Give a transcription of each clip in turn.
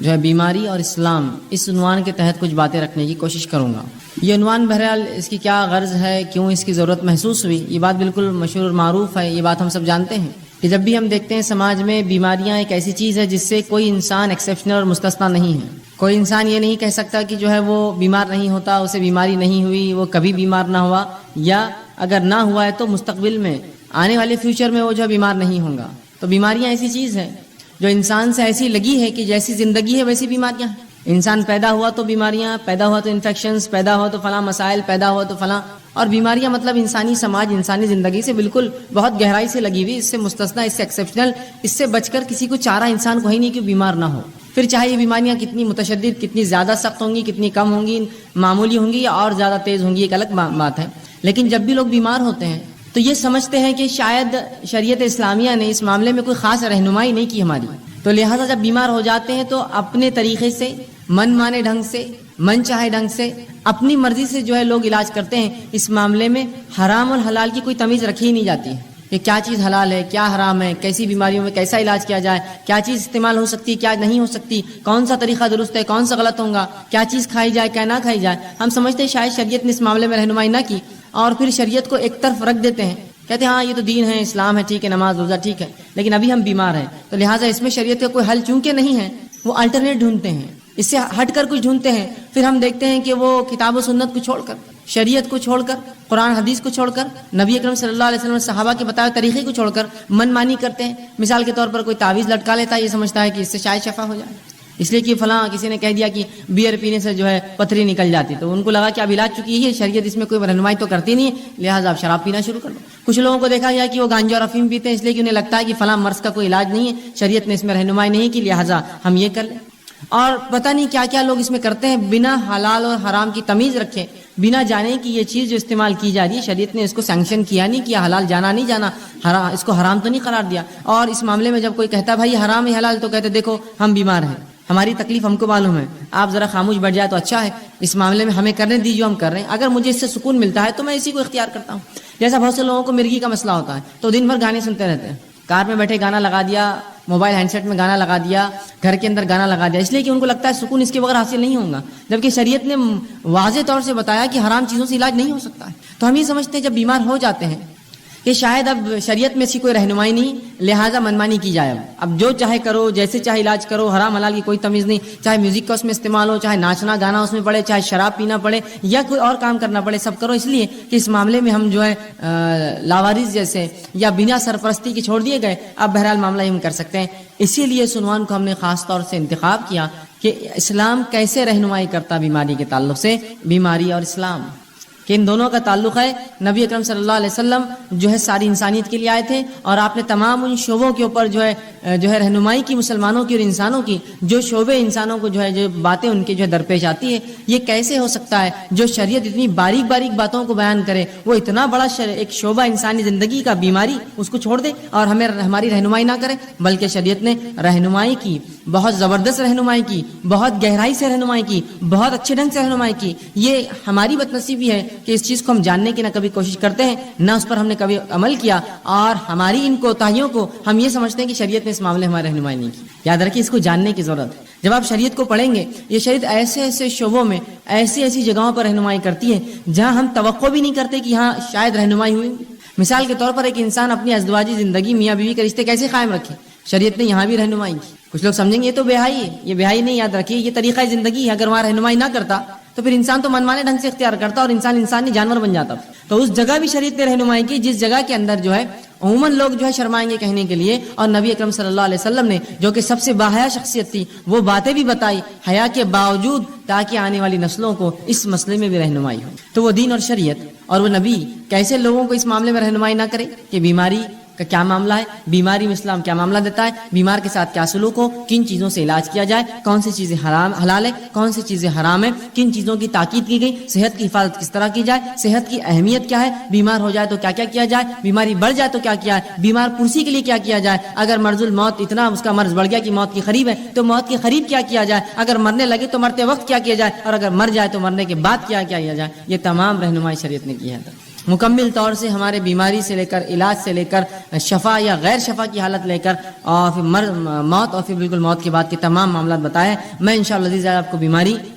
جو ہے بیماری اور اسلام، اس عنوان کے تحت کچھ باتیں رکھنے کی کوشش کروں گا۔ یہ عنوان بہرحال اس کی کیا غرض ہے، کیوں اس کی ضرورت محسوس ہوئی، یہ بات بالکل مشہور اور معروف ہے، یہ بات ہم سب جانتے ہیں کہ جب بھی ہم دیکھتے ہیں سماج میں بیماریاں ایک ایسی چیز ہے جس سے کوئی انسان ایکسیپشنل اور مستثنا نہیں ہے۔ کوئی انسان یہ نہیں کہہ سکتا کہ جو ہے وہ بیمار نہیں ہوتا، اسے بیماری نہیں ہوئی، وہ کبھی بیمار نہ ہوا، یا اگر نہ ہوا ہے تو مستقبل میں آنے والے فیوچر میں وہ جو بیمار نہیں ہوگا۔ تو بیماریاں ایسی چیز ہے جو انسان سے ایسی لگی ہے کہ جیسی زندگی ہے ویسی بیماریاں ہیں۔ انسان پیدا ہوا تو بیماریاں، پیدا ہوا تو انفیکشنز، پیدا ہوا تو فلاں مسائل، پیدا ہوا تو فلاں، اور بیماریاں مطلب انسانی سماج، انسانی زندگی سے بالکل بہت گہرائی سے لگی ہوئی، اس سے مستثنا، اس سے ایکسیپشنل، اس سے بچ کر کسی کو چارہ انسان کو ہی نہیں کہ بیمار نہ ہو۔ پھر چاہے یہ بیماریاں کتنی متشدد، کتنی زیادہ سخت ہوں گی، کتنی کم ہوں گی، معمولی ہوں گی یا اور زیادہ تیز ہوں گی، ایک الگ بات ہے، لیکن جب بھی لوگ بیمار ہوتے ہیں تو یہ سمجھتے ہیں کہ شاید شریعت اسلامیہ نے اس معاملے میں کوئی خاص رہنمائی نہیں کی ہماری، تو لہٰذا جب بیمار ہو جاتے ہیں تو اپنے طریقے سے، من مانے ڈھنگ سے، من چاہے ڈھنگ سے، اپنی مرضی سے جو ہے لوگ علاج کرتے ہیں۔ اس معاملے میں حرام اور حلال کی کوئی تمیز رکھی ہی نہیں جاتی ہے کہ کیا چیز حلال ہے، کیا حرام ہے، کیسی بیماریوں میں کیسا علاج کیا جائے، کیا چیز استعمال ہو سکتی، کیا نہیں ہو سکتی، کون سا طریقہ درست ہے، کون سا غلط ہوگا، کیا چیز کھائی جائے، کیا نہ کھائی جائے۔ ہم سمجھتے ہیں شاید شریعت نے اس معاملے میں رہنمائی نہ کی، اور پھر شریعت کو ایک طرف رکھ دیتے ہیں، کہتے ہیں ہاں یہ تو دین ہے، اسلام ہے، ٹھیک ہے، نماز روزہ ٹھیک ہے، لیکن ابھی ہم بیمار ہیں تو لہٰذا اس میں شریعت کا کوئی حل چونکہ نہیں ہے، وہ الٹرنیٹ ڈھونڈتے ہیں، اس سے ہٹ کر کچھ ڈھونڈتے ہیں۔ پھر ہم دیکھتے ہیں کہ وہ کتاب و سنت کو چھوڑ کر، شریعت کو چھوڑ کر، قرآن حدیث کو چھوڑ کر، نبی اکرم صلی اللہ علیہ وسلم صحابہ کے بتائے طریقے کو چھوڑ کر من مانی کرتے ہیں۔ مثال کے طور پر کوئی تعویذ لٹکا لیتا ہے، یہ سمجھتا ہے کہ اس سے شاید شفا ہو جائے، اس لیے کہ فلاں کسی نے کہہ دیا کہ بیئر پینے سے جو ہے پتھری نکل جاتی، تو ان کو لگا کہ اب علاج چکی ہے، شریعت اس میں کوئی رہنمائی تو کرتی نہیں ہے، لہٰذا آپ شراب پینا شروع کر دو۔ کچھ لوگوں کو دیکھا گیا کہ وہ گانجا اور افیم پیتے ہیں، اس لیے کہ انہیں لگتا ہے کہ فلاں مرض کا کوئی علاج نہیں ہے، شریعت نے اس میں رہنمائی نہیں کی، لہٰذا ہم یہ کر لیں۔ اور پتہ نہیں کیا کیا لوگ اس میں کرتے ہیں، بنا حلال اور حرام کی تمیز رکھے، بنا جانے کی یہ چیز جو استعمال کی جا رہی ہے، شریعت نے اس کو سینکشن کیا نہیں کیا، حلال جانا نہیں جانا، اس کو حرام تو نہیں قرار دیا۔ اور اس معاملے میں جب کوئی کہتا ہے بھائی حرام ہے حلال، تو کہتے دیکھو ہم بیمار ہیں، ہماری تکلیف ہم کو معلوم ہے، آپ ذرا خاموش بیٹھ جائے تو اچھا ہے، اس معاملے میں ہمیں کرنے دیجیے جو ہم کر رہے ہیں، اگر مجھے اس سے سکون ملتا ہے تو میں اسی کو اختیار کرتا ہوں۔ جیسا بہت سے لوگوں کو مرغی کا مسئلہ ہوتا ہے تو دن بھر گانے سنتے رہتے ہیں، کار میں بیٹھے گانا لگا دیا، موبائل ہینڈ سیٹ میں گانا لگا دیا، گھر کے اندر گانا لگا دیا، اس لیے کہ ان کو لگتا ہے سکون اس کے بغیر حاصل نہیں ہوگا، جبکہ شریعت نے واضح طور سے بتایا کہ حرام چیزوں سے علاج نہیں ہو سکتا ہے۔ تو ہم یہ سمجھتے ہیں جب بیمار ہو جاتے ہیں کہ شاید اب شریعت میں ایسی کوئی رہنمائی نہیں، لہٰذا منمانی کی جائے، اب جو چاہے کرو، جیسے چاہے علاج کرو، حرام حلال کی کوئی تمیز نہیں، چاہے میوزک کا اس میں استعمال ہو، چاہے ناچنا گانا اس میں پڑے، چاہے شراب پینا پڑے یا کوئی اور کام کرنا پڑے، سب کرو، اس لیے کہ اس معاملے میں ہم جو ہے لاوارث جیسے یا بنا سرپرستی کے چھوڑ دیے گئے، اب بہرحال معاملہ ہم کر سکتے ہیں۔ اسی لیے اس عنوان کو ہم نے خاص طور سے انتخاب کیا کہ اسلام کیسے رہنمائی کرتا بیماری کے تعلق سے، بیماری اور اسلام، کہ ان دونوں کا تعلق ہے۔ نبی اکرم صلی اللہ علیہ وسلم جو ہے ساری انسانیت کے لیے آئے تھے، اور آپ نے تمام ان شعبوں کے اوپر جو ہے رہنمائی کی، مسلمانوں کی اور انسانوں کی، جو شعبے انسانوں کو جو ہے جو باتیں ان کے جو ہے درپیش آتی ہے، یہ کیسے ہو سکتا ہے جو شریعت اتنی باریک باریک باتوں کو بیان کرے، وہ اتنا بڑا ایک شعبہ انسانی زندگی کا بیماری اس کو چھوڑ دے اور ہمیں ہماری رہنمائی نہ کرے، بلکہ شریعت نے رہنمائی کی، بہت زبردست رہنمائی کی، بہت گہرائی سے رہنمائی کی، بہت اچھے ڈھنگ سے رہنمائی کی۔ یہ ہماری بدنصیبی ہے کہ اس چیز کو ہم جاننے کی نہ کبھی کوشش کرتے ہیں، نہ اس پر ہم نے کبھی عمل کیا، اور ہماری ان کوتاہیوں کو ہم یہ سمجھتے ہیں کہ شریعت نے اس معاملے ہماری رہنمائی نہیں کی۔ یاد رکھیے اس کو جاننے کی ضرورت ہے۔ جب آپ شریعت کو پڑھیں گے، یہ شریعت ایسے ایسے شعبوں میں، ایسی ایسی جگہوں پر رہنمائی کرتی ہے جہاں ہم توقع بھی نہیں کرتے کہ یہاں شاید رہنمائی ہوئی۔ مثال کے طور پر ایک انسان اپنی ازدواجی زندگی، میاں بیوی کے رشتے کیسے قائم رکھے، شریعت نے یہاں بھی رہنمائی کی۔ کچھ لوگ سمجھیں گے یہ تو بےحائی ہے، یہ بےحائی نہیں، یاد رکھیے یہ طریقہ زندگی ہے۔ اگر وہاں رہنمائی نہ کرتا تو پھر انسان تو منمانے ڈھنگ سے اختیار کرتا اور انسان نہیں جانور بن جاتا۔ تو اس جگہ بھی شریعت نے رہنمائی کی جس جگہ کے اندر جو ہے عموماً لوگ جو ہے شرمائیں گے کہنے کے لیے، اور نبی اکرم صلی اللہ علیہ وسلم نے جو کہ سب سے باحیا شخصیت تھی، وہ باتیں بھی بتائی حیا کے باوجود، تاکہ آنے والی نسلوں کو اس مسئلے میں بھی رہنمائی ہو۔ تو وہ دین اور شریعت اور وہ نبی کیسے لوگوں کو اس معاملے میں رہنمائی نہ کرے کہ بیماری کا کیا معاملہ ہے، بیماری میں اسلام کیا معاملہ دیتا ہے، بیمار کے ساتھ کیا سلوک ہو، کن چیزوں سے علاج کیا جائے، کون سی چیزیں حلال ہے، کون سی چیزیں حرام ہے، کن چیزوں کی تاکید کی گئی، صحت کی حفاظت کس طرح کی جائے، صحت کی اہمیت کیا ہے، بیمار ہو جائے تو کیا کیا کیا جائے، بیماری بڑھ جائے تو کیا کیا ہے، بیمار پرسی کے لیے کیا کیا جائے، اگر مرض الموت اتنا اس کا مرض بڑھ گیا کہ موت کی قریب ہے تو موت کے قریب کیا کیا جائے، اگر مرنے لگے تو مرتے وقت کیا کیا جائے، اور اگر مر جائے تو مرنے کے بعد کیا کیا جائے۔ یہ تمام رہنمائی شریعت نے کی ہے۔ مکمل طور سے ہمارے بیماری سے لے کر علاج سے لے کر شفا یا غیر شفا کی حالت لے کر اور پھر موت اور پھر بالکل موت کے بعد کے تمام معاملات بتائے. میں انشاءاللہ عزیز آپ کو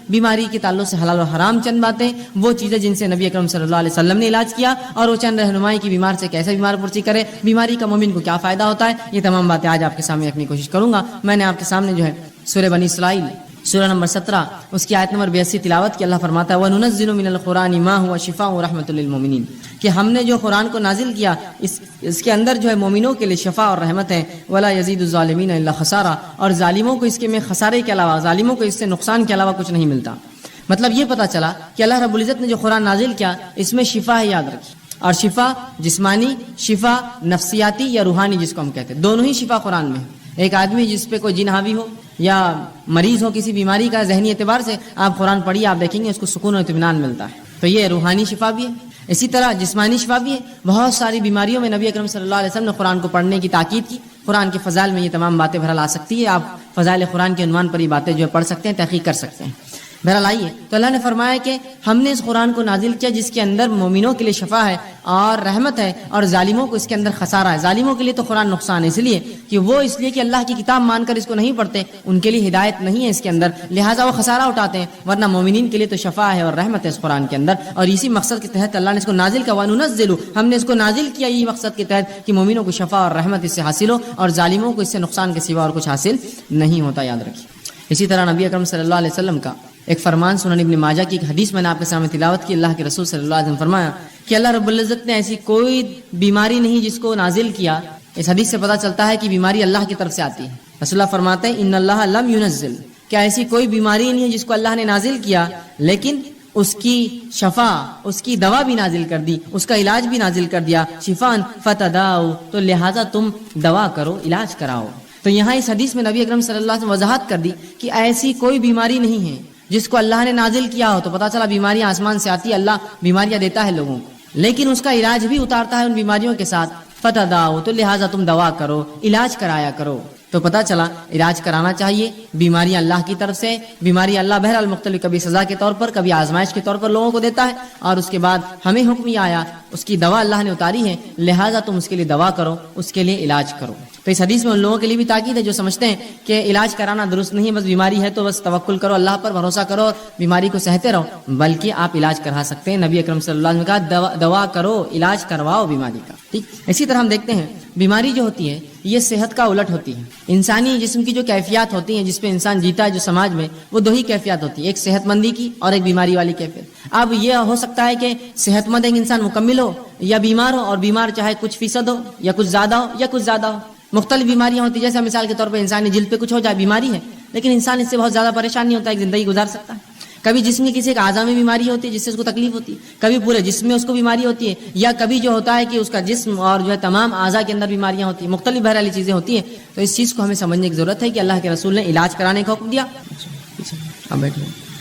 بیماری کے تعلق سے حلال و حرام چند باتیں، وہ چیزیں جن سے نبی اکرم صلی اللہ علیہ وسلم نے علاج کیا، اور وہ چند رہنمائی کی بیمار سے کیسے بیمار پرسی کرے، بیماری کا مومن کو کیا فائدہ ہوتا ہے، یہ تمام باتیں آج آپ کے سامنے رکھنے کی کوشش کروں گا. میں نے آپ کے سامنے جو ہے سورہ بنی اسرائیل سورہ نمبر 17 اس کی آیت نمبر 82 تلاوت کی. اللہ فرماتا ہے وَنُنَزِّلُ مِنَ الْقُرْآنِ مَا هُوَ شِفَاءٌ وَرَحْمَةٌ لِّلْمُؤْمِنِينَ، کہ ہم نے جو قرآن کو نازل کیا اس کے اندر جو ہے مومنوں کے لیے شفا اور رحمت ہے. وَلَا يَزِيدُ الظَّالِمِينَ إِلَّا خَسَارًا، اور ظالموں کو اس کے میں خسارے کے علاوہ، ظالموں کو اس سے نقصان کے علاوہ کچھ نہیں ملتا. مطلب یہ پتہ چلا کہ اللہ رب العزت نے جو قرآن نازل کیا اس میں شفا ہے، یاد رکھیے. اور شفا جسمانی، شفا نفسیاتی یا روحانی جس کو ہم کہتے ہیں، دونوں ہی شفا قرآن میں ہے. ایک آدمی جس پہ کوئی جن حاوی ہو یا مریض ہو کسی بیماری کا، ذہنی اعتبار سے آپ قرآن پڑھیے، آپ دیکھیں گے اس کو سکون و اطمینان ملتا ہے. تو یہ روحانی شفا بھی ہے. اسی طرح جسمانی شفا بھی ہے. بہت ساری بیماریوں میں نبی اکرم صلی اللہ علیہ وسلم نے قرآن کو پڑھنے کی تاکید کی. قرآن کے فضائل میں یہ تمام باتیں بہرحال آ سکتی ہے. آپ فضائل قرآن کے عنوان پر یہ باتیں جو ہے پڑھ سکتے ہیں، تحقیق کر سکتے ہیں. بہرحال آئیے، تو اللہ نے فرمایا کہ ہم نے اس قرآن کو نازل کیا جس کے اندر مومنوں کے لیے شفا ہے اور رحمت ہے، اور ظالموں کو اس کے اندر خسارہ ہے. ظالموں کے لیے تو قرآن نقصان ہے، اس لیے کہ اللہ کی کتاب مان کر اس کو نہیں پڑھتے، ان کے لیے ہدایت نہیں ہے اس کے اندر، لہٰذا وہ خسارہ اٹھاتے ہیں. ورنہ مومنین کے لیے تو شفا ہے اور رحمت ہے اس قرآن کے اندر. اور اسی مقصد کے تحت اللہ نے اس کو نازل کیا. وَنُنَزِّلُ، ہم نے اس کو نازل کیا یہ مقصد کے تحت کہ مومنوں کو شفا اور رحمت اس سے حاصل ہو، اور ظالموں کو اس سے نقصان کے سوا اور کچھ حاصل نہیں ہوتا، یاد رکھیے. اسی طرح نبی اکرم صلی اللہ علیہ وسلم کا ایک فرمان سنن ابن ماجہ کی ایک حدیث میں نے آپ کے سامنے تلاوت کی. اللہ کے رسول صلی اللہ علیہ وسلم فرمایا کہ اللہ رب العزت نے ایسی کوئی بیماری نہیں جس کو نازل کیا. اس حدیث سے پتہ چلتا ہے کہ بیماری اللہ کی طرف سے آتی ہے. رسول اللہ فرماتے ہیں ان اللہ لم ينزل، کیا ایسی کوئی بیماری نہیں ہے جس کو اللہ نے نازل کیا لیکن اس کی شفا، اس کی دوا بھی نازل کر دی، اس کا علاج بھی نازل کر دیا. شفان فتداؤ، تو لہٰذا تم دوا کرو، علاج کراؤ. تو یہاں اس حدیث میں نبی اکرم صلی اللہ علیہ وسلم وضاحت کر دی کہ ایسی کوئی بیماری نہیں ہے جس کو اللہ نے نازل کیا ہو. تو پتہ چلا بیماریاں آسمان سے آتی ہے، اللہ بیماریاں دیتا ہے لوگوں کو، لیکن اس کا علاج بھی اتارتا ہے ان بیماریوں کے ساتھ. فتداؤ، تو لہٰذا تم دوا کرو، علاج کرایا کرو. تو پتہ چلا علاج کرانا چاہیے. بیماریاں اللہ کی طرف سے، بیماری اللہ بہرحال مختلف، کبھی سزا کے طور پر، کبھی آزمائش کے طور پر لوگوں کو دیتا ہے، اور اس کے بعد ہمیں حکم یہ آیا، اس کی دوا اللہ نے اتاری ہے، لہٰذا تم اس کے لیے دوا کرو، اس کے لیے علاج کرو. تو اس حدیث میں ان لوگوں کے لیے بھی تاکید ہے جو سمجھتے ہیں کہ علاج کرانا درست نہیں ہے، بس بیماری ہے تو بس توکل کرو، اللہ پر بھروسہ کرو اور بیماری کو سہتے رہو، بلکہ آپ علاج کرا سکتے ہیں. نبی اکرم صلی اللہ علیہ وسلم نے کہا دوا کرو، علاج کرواؤ بیماری کا. ٹھیک. اسی طرح ہم دیکھتے ہیں بیماری جو ہوتی ہے یہ صحت کا الٹ ہوتی ہے. انسانی جسم کی جو کیفیات ہوتی ہیں جس پہ انسان جیتا ہے جو سماج میں، وہ دو ہی کیفیات ہوتی ہیں، ایک صحت مندی کی اور ایک بیماری والی کیفیت. اب یہ ہو سکتا ہے کہ صحت مند ایک انسان مکمل ہو یا بیمار ہو، اور بیمار چاہے کچھ فیصد ہو یا کچھ زیادہ ہو یا کچھ زیادہ ہو. مختلف بیماریاں ہوتی ہیں، جیسے مثال کے طور پر انسانی جلد پہ کچھ ہو جائے، بیماری ہے، لیکن انسان اس سے بہت زیادہ پریشان نہیں ہوتا، ایک زندگی گزار سکتا ہے. کبھی جسم کی کسی ایک اعضاء میں بیماری ہوتی ہے جس سے اس کو تکلیف ہوتی ہے، کبھی پورے جسم میں اس کو بیماری ہوتی ہے، یا کبھی جو ہوتا ہے کہ اس کا جسم اور جو ہے تمام اعضاء کے اندر بیماریاں ہوتی ہیں، مختلف بہرحال چیزیں ہوتی ہیں. تو اس چیز کو ہمیں سمجھنے کی ضرورت ہے کہ اللہ کے رسول نے علاج کرانے کا حکم دیا.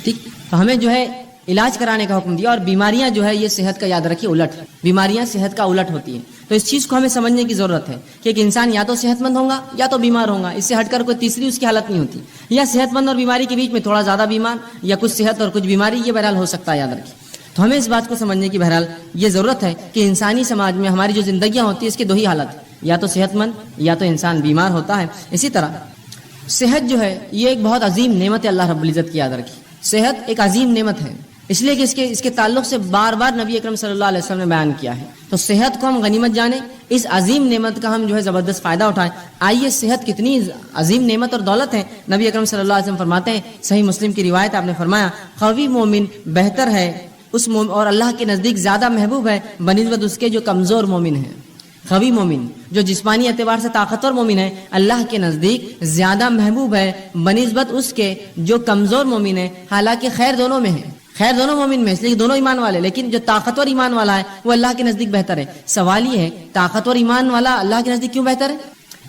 ٹھیک. تو ہمیں جو ہے علاج کرانے کا حکم دیا، اور بیماریاں جو ہے یہ صحت کا، یاد رکھیے، الٹ ہے. بیماریاں صحت کا الٹ ہوتی ہیں. تو اس چیز کو ہمیں سمجھنے کی ضرورت ہے کہ ایک انسان یا تو صحت مند ہوگا یا تو بیمار ہوگا، اس سے ہٹ کر کوئی تیسری اس کی حالت نہیں ہوتی. یا صحت مند اور بیماری کے بیچ میں تھوڑا زیادہ بیمار، یا کچھ صحت اور کچھ بیماری، یہ بہرحال ہو سکتا ہے، یاد رکھیے. تو ہمیں اس بات کو سمجھنے کی بہرحال یہ ضرورت ہے کہ انسانی سماج میں ہماری جو زندگیاں ہوتی ہیں اس کی دو ہی حالت ہے، یا تو صحت مند یا تو انسان بیمار ہوتا ہے. اسی طرح صحت جو ہے یہ ایک بہت عظیم نعمت ہے اللہ رب العزت کی، یاد رکھیے. صحت ایک عظیم نعمت ہے، اس لیے کہ اس کے تعلق سے بار بار نبی اکرم صلی اللہ علیہ وسلم نے بیان کیا ہے. تو صحت کو ہم غنیمت جانیں، اس عظیم نعمت کا ہم جو ہے زبردست فائدہ اٹھائیں. آئیے صحت کتنی عظیم نعمت اور دولت ہے. نبی اکرم صلی اللہ علیہ وسلم فرماتے ہیں، صحیح مسلم کی روایت، آپ نے فرمایا قوی مومن بہتر ہے اس مومن، اور اللہ کے نزدیک زیادہ محبوب ہے بنسبت اس کے جو کمزور مومن ہے. قوی مومن جو جسمانی اعتبار سے طاقتور مومن ہے، اللہ کے نزدیک زیادہ محبوب ہے بنسبت اس کے جو کمزور مومن ہے. حالانکہ خیر دونوں میں ہے، خیر دونوں مومن میں، اس لیے دونوں ایمان والے، لیکن جو طاقتور ایمان والا ہے وہ اللہ کے نزدیک بہتر ہے. سوال یہ ہے طاقتور ایمان والا اللہ کے نزدیک کیوں بہتر ہے؟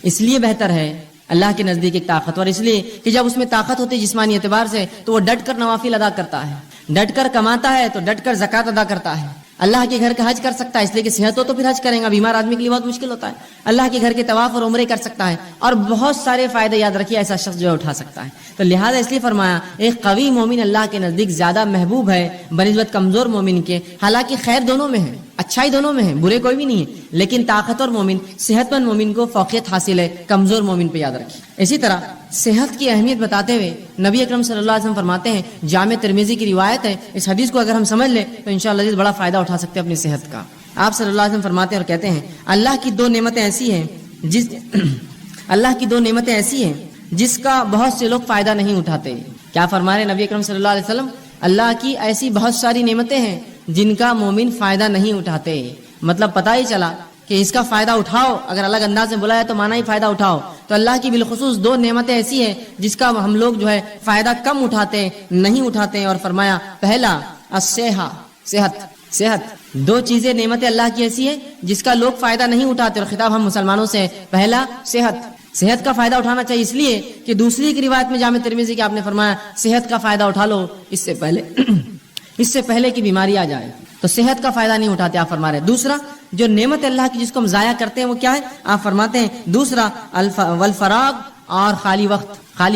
اس لیے بہتر ہے اللہ کے نزدیک ایک طاقتور، اس لیے کہ جب اس میں طاقت ہوتی ہے جسمانی اعتبار سے تو وہ ڈٹ کر نوافل ادا کرتا ہے، ڈٹ کر کماتا ہے تو ڈٹ کر زکوٰۃ ادا کرتا ہے، اللہ کے گھر کا حج کر سکتا ہے اس لیے کہ صحت ہو تو پھر حج کریں گا, بیمار آدمی کے لیے بہت مشکل ہوتا ہے. اللہ کے گھر کے طواف اور عمرے کر سکتا ہے, اور بہت سارے فائدے یاد رکھیے ایسا شخص جو ہے اٹھا سکتا ہے. تو لہٰذا اس لیے فرمایا ایک قوی مومن اللہ کے نزدیک زیادہ محبوب ہے بنسبت کمزور مومن کے. حالانکہ خیر دونوں میں ہے, اچھائی دونوں میں ہے, برے کوئی بھی نہیں ہے, لیکن طاقتور مومن, صحت مند مومن کو فوقیت حاصل ہے کمزور مومن پہ, یاد رکھیے. اسی طرح صحت کی اہمیت بتاتے ہوئے نبی اکرم صلی اللہ علیہ وسلم فرماتے ہیں, جامع ترمذی کی روایت ہے, اس حدیث کو اگر ہم سمجھ لیں تو انشاءاللہ بڑا فائدہ اٹھا سکتے ہیں اپنی صحت کا. آپ صلی اللہ علیہ وسلم فرماتے ہیں اور کہتے ہیں, اللہ کی دو نعمتیں ایسی ہیں جس کا بہت سے لوگ فائدہ نہیں اٹھاتے. کیا فرما رہے نبی اکرم صلی اللہ علیہ وسلم؟ اللہ کی ایسی بہت ساری نعمتیں ہیں جن کا مومن فائدہ نہیں اٹھاتے. مطلب پتہ ہی چلا کہ اس کا فائدہ اٹھاؤ, اگر الگ انداز میں بلایا تو مانا ہی فائدہ اٹھاؤ. تو اللہ کی بالخصوص دو نعمتیں ایسی ہیں جس کا ہم لوگ جو ہے فائدہ کم اٹھاتے, نہیں اٹھاتے. اور فرمایا پہلا صحت. دو چیزیں نعمتیں اللہ کی ایسی ہے جس کا لوگ فائدہ نہیں اٹھاتے, اور خطاب ہم مسلمانوں سے. پہلا صحت کا فائدہ اٹھانا چاہیے, اس لیے کہ دوسری کی روایت میں جامع ترمذی کی آپ نے فرمایا صحت کا فائدہ اٹھا لو اس سے پہلے کہ بیماری آ جائے. تو صحت کا فائدہ نہیں اٹھاتے آپ فرما رہے. دوسرا جو نعمت اللہ کی جس کو ہم ضائع کرتے ہیں وہ کیا ہے؟ آپ فرماتے ہیں دوسرا والفراغ اور خالی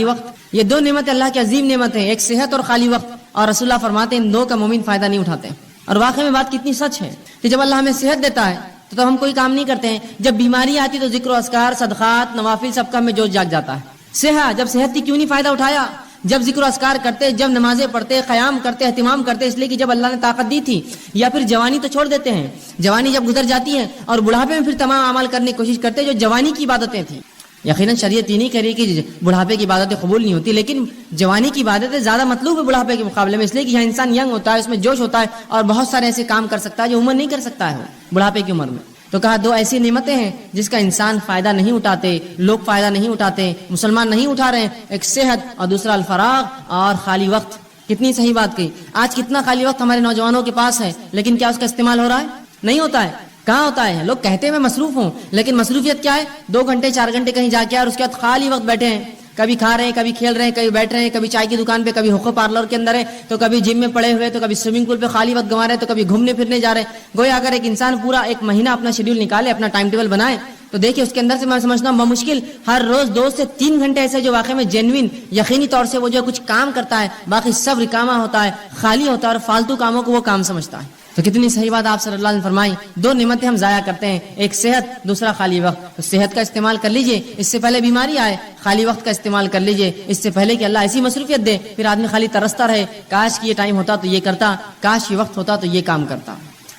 وقت. یہ دو نعمت اللہ کی عظیم نعمت ہیں, ایک صحت اور خالی وقت. اور رسول اللہ فرماتے ہیں ان دو کا مومن فائدہ نہیں اٹھاتے. اور واقعی میں بات کتنی سچ ہے کہ جب اللہ ہمیں صحت دیتا ہے تو ہم کوئی کام نہیں کرتے ہیں, جب بیماری آتی تو ذکر و اذکار, صدقات, نوافل سب کا ہمیں جوش جاگ جاتا ہے. جب صحت کی کیوں نہیں فائدہ اٹھایا؟ جب ذکر و اذکار کرتے, جب نمازیں پڑھتے, قیام کرتے, اہتمام کرتے, اس لیے کہ جب اللہ نے طاقت دی تھی. یا پھر جوانی تو چھوڑ دیتے ہیں, جوانی جب گزر جاتی ہے اور بڑھاپے میں پھر تمام اعمال کرنے کی کوشش کرتے جو جوانی کی عبادتیں تھیں. یقیناً شریعت یہ نہیں کہہ رہی کہ بڑھاپے کی عبادتیں قبول نہیں ہوتی, لیکن جوانی کی عبادتیں زیادہ مطلوب ہے بڑھاپے کے مقابلے میں, اس لیے کہ یہاں انسان ینگ ہوتا ہے, اس میں جوش ہوتا ہے, اور بہت سارے ایسے کام کر سکتا ہے جو عمر نہیں کر سکتا ہے بڑھاپے کی عمر میں. تو کہا دو ایسی نعمتیں ہیں جس کا انسان فائدہ نہیں اٹھاتے, لوگ فائدہ نہیں اٹھاتے, مسلمان نہیں اٹھا رہے ہیں. ایک صحت اور دوسرا الفراغ اور خالی وقت. کتنی صحیح بات کہی. آج کتنا خالی وقت ہمارے نوجوانوں کے پاس ہے, لیکن کیا اس کا استعمال ہو رہا ہے؟ نہیں ہوتا ہے. کہاں ہوتا ہے؟ لوگ کہتے ہیں میں مصروف ہوں, لیکن مصروفیت کیا ہے؟ 2 گھنٹے 4 گھنٹے کہیں جا کے اور اس کے بعد خالی وقت بیٹھے ہیں, کبھی کھا رہے ہیں, کبھی کھیل رہے ہیں, کبھی بیٹھ رہے ہیں, کبھی چائے کی دکان پہ, کبھی حقوق پارلر کے اندر ہے, تو کبھی جم میں پڑے ہوئے, تو کبھی سوئمنگ پول پہ خالی وقت گنوا رہے, تو کبھی گھومنے پھرنے جا رہے. گویا اگر ایک انسان پورا 1 مہینہ اپنا شیڈیول نکالے, اپنا ٹائم ٹیبل بنائے, تو دیکھیں اس کے اندر سے میں سمجھتا ہوں بمشکل ہر روز 2 سے 3 گھنٹے ایسے جو واقعی میں جینوین یقینی طور سے وہ جو کچھ کام کرتا ہے, باقی سب رکامہ ہوتا ہے, خالی ہوتا ہے, اور فالتو کاموں کو وہ کام سمجھتا ہے. تو کتنی صحیح بات آپ صلی اللہ علیہ وسلم فرمائی. 2 نعمتیں ہم ضائع کرتے ہیں, ایک صحت, دوسرا خالی وقت. تو صحت کا استعمال کر لیجئے اس سے پہلے بیماری آئے, خالی وقت کا استعمال کر لیجئے اس سے پہلے کہ اللہ ایسی مصروفیت دے پھر آدمی خالی ترستا رہے, کاش کہ یہ ٹائم ہوتا تو یہ کرتا, کاش یہ وقت ہوتا تو یہ کام کرتا.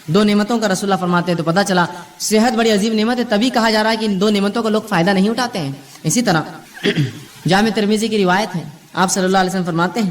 2 نعمتوں کا رسول اللہ فرماتے ہیں. تو پتہ چلا صحت بڑی عظیم نعمت ہے, تبھی کہا جا رہا ہے کہ ان 2 نعمتوں کا لوگ فائدہ نہیں اٹھاتے ہیں. اسی طرح جامع ترمذی کی روایت ہے, آپ صلی اللہ علیہ وسلم فرماتے ہیں,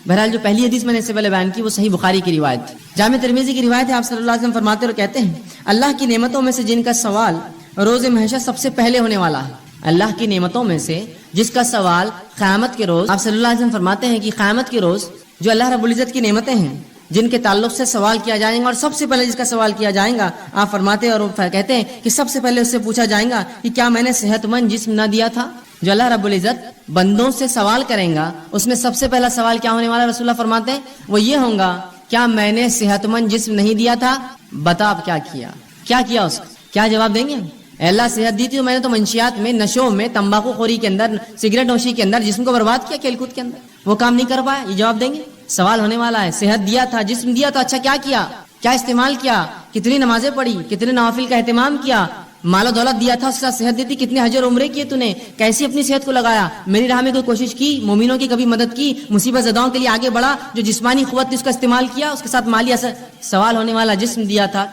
بہرحال جو پہلی حدیث میں نے اس سے پہلے بیان کی وہ صحیح بخاری کی روایت تھی. جامع ترمذی کی روایت ہے, آپ صلی اللہ علیہ وسلم فرماتے اور کہتے ہیں اللہ کی نعمتوں میں سے جن کا سوال روز محشر سب سے پہلے ہونے والا ہے. اللہ کی نعمتوں میں سے جس کا سوال قیامت کے روز, آپ صلی اللہ علیہ وسلم فرماتے ہیں کہ قیامت کے روز جو اللہ رب العزت کی نعمتیں ہیں جن کے تعلق سے سوال کیا جائے گا, اور سب سے پہلے جس کا سوال کیا جائے گا, آپ فرماتے اور کہتے ہیں کہ سب سے پہلے اس سے پوچھا جائے گا کہ کیا میں نے صحت مند جسم نہ دیا تھا. جو اللہ رب العزت بندوں سے سوال کریں گا اس میں سب سے پہلا سوال کیا ہونے والا, رسول اللہ فرماتے ہیں وہ یہ ہوگا کیا میں نے صحت مند جسم نہیں دیا تھا, بتا اب کیا کیا اس کا کیا جواب دیں گے؟ اے اللہ صحت دی تھی تو میں نے تو منشیات میں, نشوں میں, تمباکو خوری کے اندر, سگریٹ نوشی کے اندر جسم کو برباد کیا, کھیل کود کے اندر, وہ کام نہیں کر پایا. یہ جواب دیں گے. سوال ہونے والا ہے, صحت دیا تھا, جسم دیا تھا, اچھا کیا استعمال کیا, کتنی نمازیں پڑھی, کتنے نوافل کا اہتمام کیا, مال و دولت دیا تھا, اس کا صحت دی تھی, کتنے حج اور عمرے کیے, نے کیسی اپنی صحت کو لگایا, میری راہ میں کوئی کوشش کی, مومنوں کی کبھی مدد کی, مصیبت زداؤں کے لیے آگے بڑھا, جو جسمانی قوت تھی اس کا استعمال کیا, اس کے ساتھ مالی اثر. سوال ہونے والا جسم دیا تھا,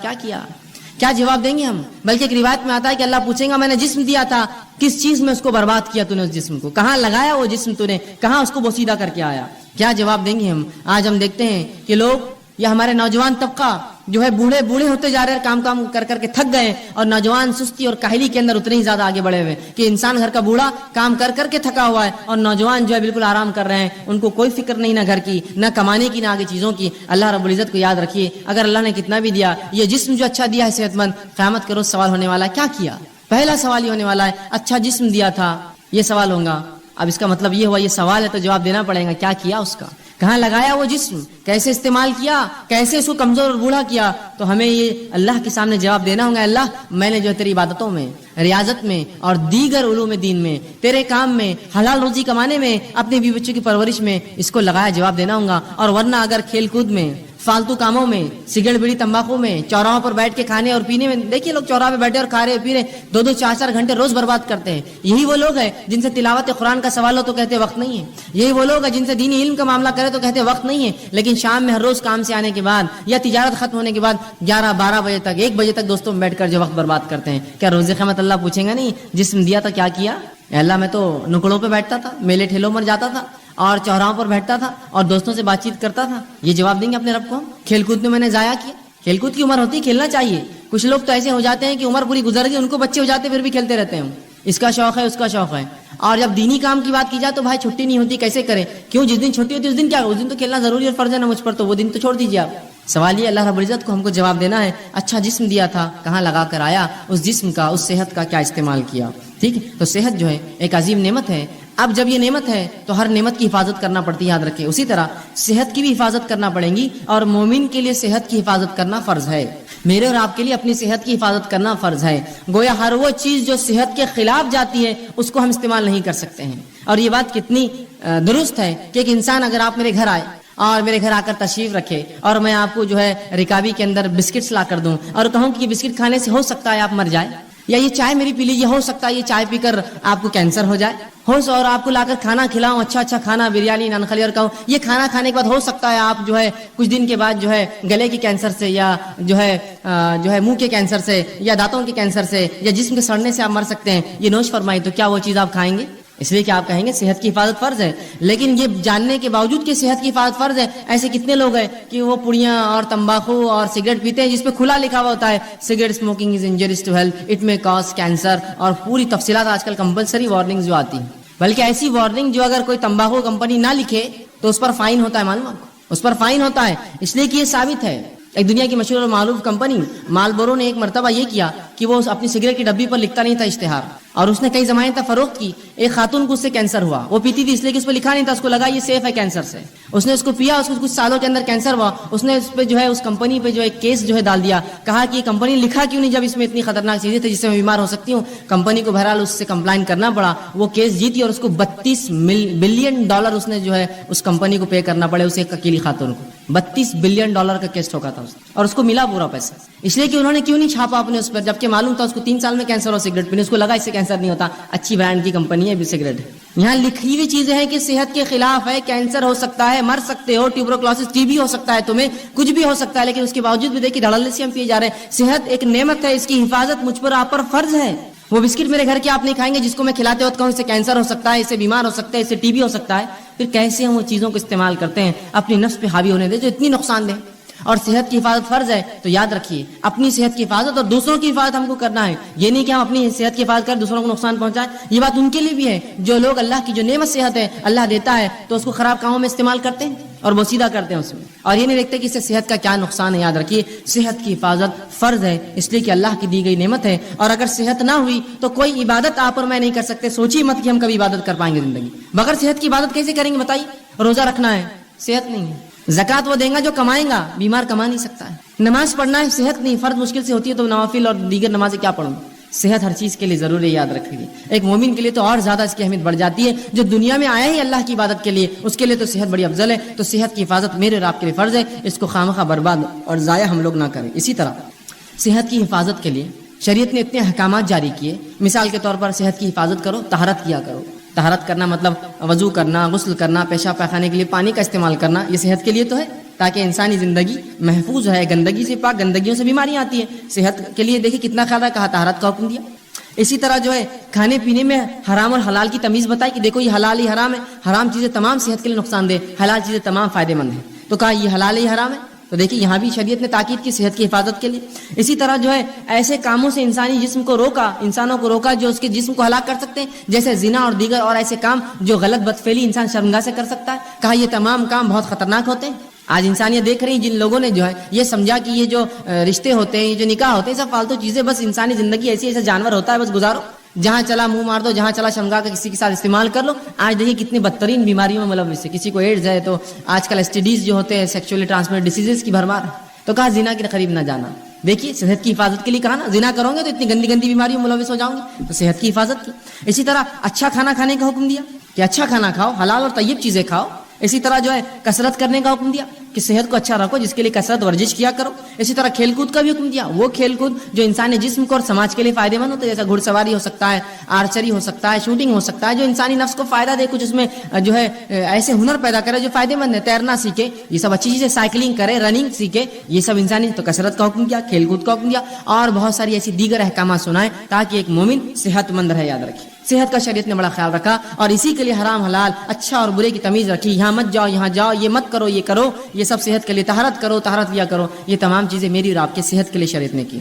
کیا جواب دیں گے ہم؟ بلکہ ایک روایت میں آتا ہے کہ اللہ پوچھیں گا میں نے جسم دیا تھا, کس چیز میں اس کو برباد کیا, نے اس جسم کو کہاں لگایا, وہ جسم نے کہاں اس کو بوسیدہ کر کے آیا, کیا جواب دیں گے ہم؟ آج ہم دیکھتے ہیں کہ لوگ یا ہمارے نوجوان طبقہ جو ہے بوڑھے ہوتے جا رہے ہیں, کام کر کے تھک گئے, اور نوجوان سستی اور کاہلی کے اندر اتنے ہی زیادہ آگے بڑھے ہوئے کہ انسان گھر کا بوڑھا کام کر کے تھکا ہوا ہے, اور نوجوان جو ہے بالکل آرام کر رہے ہیں, ان کو کوئی فکر نہیں, نہ گھر کی, نہ کمانے کی, نہ آگے چیزوں کی. اللہ رب العزت کو یاد رکھیے, اگر اللہ نے کتنا بھی دیا, یہ جسم جو اچھا دیا ہے صحت مند, قیامت کے روز سوال ہونے والا ہے کیا پہلا سوال یہ ہونے والا ہے, اچھا جسم دیا تھا, یہ سوال ہوگا. اب اس کا مطلب یہ ہوا یہ سوال ہے تو جواب دینا پڑے گا, کیا کیا اس کا, کہاں لگایا وہ جسم، کیسے استعمال کیا، کیسے اس کو کمزور اور بوڑھا کیا. تو ہمیں یہ اللہ کے سامنے جواب دینا ہوگا، اللہ میں نے جو ہے تیری عبادتوں میں، ریاضت میں اور دیگر علوم دین میں، تیرے کام میں، حلال روزی کمانے میں، اپنے بیوی بچوں کی پرورش میں اس کو لگایا، جواب دینا ہوگا. اور ورنہ اگر کھیل کود میں، فالتو کاموں میں، سگریٹ بیڑی تمباکو میں، چوراہوں پر بیٹھ کے کھانے اور پینے میں، دیکھیے لوگ چوراہے پہ بیٹھے اور کھا رہے پی رہے 2-2 4-4 گھنٹے روز برباد کرتے ہیں. یہی وہ لوگ ہیں جن سے تلاوت قرآن کا سوال ہو تو کہتے وقت نہیں ہے. یہی وہ لوگ ہیں جن سے دینی علم کا معاملہ کرے تو کہتے وقت نہیں ہے. لیکن شام میں ہر روز کام سے آنے کے بعد یا تجارت ختم ہونے کے بعد 11-12 بجے تک 1 بجے تک دوستوں میں بیٹھ کر جو وقت برباد کرتے ہیں. کیا روز قیامت اللہ پوچھیں گا نہیں جسم دیا تھا کیا کیا؟ اے اللہ میں تو نکڑوں پہ بیٹھتا تھا، میلے ٹھیلوں پر جاتا تھا اور چوراہوں پر بیٹھتا تھا اور دوستوں سے بات چیت کرتا تھا. یہ جواب دیں گے اپنے رب کو. کھیل کود میں نے ضائع کیا. کھیل کود کی عمر ہوتی ہے، کھیلنا چاہیے. کچھ لوگ تو ایسے ہو جاتے ہیں کہ عمر پوری گزر گئی، ان کو بچے ہو جاتے پھر بھی کھیلتے رہتے ہیں. اس کا شوق ہے، اس کا شوق ہے. اور جب دینی کام کی بات کی جائے تو بھائی چھٹی نہیں ہوتی، کیسے کریں؟ کیوں؟ جس دن چھٹی ہوتی ہے اس دن کیا؟ اس دن تو کھیلنا ضروری اور فرض ہے نا مجھ پر، تو وہ دن تو چھوڑ دیجیے آپ. سوال یہ اللہ رب العزت کو ہم کو جواب دینا ہے. اچھا جسم دیا تھا، کہاں لگا کر آیا؟ اس جسم کا، اس صحت کا کیا استعمال کیا؟ ٹھیک ہے. تو صحت جو ہے ایک عظیم نعمت ہے. اب جب یہ نعمت ہے تو ہر نعمت کی حفاظت کرنا پڑتی ہے، یاد رکھیں. اسی طرح صحت کی بھی حفاظت کرنا پڑے گی، اور مومن کے لیے صحت کی حفاظت کرنا فرض ہے. میرے اور آپ کے لیے اپنی صحت کی حفاظت کرنا فرض ہے. گویا ہر وہ چیز جو صحت کے خلاف جاتی ہے اس کو ہم استعمال نہیں کر سکتے ہیں. اور یہ بات کتنی درست ہے کہ ایک انسان اگر آپ میرے گھر آئے اور میرے گھر آ کر تشریف رکھے اور میں آپ کو جو ہے رکابی کے اندر بسکٹس لا کر دوں اور کہوں کہ یہ بسکٹ کھانے سے ہو سکتا ہے آپ مر جائے، یا یہ چائے میری پی لیجیے، ہو سکتا ہے یہ چائے پی کر آپ کو کینسر ہو جائے، اور آپ کو لا کر کھانا کھلاؤں، اچھا کھانا، بریانی، نان خلی، اور کہوں یہ کھانا کھانے کے بعد ہو سکتا ہے آپ جو ہے کچھ دن کے بعد جو ہے گلے کے کینسر سے، یا جو ہے منہ کے کینسر سے، یا دانتوں کے کینسر سے، یا جسم کے سڑنے سے آپ مر سکتے ہیں، یہ نوش فرمائی، تو کیا وہ چیز آپ کھائیں گے؟ اس لیے کہ آپ کہیں گے صحت کی حفاظت فرض ہے. لیکن یہ جاننے کے باوجود کہ صحت کی حفاظت فرض ہے، ایسے کتنے لوگ ہیں کہ وہ پڑیاں اور تمباکو اور سگریٹ پیتے ہیں جس پہ کھلا لکھا ہوا ہوتا ہے cigarette smoking is injurious to health, it may cause cancer, اور پوری تفصیلات آج کل کمپلسری وارننگ جو آتی ہیں. بلکہ ایسی وارننگ جو اگر کوئی تمباکو کمپنی نہ لکھے تو اس پر فائن ہوتا ہے، معلوم ہے؟ اس پر فائن ہوتا ہے. اس لیے کہ یہ ثابت ہے. ایک دنیا کی مشہور اور معروف کمپنی مالبورو نے ایک مرتبہ یہ کیا کہ وہ اپنی سگریٹ کی ڈبی پر لکھتا نہیں تھا اشتہار، اور اس نے کئی زمانے تک فروخت کی. ایک خاتون کو اس سے کینسر ہوا، وہ پیتی تھی اس لیے کہ اس پہ لکھا نہیں تھا، اس کو لگا یہ سیف ہے کینسر سے. اس نے اس کو پیا، اس کو کچھ سالوں کے اندر کینسر ہوا. اس نے اس پہ جو ہے اس کمپنی پہ جو ہے کیس جو ہے ڈال دیا. کہا کہ یہ کمپنی لکھا کیوں نہیں جب اس میں اتنی خطرناک چیزیں تھیں جس سے میں بیمار ہو سکتی ہوں. کمپنی کو بہرحال اس سے کمپلائن کرنا پڑا. وہ کیس جیتی اور اس کو $32 بلین اس نے جو ہے اس کمپنی کو پے کرنا پڑے، اسے ایک اکیلی خاتون کو. $32 بلین کا کیس ٹھوکا تھا اس نے، اور اس کو ملا پورا پیسہ. اس لیے کہ انہوں نے کیوں نہیں چھاپا اپنے اس پر، جبکہ معلوم تھا اس کو 3 سال میں کینسر ہو سگریٹ پینے. اس کو لگا اس سے کینسر نہیں ہوتا، اچھی برانڈ کی کمپنی ہے بھی سگریٹ. یہاں لکھی ہوئی چیزیں ہیں کہ صحت کے خلاف ہے، کینسر ہو سکتا ہے، مر سکتے ہو، ٹیوبرکلوسس ٹی بی ہو سکتا ہے، تمہیں کچھ بھی ہو سکتا ہے. لیکن اس کے باوجود بھی دیکھیے دھڑلے سے ہم پیے جا رہے ہیں. صحت ایک نعمت ہے، اس کی حفاظت مجھ پر آپ پر فرض ہے. وہ بسکٹ میرے گھر کے آپ نہیں کھائیں گے جس کو میں کھلاتے وقت کہوں اس سے کینسر ہو سکتا ہے، اس سے بیمار ہو سکتا ہے، اس سے ٹی بی ہو سکتا ہے. پھر کیسے ہم وہ چیزوں کو استعمال کرتے ہیں اپنی نفس پہ حاوی ہونے دے جو اتنی نقصان دہ. اور صحت کی حفاظت فرض ہے تو یاد رکھیے اپنی صحت کی حفاظت اور دوسروں کی حفاظت ہم کو کرنا ہے. یہ نہیں کہ ہم اپنی صحت کی حفاظت کر دوسروں کو نقصان پہنچائیں. یہ بات ان کے لیے بھی ہے جو لوگ اللہ کی جو نعمت صحت ہے اللہ دیتا ہے تو اس کو خراب کاموں میں استعمال کرتے ہیں اور بوسیدہ کرتے ہیں اس میں، اور یہ نہیں دیکھتے کہ اس سے صحت کا کیا نقصان ہے. یاد رکھیے صحت کی حفاظت فرض ہے، اس لیے کہ اللہ کی دی گئی نعمت ہے. اور اگر صحت نہ ہوئی تو کوئی عبادت آپ اور میں نہیں کر سکتے. سوچیے مت کہ ہم کبھی عبادت کر پائیں گے زندگی بغیر صحت کی. عبادت کیسے کریں گے بتائیے؟ روزہ رکھنا ہے، صحت نہیں ہے. زکات وہ دیں گا جو کمائیں گا، بیمار کما نہیں سکتا ہے. نماز پڑھنا ہے، صحت نہیں، فرض مشکل سے ہوتی ہے تو نوافل اور دیگر نمازیں کیا پڑھوں؟ صحت ہر چیز کے لیے ضروری ہے، یاد رکھیے. ایک مومن کے لیے تو اور زیادہ اس کی اہمیت بڑھ جاتی ہے. جو دنیا میں آیا ہی اللہ کی عبادت کے لیے اس کے لیے تو صحت بڑی افضل ہے. تو صحت کی حفاظت میرے اور آپ کے لیے فرض ہے. اس کو خامخواہ برباد اور ضائع ہم لوگ نہ کریں. اسی طرح صحت کی حفاظت کے لیے شریعت نے اتنے احکامات جاری کیے. مثال کے طور پر صحت کی حفاظت کرو، طہارت کیا کرو. طہارت کرنا مطلب وضو کرنا، غسل کرنا، پیشاب پاخانے کے لیے پانی کا استعمال کرنا. یہ صحت کے لیے تو ہے تاکہ انسانی زندگی محفوظ ہے، گندگی سے پاک. گندگیوں سے بیماریاں آتی ہیں. صحت کے لیے دیکھیں کتنا خیال ہے، کہا طہارت کا حکم دیا. اسی طرح جو ہے کھانے پینے میں حرام اور حلال کی تمیز بتائی کہ دیکھو یہ حلال ہی حرام ہے. حرام چیزیں تمام صحت کے لیے نقصان دہ، حلال چیزیں تمام فائدے مند ہیں. تو کہا یہ حلال ہی حرام ہے. تو دیکھیے یہاں بھی شریعت نے تاکید کی صحت کی حفاظت کے لیے. اسی طرح جو ہے ایسے کاموں سے انسانی جسم کو روکا، انسانوں کو روکا جو اس کے جسم کو ہلاک کر سکتے ہیں، جیسے زنا اور دیگر اور ایسے کام جو غلط بدفعلی انسان شرمگاہ سے کر سکتا ہے. کہا یہ تمام کام بہت خطرناک ہوتے ہیں. آج انسانیت دیکھ رہی جن لوگوں نے جو ہے یہ سمجھا کہ یہ جو رشتے ہوتے ہیں، یہ جو نکاح ہوتے ہیں، سب فالتو چیزیں، بس انسانی زندگی ایسی ایسا جانور ہوتا ہے، بس گزارو. جہاں چلا منہ مار دو, جہاں چلا شمگا کا کسی کے ساتھ استعمال کر لو. آج دیکھیے کتنی بدترین بیماریوں میں ملوث ہے. کسی کو ایڈز ہے تو آج کل STDs جو ہوتے ہیں سیکچولی ٹرانسمیٹڈ ڈیزیز کی بھرمار ہے. تو کہا زنا کے قریب نہ جانا. دیکھیے صحت کی حفاظت کے لیے کہا نا, زنا کرو گے تو اتنی گندی گندی بیماریوں میں ملوث ہو جاؤں گے, تو صحت کی حفاظت کی. اسی طرح اچھا کھانا کھانے کا حکم دیا کہ اچھا کھانا کھاؤ, حلال اور طیب چیزیں کھاؤ. اسی طرح جو ہے کثرت کرنے کا حکم دیا کہ صحت کو اچھا رکھو, جس کے لیے کثرت ورزش کیا کرو. اسی طرح کھیل کود کا بھی حکم دیا, وہ کھیل کود جو انسانی جسم کو اور سماج کے لیے فائدے مند ہوتے ہیں, جیسا گھڑ سواری ہو سکتا ہے, آرچری ہو سکتا ہے, شوٹنگ ہو سکتا ہے, جو انسانی نفس کو فائدہ دے, کچھ اس میں جو ہے ایسے ہنر پیدا کرے جو فائدے مند ہے. تیرنا سیکھے, یہ سب اچھی چیزیں, سائیکلنگ کرے, رننگ سیکھے, یہ سب انسانی. تو کثرت کا حکم دیا, کھیل کود کا حکم دیا, اور بہت ساری ایسی دیگر احکامات سنائے تاکہ ایک مومن صحت مند رہے. یاد رکھیے صحت کا شریعت نے بڑا خیال رکھا, اور اسی کے لیے حرام حلال, اچھا اور برے کی تمیز رکھی. یہاں مت جاؤ, یہاں جاؤ, یہ مت کرو, یہ کرو, یہ سب صحت کے لیے. طہارت کرو, طہارت لیا کرو, یہ تمام چیزیں میری اور آپ کے صحت کے لیے شریعت نے کی.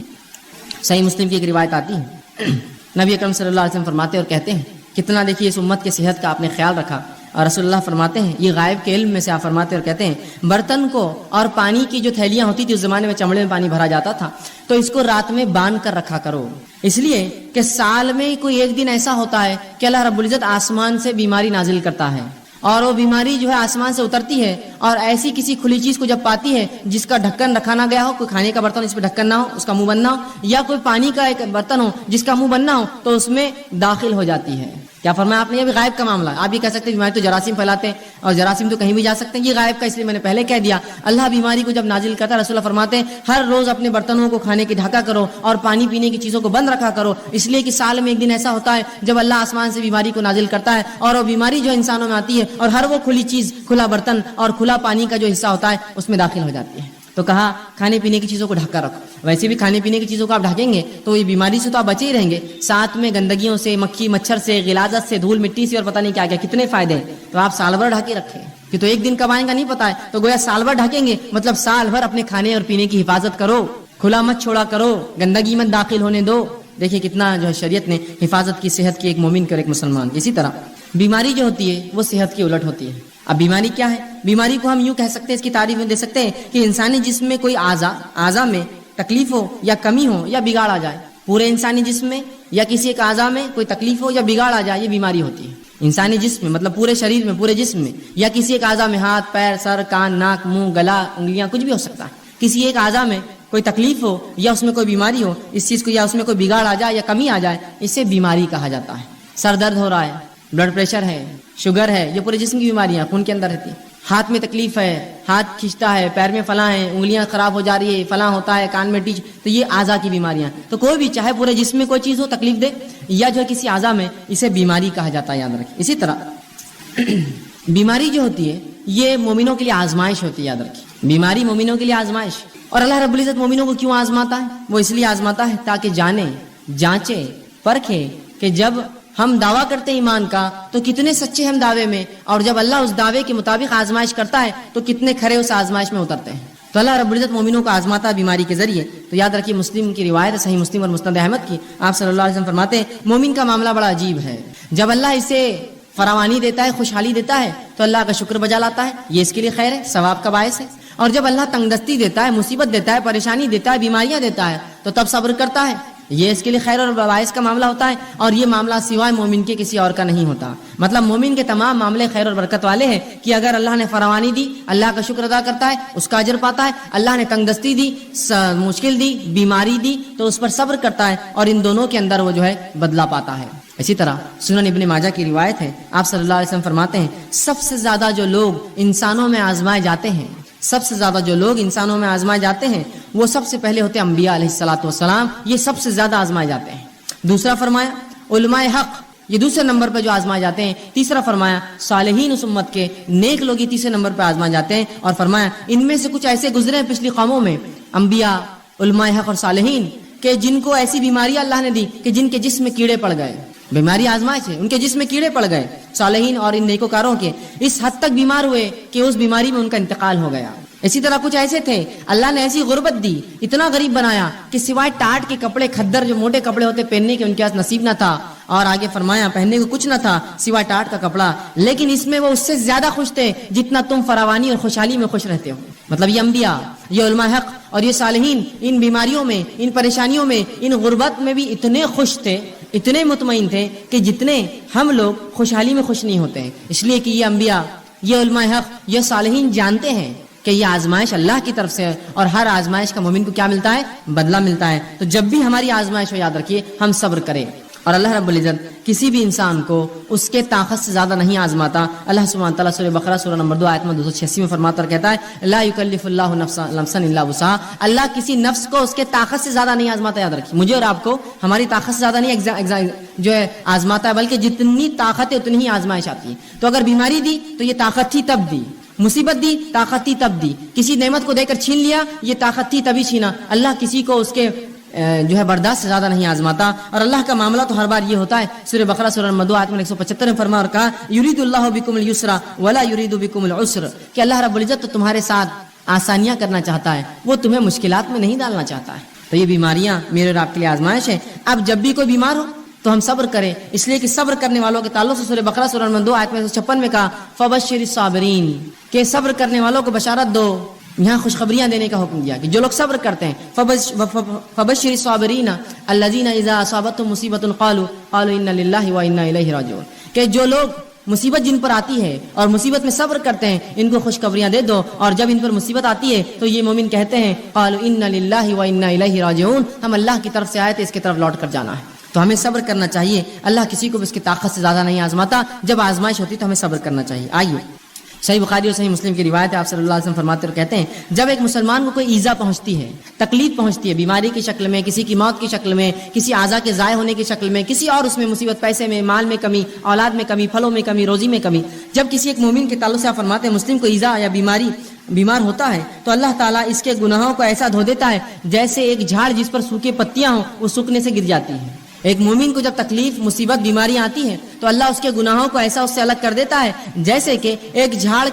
صحیح مسلم کی ایک روایت آتی ہے, نبی اکرم صلی اللہ علیہ وسلم فرماتے اور کہتے ہیں, کتنا دیکھیے اس امت کے صحت کا آپ نے خیال رکھا. اور رسول اللہ فرماتے ہیں, یہ غائب کے علم میں سے آپ فرماتے اور کہتے ہیں, برتن کو اور پانی کی جو تھیلیاں ہوتی تھی اس زمانے میں چمڑے میں پانی بھرا جاتا تھا, تو اس کو رات میں باندھ کر رکھا کرو, اس لیے کہ سال میں کوئی ایک دن ایسا ہوتا ہے کہ اللہ رب العزت آسمان سے بیماری نازل کرتا ہے, اور وہ بیماری جو ہے آسمان سے اترتی ہے, اور ایسی کسی کھلی چیز کو جب پاتی ہے جس کا ڈھکن رکھا نہ گیا ہو, کوئی کھانے کا برتن اس پہ ڈھکن نہ ہو, اس کا منہ بند نہ ہو, یا کوئی پانی کا ایک برتن ہو جس کا منہ بند نہ ہو, تو اس میں داخل ہو جاتی ہے. کیا فرمایا آپ نے, یہ بھی غائب کا معاملہ. آپ یہ کہہ سکتے ہیں بیماری تو جراثیم پھیلاتے ہیں, اور جراثیم تو کہیں بھی جا سکتے ہیں, یہ غائب کا, اس لیے میں نے پہلے کہہ دیا. اللہ بیماری کو جب نازل کرتا ہے, رسول اللہ فرماتے ہیں ہر روز اپنے برتنوں کو کھانے کی ڈھکا کرو اور پانی پینے کی چیزوں کو بند رکھا کرو, اس لیے کہ سال میں ایک دن ایسا ہوتا ہے جب اللہ آسمان سے بیماری کو نازل کرتا ہے, اور وہ بیماری جو انسانوں میں آتی ہے, اور ہر وہ کھلی چیز, کھلا برتن اور کھلا پانی کا جو حصہ ہوتا ہے اس میں داخل ہو جاتی ہے. تو کہا کھانے پینے کی چیزوں کو ڈھکا رکھو. ویسے بھی کھانے پینے کی چیزوں کو آپ ڈھکیں گے تو یہ بیماری سے تو آپ بچے ہی رہیں گے, ساتھ میں گندگیوں سے, مکھی مچھر سے, غلاظت سے, دھول مٹی سے, اور پتہ نہیں کیا کیا کتنے فائدے ہیں. تو آپ سال بھر ڈھکے رکھیں, کہ تو ایک دن کب آئیں گا نہیں پتا ہے, تو گویا سال بھر ڈھکیں گے, مطلب سال بھر اپنے کھانے اور پینے کی حفاظت کرو, کھلا مت چھوڑا کرو, گندگی مت داخل ہونے دو. دیکھیے کتنا جو ہے شریعت نے حفاظت کی صحت کی ایک مومن اور ایک مسلمان. اسی طرح بیماری جو ہوتی ہے وہ صحت کی الٹ ہوتی ہے. اب بیماری کیا ہے؟ بیماری کو ہم یوں کہہ سکتے ہیں, اس کی تعریف میں دے سکتے ہیں کہ انسانی جسم میں کوئی اعضاء میں تکلیف ہو یا کمی ہو یا بگاڑ آ جائے. پورے انسانی جسم میں یا کسی ایک اعضاء میں کوئی تکلیف ہو یا بگاڑ آ جائے, یہ بیماری ہوتی ہے. انسانی جسم میں مطلب پورے شریر میں, پورے جسم میں, یا کسی ایک اعضاء میں, ہاتھ پیر سر کان ناک منہ گلا انگلیاں, کچھ بھی ہو سکتا ہے. کسی ایک اعضاء میں کوئی تکلیف ہو یا اس میں کوئی بیماری ہو, اس چیز کو, یا اس میں کوئی بگاڑ آ جائے یا کمی آ جائے, اسے بیماری کہا جاتا ہے. سر درد ہو رہا ہے, بلڈ پریشر ہے, شوگر ہے, یہ پورے جسم کی بیماریاں خون کے اندر رہتی ہیں. ہاتھ میں تکلیف ہے, ہاتھ کھینچتا ہے, پیر میں فلاں ہے, انگلیاں خراب ہو جا رہی ہے, فلاں ہوتا ہے, کان میں ٹیچ, تو یہ اعضاء کی بیماریاں. تو کوئی بھی چاہے پورے جسم میں کوئی چیز ہو تکلیف دے یا جو ہے کسی اعضاء میں, اسے بیماری کہا جاتا ہے, یاد رکھیں. اسی طرح بیماری جو ہوتی ہے یہ مومنوں کے لیے آزمائش ہوتی ہے, یاد رکھیں. بیماری مومنوں کے لیے آزمائش. اور اللہ رب العزت مومنوں کو کیوں آزماتا ہے؟ وہ اس لیے آزماتا ہے تاکہ جانے, جانچے, پرکھے کہ جب ہم دعویٰ کرتے ہیں ایمان کا تو کتنے سچے ہم دعوے میں, اور جب اللہ اس دعوے کے مطابق آزمائش کرتا ہے تو کتنے کھرے اس آزمائش میں اترتے ہیں. تو اللہ رب العزت مومنوں کو آزماتا ہے بیماری کے ذریعے. تو یاد رکھیے مسلم کی روایت ہے, صحیح مسلم اور مسند احمد کی, آپ صلی اللہ علیہ وسلم فرماتے ہیں مومن کا معاملہ بڑا عجیب ہے. جب اللہ اسے فراوانی دیتا ہے, خوشحالی دیتا ہے, تو اللہ کا شکر بجا لاتا ہے, یہ اس کے لیے خیر ہے, ثواب کا باعث ہے. اور جب اللہ تنگ دستی دیتا ہے, مصیبت دیتا ہے, پریشانی دیتا ہے, بیماریاں دیتا ہے, تو تب صبر کرتا ہے, یہ اس کے لیے خیر اور باعث کا معاملہ ہوتا ہے. اور یہ معاملہ سوائے مومن کے کسی اور کا نہیں ہوتا. مطلب مومن کے تمام معاملے خیر اور برکت والے ہیں کہ اگر اللہ نے فراوانی دی, اللہ کا شکر ادا کرتا ہے, اس کا اجر پاتا ہے. اللہ نے تنگ دستی دی, مشکل دی, بیماری دی, تو اس پر صبر کرتا ہے, اور ان دونوں کے اندر وہ جو ہے بدلہ پاتا ہے. اسی طرح سنن ابن ماجہ کی روایت ہے, آپ صلی اللہ علیہ وسلم فرماتے ہیں سب سے زیادہ جو لوگ انسانوں میں آزمائے جاتے ہیں, سب سے زیادہ جو لوگ انسانوں میں آزمائے جاتے ہیں وہ سب سے پہلے ہوتے ہیں انبیاء علیہ الصلوۃ والسلام, یہ سب سے زیادہ آزمائے جاتے ہیں. دوسرا فرمایا علماء حق, یہ دوسرے نمبر پہ جو آزمائے جاتے ہیں. تیسرا فرمایا صالحین اس امت کے, نیک لوگ یہ تیسرے نمبر پہ آزمائے جاتے ہیں. اور فرمایا ان میں سے کچھ ایسے گزرے ہیں پچھلی قوموں میں, انبیاء, علماء حق اور صالحین, کہ جن کو ایسی بیماریاں اللہ نے دی کہ جن کے جسم میں کیڑے پڑ گئے. بیماری آزمائش ہے, ان کے جسم میں کیڑے پڑ گئے. صالحین اور ان نیکوکاروں کے اس حد تک بیمار ہوئے کہ اس بیماری میں ان کا انتقال ہو گیا. اسی طرح کچھ ایسے تھے اللہ نے ایسی غربت دی, اتنا غریب بنایا کہ سوائے ٹاٹ کے کپڑے, کھدر جو موٹے کپڑے ہوتے پہننے کے, ان کے پاس نصیب نہ تھا. اور آگے فرمایا پہننے کو کچھ نہ تھا سوائے ٹاٹ کا کپڑا, لیکن اس میں وہ اس سے زیادہ خوش تھے جتنا تم فراوانی اور خوشحالی میں خوش رہتے ہو. مطلب یہ انبیاء, یہ علماء حق اور یہ صالحین ان بیماریوں میں, ان پریشانیوں میں, ان غربت میں بھی اتنے خوش تھے, اتنے مطمئن تھے کہ جتنے ہم لوگ خوشحالی میں خوش نہیں ہوتے ہیں، اس لیے کہ یہ انبیاء، یہ علماء حق، یہ صالحین جانتے ہیں کہ یہ آزمائش اللہ کی طرف سے ہے، اور ہر آزمائش کا مومن کو کیا ملتا ہے؟ بدلہ ملتا ہے۔ تو جب بھی ہماری آزمائش ہو، یاد رکھیے ہم صبر کریں، اور اللہ رب العزت کسی بھی انسان کو اس کے طاقت سے زیادہ نہیں آزماتا۔ اللہ سبحانہ تعالیٰ سورہ بقرہ سورہ نمبر 2 آیت نمبر 286 میں فرماتا اور کہتا ہے لا یکلف اللہ نفسا الا وسعها، اللہ کسی نفس کو اس کے طاقت سے زیادہ نہیں آزماتا۔ یاد رکھیے مجھے اور آپ کو ہماری طاقت سے زیادہ نہیں جو ہے آزماتا ہے، بلکہ جتنی طاقت ہے اتنی ہی آزمائش آتی ہے۔ تو اگر بیماری دی تو یہ طاقت تھی تب دی، مصیبت دی طاقت تھی تب دی، کسی نعمت کو دے کر چھین لیا یہ طاقت تھی تبھی چھینا۔ اللہ کسی کو اس کے جو ہے برداشت سے زیادہ نہیں آزماتا، اور اللہ کا معاملہ تو ہر بار یہ ہوتا ہے۔ سورہ بقرہ سورہ نمبر 2 آیت نمبر 175 میں فرمایا اور کہا یرید اللہ بکم اليسر ولا یرید بکم العسر، کہ اللہ رب العزت تو تمہارے ساتھ آسانیاں کرنا چاہتا ہے، وہ تمہیں مشکلات میں نہیں ڈالنا چاہتا ہے۔ تو یہ بیماریاں میرے اور آپ کے لیے آزمائش ہے۔ اب جب بھی کوئی بیمار ہو تو ہم صبر کریں، اس لیے کہ صبر کرنے والوں کے تعلق سے سورہ بقرہ سورہ نمبر 2 آیت میں 156 میں کہا فبشر الصابرین، کہ صبر کرنے والوں کو بشارت دو، یہاں خوشخبریاں دینے کا حکم دیا کہ جو لوگ صبر کرتے ہیں فبشر الصابرین الذین اذا اصابتهم مصیبۃ قالوا انا للہ وانا الیہ راجعون، کہ جو لوگ مصیبت جن پر آتی ہے اور مصیبت میں صبر کرتے ہیں ان کو خوشخبریاں دے دو، اور جب ان پر مصیبت آتی ہے تو یہ مومن کہتے ہیں قالوا انا للہ وانا الیہ راجعون، ہم اللہ کی طرف سے آئے تھے، اس کی طرف لوٹ کر جانا ہے۔ تو ہمیں صبر کرنا چاہیے، اللہ کسی کو بھی اس کی طاقت سے زیادہ نہیں آزماتا، جب آزمائش ہوتی تو ہمیں صبر کرنا چاہیے۔ آئیے صحیح بخاری اور صحیح مسلم کی روایت ہے، آپ صلی اللہ علیہ وسلم فرماتے اور کہتے ہیں جب ایک مسلمان کو کوئی ایذا پہنچتی ہے، تکلیف پہنچتی ہے، بیماری کی شکل میں، کسی کی موت کی شکل میں، کسی اعضاء کے ضائع ہونے کی شکل میں، کسی اور اس میں مصیبت، پیسے میں، مال میں کمی، اولاد میں کمی، پھلوں میں کمی، روزی میں کمی، جب کسی ایک مومن کے تعلق سے آپ فرماتے ہیں مسلم کو ایذا یا بیمار ہوتا ہے تو اللہ تعالیٰ اس کے گناہوں کو ایسا دھو دیتا ہے جیسے ایک جھاڑ جس پر سوکھے پتیاں ہوں وہ سوکھنے سے گر جاتی ہیں۔ ایک مومن کو جب تکلیف، مصیبت، بیماریاں آتی ہیں تو اللہ اس کے گناہوں کو ایسا اس سے الگ کر دیتا ہے جیسے کہ ایک جھاڑ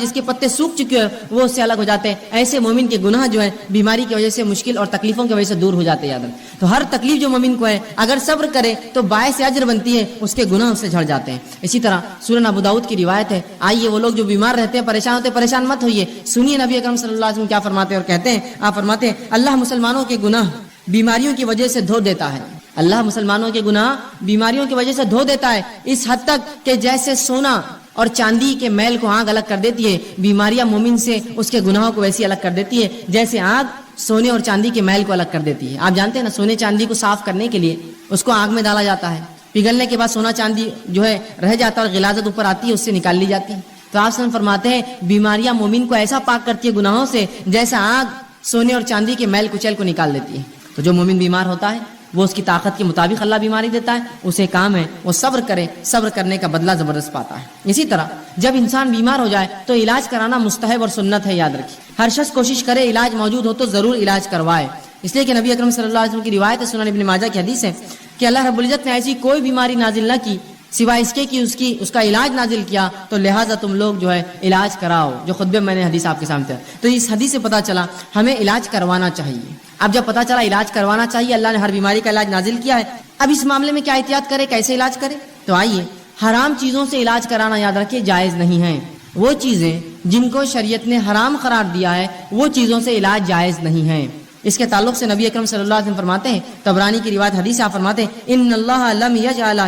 جس کے پتے سوکھ چکے ہیں وہ اس سے الگ ہو جاتے ہیں۔ ایسے مومن کے گناہ جو ہے بیماری کی وجہ سے، مشکل اور تکلیفوں کی وجہ سے دور ہو جاتے ہیں۔ یاد رکھیں تو ہر تکلیف جو مومن کو ہے اگر صبر کرے تو باعث اجر بنتی ہے، اس کے گناہ اس سے جھڑ جاتے ہیں۔ اسی طرح سنن ابو داؤد کی روایت ہے، آئیے وہ لوگ جو بیمار رہتے ہیں، پریشان ہوتے ہیں، پریشان مت ہوئیے، سنیے نبی اکرم صلی اللہ علیہ وسلم کیا فرماتے ہیں اور کہتے ہیں، آپ فرماتے ہیں اللہ مسلمانوں کے گناہ بیماریوں کی وجہ سے دھو دیتا ہے، اللہ مسلمانوں کے گناہ بیماریوں کی وجہ سے دھو دیتا ہے، اس حد تک کہ جیسے سونا اور چاندی کے میل کو آگ الگ کر دیتی ہے، بیماریاں مومن سے اس کے گناہوں کو ویسی الگ کر دیتی ہے جیسے آگ سونے اور چاندی کے میل کو الگ کر دیتی ہے۔ آپ جانتے ہیں نا سونے چاندی کو صاف کرنے کے لیے اس کو آگ میں ڈالا جاتا ہے، پگھلنے کے بعد سونا چاندی جو ہے رہ جاتا ہے اور غلاظت اوپر آتی ہے، اس سے نکال لی جاتی ہے۔ تو آپ سن فرماتے ہیں بیماریاں مومن کو ایسا پاک کرتی ہے گناہوں سے جیسا آگ سونے اور چاندی کے میل کچیل کو نکال دیتی ہے۔ تو جو مومن بیمار ہوتا ہے وہ اس کی طاقت کے مطابق اللہ بیماری دیتا ہے، اسے کام ہے وہ صبر کرے، صبر کرنے کا بدلہ زبردست پاتا ہے۔ اسی طرح جب انسان بیمار ہو جائے تو علاج کرانا مستحب اور سنت ہے، یاد رکھیے ہر شخص کوشش کرے علاج موجود ہو تو ضرور علاج کروائے، اس لیے کہ نبی اکرم صلی اللہ علیہ وسلم کی روایت ہے، سنن ابن ماجہ کی حدیث ہے کہ اللہ رب العزت نے ایسی کوئی بیماری نازل نہ کی سوائے اس کے کہ اس کا علاج نازل کیا، تو لہٰذا تم لوگ جو ہے علاج کراؤ، جو خطبے میں نے حدیث آپ کے سامنے ہے۔ تو اس حدیث سے پتہ چلا ہمیں علاج کروانا چاہیے۔ اب جب پتہ چلا علاج کروانا چاہیے، اللہ نے ہر بیماری کا علاج نازل کیا ہے، اب اس معاملے میں کیا احتیاط کرے، کیسے علاج کرے؟ تو آئیے حرام چیزوں سے علاج کرانا یاد رکھیے جائز نہیں ہے، وہ چیزیں جن کو شریعت نے حرام قرار دیا ہے وہ چیزوں سے علاج جائز نہیں ہے۔ اس کے تعلق سے نبی اکرم صلی اللہ علیہ وسلم فرماتے ہیں، طبرانی کی روایت حدیث آپ فرماتے ہیں ان اللہ لم یجعل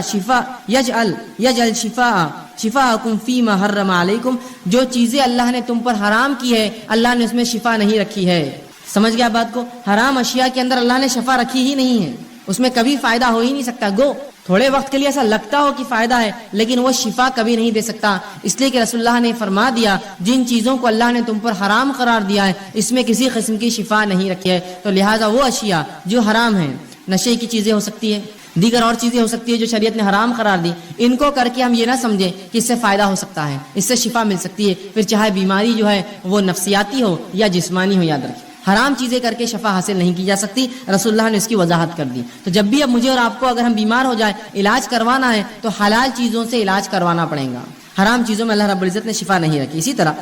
شفاءکم فیما حرم علیکم، جو چیزیں اللہ نے تم پر حرام کی ہے اللہ نے اس میں شفا نہیں رکھی ہے۔ سمجھ گیا بات کو؟ حرام اشیاء کے اندر اللہ نے شفا رکھی ہی نہیں ہے، اس میں کبھی فائدہ ہو ہی نہیں سکتا، گو تھوڑے وقت کے لیے ایسا لگتا ہو کہ فائدہ ہے لیکن وہ شفا کبھی نہیں دے سکتا، اس لیے کہ رسول اللہ نے فرما دیا جن چیزوں کو اللہ نے تم پر حرام قرار دیا ہے اس میں کسی قسم کی شفا نہیں رکھی ہے۔ تو لہٰذا وہ اشیاء جو حرام ہیں، نشے کی چیزیں ہو سکتی ہے، دیگر اور چیزیں ہو سکتی ہے جو شریعت نے حرام قرار دی، ان کو کر کے ہم یہ نہ سمجھیں کہ اس سے فائدہ ہو سکتا ہے، اس سے شفا مل سکتی ہے، پھر چاہے بیماری جو ہے وہ نفسیاتی ہو یا جسمانی ہو۔ یاد رکھیں حرام چیزیں کر کے شفا حاصل نہیں کی جا سکتی، رسول اللہ نے اس کی وضاحت کر دی۔ تو جب بھی اب مجھے اور آپ کو اگر ہم بیمار ہو جائے علاج کروانا ہے تو حلال چیزوں سے علاج کروانا پڑے گا، حرام چیزوں میں اللہ رب العزت نے شفا نہیں رکھی۔ اسی طرح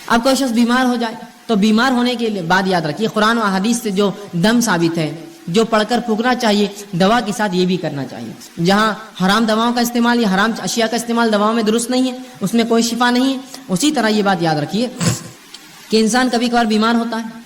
اب کوئی شخص بیمار ہو جائے تو بیمار ہونے کے بعد یاد رکھیے قرآن و احادیث سے جو دم ثابت ہے، جو پڑھ کر پھونکنا چاہیے، دوا کے ساتھ یہ بھی کرنا چاہیے۔ جہاں حرام دواؤں کا استعمال یا حرام اشیاء کا استعمال دواؤں میں درست نہیں ہے، اس میں کوئی شفا نہیں ہے۔ اسی طرح یہ بات یاد رکھیے کہ انسان کبھی کبھار بیمار ہوتا ہے،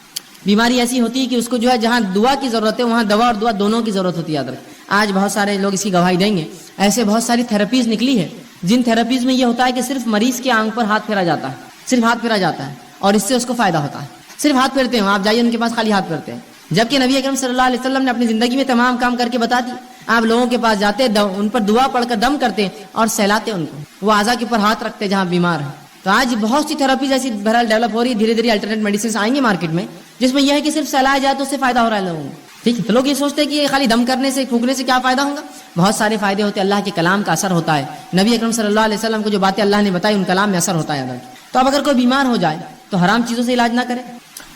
بیماری ایسی ہوتی ہے کہ اس کو جو ہے جہاں دعا کی ضرورت ہے وہاں دوا اور دعا دونوں کی ضرورت ہوتی ہے۔ یاد رکھیں آج بہت سارے لوگ اس کی گواہی دیں گے. ایسے بہت ساری تھراپیز نکلی ہے جن تھراپیز میں یہ ہوتا ہے کہ صرف مریض کے آنکھ پر ہاتھ پھیرا جاتا ہے, صرف ہاتھ پھیرا جاتا ہے اور اس سے اس کو فائدہ ہوتا ہے. صرف ہاتھ پھیرتے ہیں, آپ جائیے ان کے پاس خالی ہاتھ پھیرتے ہیں. جبکہ نبی اکرم صلی اللہ علیہ وسلم نے اپنی زندگی میں تمام کام کر کے بتا دی. آپ لوگوں کے پاس جاتے, ان پر دعا پڑھ کر دم کرتے اور سہلاتے ان کو, وہ اعضاء کے اوپر ہاتھ رکھتے جہاں بیمار ہیں. تو آج بہت سی تھراپیز ایسی بہرحال ڈیولپ ہو رہی ہے, دھیرے دھیرے الٹرنیٹ میڈیسنس آئیں گے مارکیٹ میں, جس میں یہ ہے کہ صرف سہلایا جائے تو اس سے فائدہ ہو رہا ہے لوگوں کو. ٹھیک ہے, تو لوگ یہ سوچتے ہیں کہ یہ خالی دم کرنے سے, پھونکنے سے کیا فائدہ ہوگا. بہت سارے فائدے ہوتے ہیں, اللہ کے کلام کا اثر ہوتا ہے. نبی اکرم صلی اللہ علیہ وسلم کو جو باتیں اللہ نے بتائی ان کلام میں اثر ہوتا ہے اگر. تو اب اگر کوئی بیمار ہو جائے تو حرام چیزوں سے علاج نہ کرے.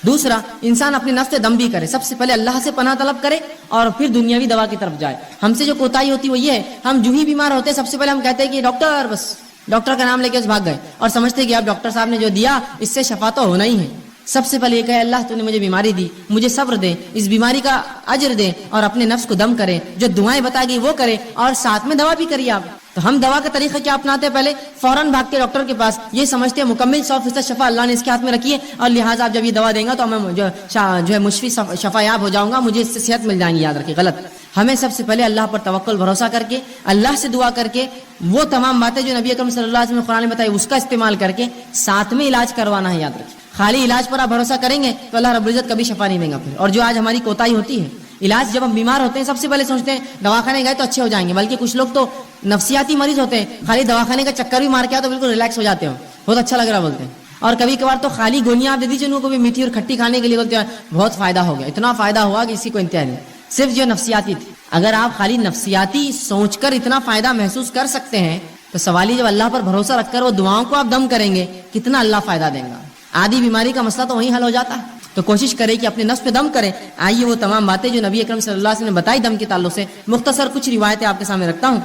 دوسرا, انسان اپنے نفس سے دم بھی کرے. سب سے پہلے اللہ سے پناہ طلب کرے اور پھر دنیاوی دوا کی طرف جائے. ہم سے جو کوتاہی ہوتی ہے وہ یہ ہے, ہم جو ہی بیمار ہوتے ہیں سب سے پہلے ہم کہتے ہیں کہ ڈاکٹر, بس ڈاکٹر کا نام لے کے بھاگ گئے اور سمجھتے ہیں کہ اب ڈاکٹر صاحب نے جو دیا اس سے شفا تو ہونا ہی ہے. سب سے پہلے یہ کہے اللہ تو نے مجھے بیماری دی, مجھے صبر دے, اس بیماری کا اجر دے, اور اپنے نفس کو دم کرے, جو دعائیں بتا گئی وہ کرے اور ساتھ میں دوا بھی کریے آپ. تو ہم دوا کا طریقہ کیا اپناتے ہیں, پہلے فوراً بھاگتے ڈاکٹر کے پاس, یہ سمجھتے ہیں مکمل 100% شفا اللہ نے اس کے ہاتھ میں رکھی ہے اور لہٰذا آپ جب یہ دوا دیں گا تو میں جو ہے مشفی شفا یاب ہو جاؤں گا, مجھے اس سے صحت مل جائیں گی. یاد رکھیے غلط. ہمیں سب سے پہلے اللہ پر توکل بھروسہ کر کے, اللہ سے دعا کر کے, وہ تمام باتیں جو نبی اکرم صلی اللہ علیہ وسلم نے قرآن میں بتائی اس کا استعمال کر کے ساتھ میں علاج کروانا ہے. یاد رکھیے, خالی علاج پر آپ بھروسہ کریں گے تو اللہ رب العزت کبھی شفا نہیں دیں گا پھر. اور جو آج ہماری کوتاہی ہوتی ہے, علاج جب ہم بیمار ہوتے ہیں سب سے پہلے سوچتے ہیں دواخانے گئے تو اچھے ہو جائیں گے, بلکہ کچھ لوگ تو نفسیاتی مریض ہوتے ہیں, خالی دواخانے کا چکر بھی مار کے آئے تو بالکل ریلیکس ہو جاتے ہیں, بہت اچھا لگ رہا بولتے ہیں. اور کبھی کبھار تو خالی گولیاں آپ دے دیجیے ان کو بھی میٹھی اور کھٹی کھانے کے لیے, بولتے ہیں بہت فائدہ ہو گیا, اتنا فائدہ ہوا کہ اسی کو انتہا نہیں. صرف جو نفسیاتی تھی, اگر آپ خالی نفسیاتی سوچ کر اتنا فائدہ محسوس کر سکتے ہیں تو سوال ہی جب اللہ پر بھروسہ رکھ کر وہ دعاؤں کو آپ دم کریں گے کتنا اللہ فائدہ دیں گا. آدھی بیماری کا مسئلہ تو وہیں حل ہو جاتا ہے. تو کوشش کرے کہ اپنے نفس پہ دم کریں. آئیے وہ تمام باتیں جو نبی اکرم صلی اللہ علیہ وسلم نے بتائی دم کے تعلق سے, مختصر کچھ روایتیں آپ کے سامنے رکھتا ہوں.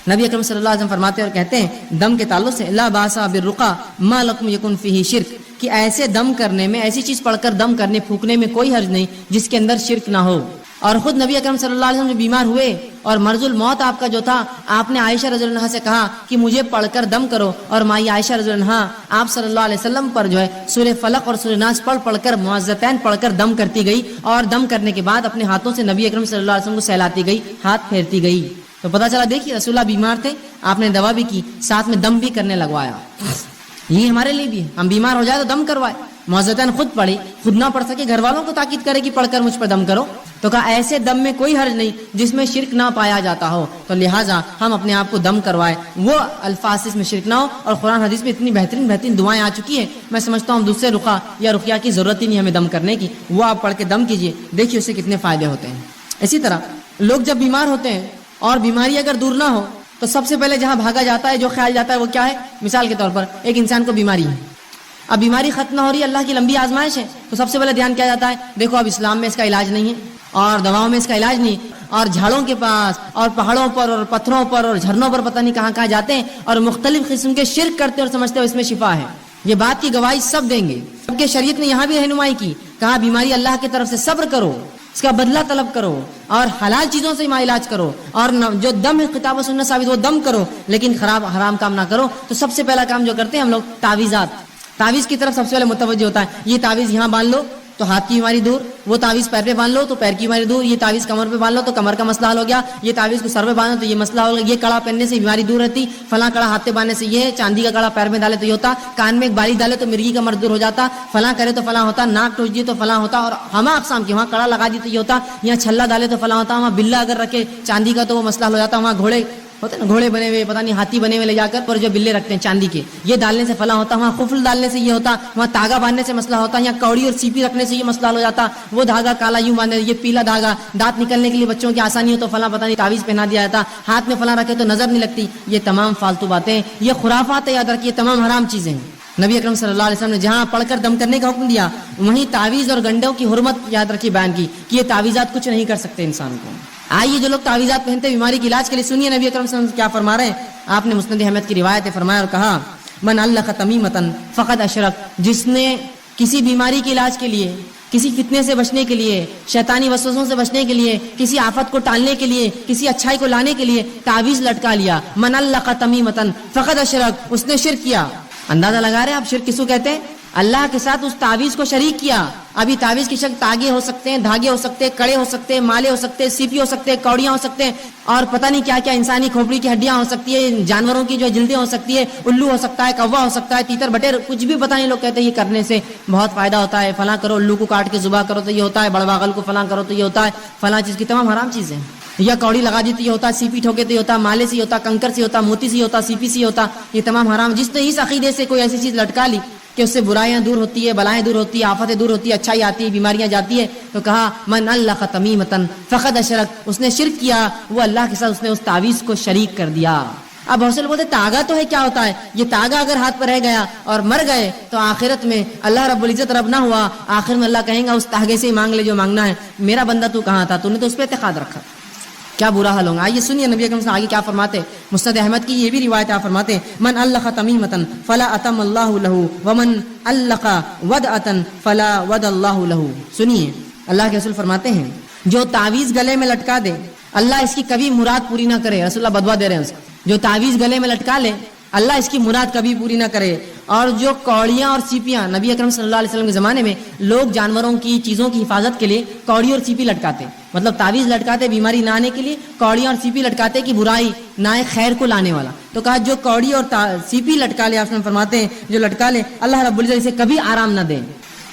نبی اکرم صلی اللہ علیہ وسلم فرماتے اور کہتے ہیں دم کے تعلق سے, لا باسا بالرقا ما لکم یکن فیہ شرک, کہ ایسے دم کرنے میں, ایسی چیز پڑھ کر دم کرنے پھونکنے میں کوئی حرج نہیں جس کے اندر شرک نہ ہو. اور خود نبی اکرم صلی اللہ علیہ وسلم جو بیمار ہوئے اور مرض الموت آپ کا جو تھا, آپ نے عائشہ رضی اللہ عنہا سے کہا کہ مجھے پڑھ کر دم کرو, اور مائی عائشہ رضی اللہ عنہا آپ صلی اللہ علیہ وسلم پر جو ہے سورہ فلق اور سورہ ناس پڑھ کر معوذتین پڑھ کر دم کرتی گئی, اور دم کرنے کے بعد اپنے ہاتھوں سے نبی اکرم صلی اللہ علیہ وسلم کو سہلاتی گئی, ہاتھ پھیرتی گئی. تو پتہ چلا دیکھیے رسول اللہ بیمار تھے, آپ نے دوا بھی کی, ساتھ میں دم بھی کرنے لگوایا. یہ ہمارے لیے بھی ہے, ہم بیمار ہو جائے تو دم کروائے. معوذتین خود پڑھی, خود نہ پڑھ سکے گھر والوں کو تاکید کرے کہ پڑھ کر مجھ پر دم کرو. تو کہا ایسے دم میں کوئی حرج نہیں جس میں شرک نہ پایا جاتا ہو, تو لہٰذا ہم اپنے آپ کو دم کروائے, وہ الفاظ اس میں شرک نہ ہو. اور قرآن حدیث میں اتنی بہترین دعائیں آ چکی ہیں, میں سمجھتا ہوں دوسرے رقیہ یا رقیہ کی ضرورت ہی نہیں ہمیں دم کرنے کی, وہ آپ پڑھ کے دم کیجئے, دیکھیے اس سے کتنے فائدے ہوتے ہیں. اسی طرح لوگ جب بیمار ہوتے ہیں اور بیماری اگر دور نہ ہو تو سب سے پہلے جہاں بھاگا جاتا ہے, جو خیال جاتا ہے وہ کیا ہے. مثال کے طور پر ایک انسان کو بیماری ہے, اب بیماری ختم نہ ہو رہی ہے, اللہ کی لمبی آزمائش ہے, تو سب سے پہلے دھیان کیا جاتا ہے, دیکھو اب اسلام میں اس کا علاج نہیں ہے اور دواؤں میں اس کا علاج نہیں, اور جھاڑوں کے پاس اور پہاڑوں پر اور پتھروں پر اور جھرنوں پر پتہ نہیں کہاں کہاں جاتے ہیں اور مختلف قسم کے شرک کرتے اور سمجھتے ہو اس میں شفا ہے. یہ بات کی گواہی سب دیں گے, جبکہ شریعت نے یہاں بھی رہنمائی کی, کہا بیماری اللہ کی طرف سے صبر کرو, اس کا بدلہ طلب کرو اور حلال چیزوں سے علاج کرو, اور جو دم ہے کتاب و سنت ثابت وہ دم کرو, لیکن حرام کام نہ کرو. تو سب سے پہلا کام جو کرتے ہیں ہم لوگ تعویذات, تعویذ کی طرف سب سے پہلے متوجہ ہوتا ہے. یہ تعویذ یہاں باندھ لو تو ہاتھ کی بیماری دور, وہ تعویذ پیر پہ باندھ لو تو پیر کی بیماری دور, یہ تعویذ کمر پہ باندھ لو تو کمر کا مسئلہ حل ہو گیا, یہ تعویذ کو سر پہ باندھو تو یہ مسئلہ ہو گیا, یہ کڑا پہننے سے بیماری دور رہتی, فلاں کڑا ہاتھ پہ باندھنے سے یہ, چاندی کا کڑا پیر میں ڈالے تو یہ ہوتا, کان میں ایک بالی ڈالے تو مرغی کا مرض دور ہو جاتا, فلاں کرے تو فلاں ہوتا, ناک ٹوچ دیے تو فلاں ہوتا, اور ہما اقسام کی, وہاں کڑا لگا دی تو یہ ہوتا, یہاں چھلا ڈالے تو فلاں ہوتا, وہاں بلا اگر رکھے چاندی کا تو وہ مسئلہ حل ہو جاتا, وہاں گھوڑے ہوتے نا, گھوڑے بنے ہوئے پتہ نہیں ہاتھی بنے ہوئے لے جا کر پر جو بلے رکھتے ہیں چاندی کے, یہ ڈالنے سے فلاں ہوتا, وہاں خفل ڈالنے سے یہ ہوتا, وہاں تاگا باندھنے سے مسئلہ ہوتا, یہاں کوڑی اور سیپی رکھنے سے یہ مسئلہ ہو جاتا, وہ دھاگا کالا یوں باندھے, یہ پیلا دھاگا, دانت نکلنے کے لیے بچوں کی آسانی ہو تو فلاں پتہ نہیں تعویذ پہنا دیا جاتا, ہاتھ میں فلاں رکھے تو نظر نہیں لگتی. یہ تمام فالتو باتیں, یہ خرافات, یاد رکھیے تمام حرام چیزیں ہیں. نبی اکرم صلی اللہ علیہ وسلم نے جہاں پڑھ کر دم کرنے کا حکم دیا وہیں تعویذ اور گنڈوں کی حرمت یاد رکھی بیان کی کہ یہ تعویذات کچھ نہیں کر سکتے انسان کو. آئیے جو لوگ تعویذات پہنتے بیماری کے علاج کے لیے, سنیے نبی اکرم صلی اللہ علیہ وسلم کیا فرما رہے ہیں. آپ نے مسند احمد کی روایت فرمایا اور کہا من علق تمیمۃ فقد اشرک, جس نے کسی بیماری کے علاج کے لیے, کسی فتنے سے بچنے کے لیے, شیطانی وسوسوں سے بچنے کے لیے, کسی آفت کو ٹالنے کے لیے, کسی اچھائی کو لانے کے لیے تعویذ لٹکا لیا, من علق تمیمۃ فقد اشرک, اس نے شرک کیا. اندازہ لگا رہے آپ شرک کس کو کہتے ہیں؟ اللہ کے ساتھ اس تعویذ کو شریک کیا, اب یہ تعویذ کی شکل تاگے ہو سکتے ہیں, دھاگے ہو سکتے ہیں, کڑے ہو سکتے ہیں, مالے ہو سکتے ہیں, سیپی ہو سکتے ہیں, کوڑیاں ہو سکتے ہیں, اور پتہ نہیں کیا کیا, انسانی کھوپڑی کی ہڈیاں ہو سکتی ہے, جانوروں کی جو جلدیں ہو سکتی ہے, الو ہو سکتا ہے, کوا ہو سکتا ہے, تیتر بٹیر, کچھ بھی پتہ نہیں. لوگ کہتے ہیں یہ کرنے سے بہت فائدہ ہوتا ہے, فلاں کرو, الو کو کاٹ کے ذبح کرو تو یہ ہوتا ہے, بڑواغل کو فلاں کرو تو یہ ہوتا ہے, فلاں چیز کی تمام حرام چیزیں. یا کوڑی لگا دی تو یہ ہوتا ہے, سیپی ٹھوکے تو یہ ہوتا ہے, مالے سے ہوتا, کنکر سے ہوتا, موتی سے ہوتا, سیپی سے ہوتا, یہ تمام حرام. جس نے اس عقیدے سے کوئی ایسی چیز لٹکا لی کہ اس سے برائیاں دور ہوتی ہے, بلائیں دور ہوتی ہے, آفتیں دور ہوتی ہے, اچھائی آتی ہے, بیماریاں جاتی ہے, تو کہا من علق تمیمتن فقد اشرک, اس نے شرک کیا, وہ اللہ کے ساتھ اس نے اس تعویذ کو شریک کر دیا. اب بہت سے لوگ بولتے تاگا تو ہے, کیا ہوتا ہے یہ تاگا؟ اگر ہاتھ پر رہ گیا اور مر گئے تو آخرت میں اللہ رب العزت رب نہ ہوا, آخر میں اللہ کہیں گا اس تاگے سے ہی مانگ لے جو مانگنا ہے, میرا بندہ تو کہاں تھا, تو نے تو اس پہ اعتقاد رکھا, کیا برا حال ہوگا. آئیے سنیے نبی اکرم صلی اللہ علیہ وسلم آگے کیا فرماتے. مسند احمد کی یہ بھی روایت آپ فرماتے, من علق تمیمۃ فلا اتم اللہ له ومن علق ودعۃ فلا ود اللہ له. سنیے اللہ کے رسول فرماتے ہیں جو تعویذ گلے میں لٹکا دے اللہ اس کی کبھی مراد پوری نہ کرے. رسول اللہ بدوا دے رہے ہیں اس کو, جو تعویذ گلے میں لٹکا لے اللہ اس کی مراد کبھی پوری نہ کرے. اور جو کوڑیاں اور سیپیاں, نبی اکرم صلی اللہ علیہ وسلم کے زمانے میں لوگ جانوروں کی چیزوں کی حفاظت کے لیے کوڑی اور سیپی لٹکاتے, مطلب تعویذ لٹکاتے بیماری نہ آنے کے لیے, کوڑیاں اور سیپی لٹکاتے کہ برائی نہ آئے, خیر کو لانے والا. تو کہا جو کوڑی اور سیپی لٹکا لے, آپ فرماتے ہیں جو لٹکا لے اللہ رب العزت اسے کبھی آرام نہ دے.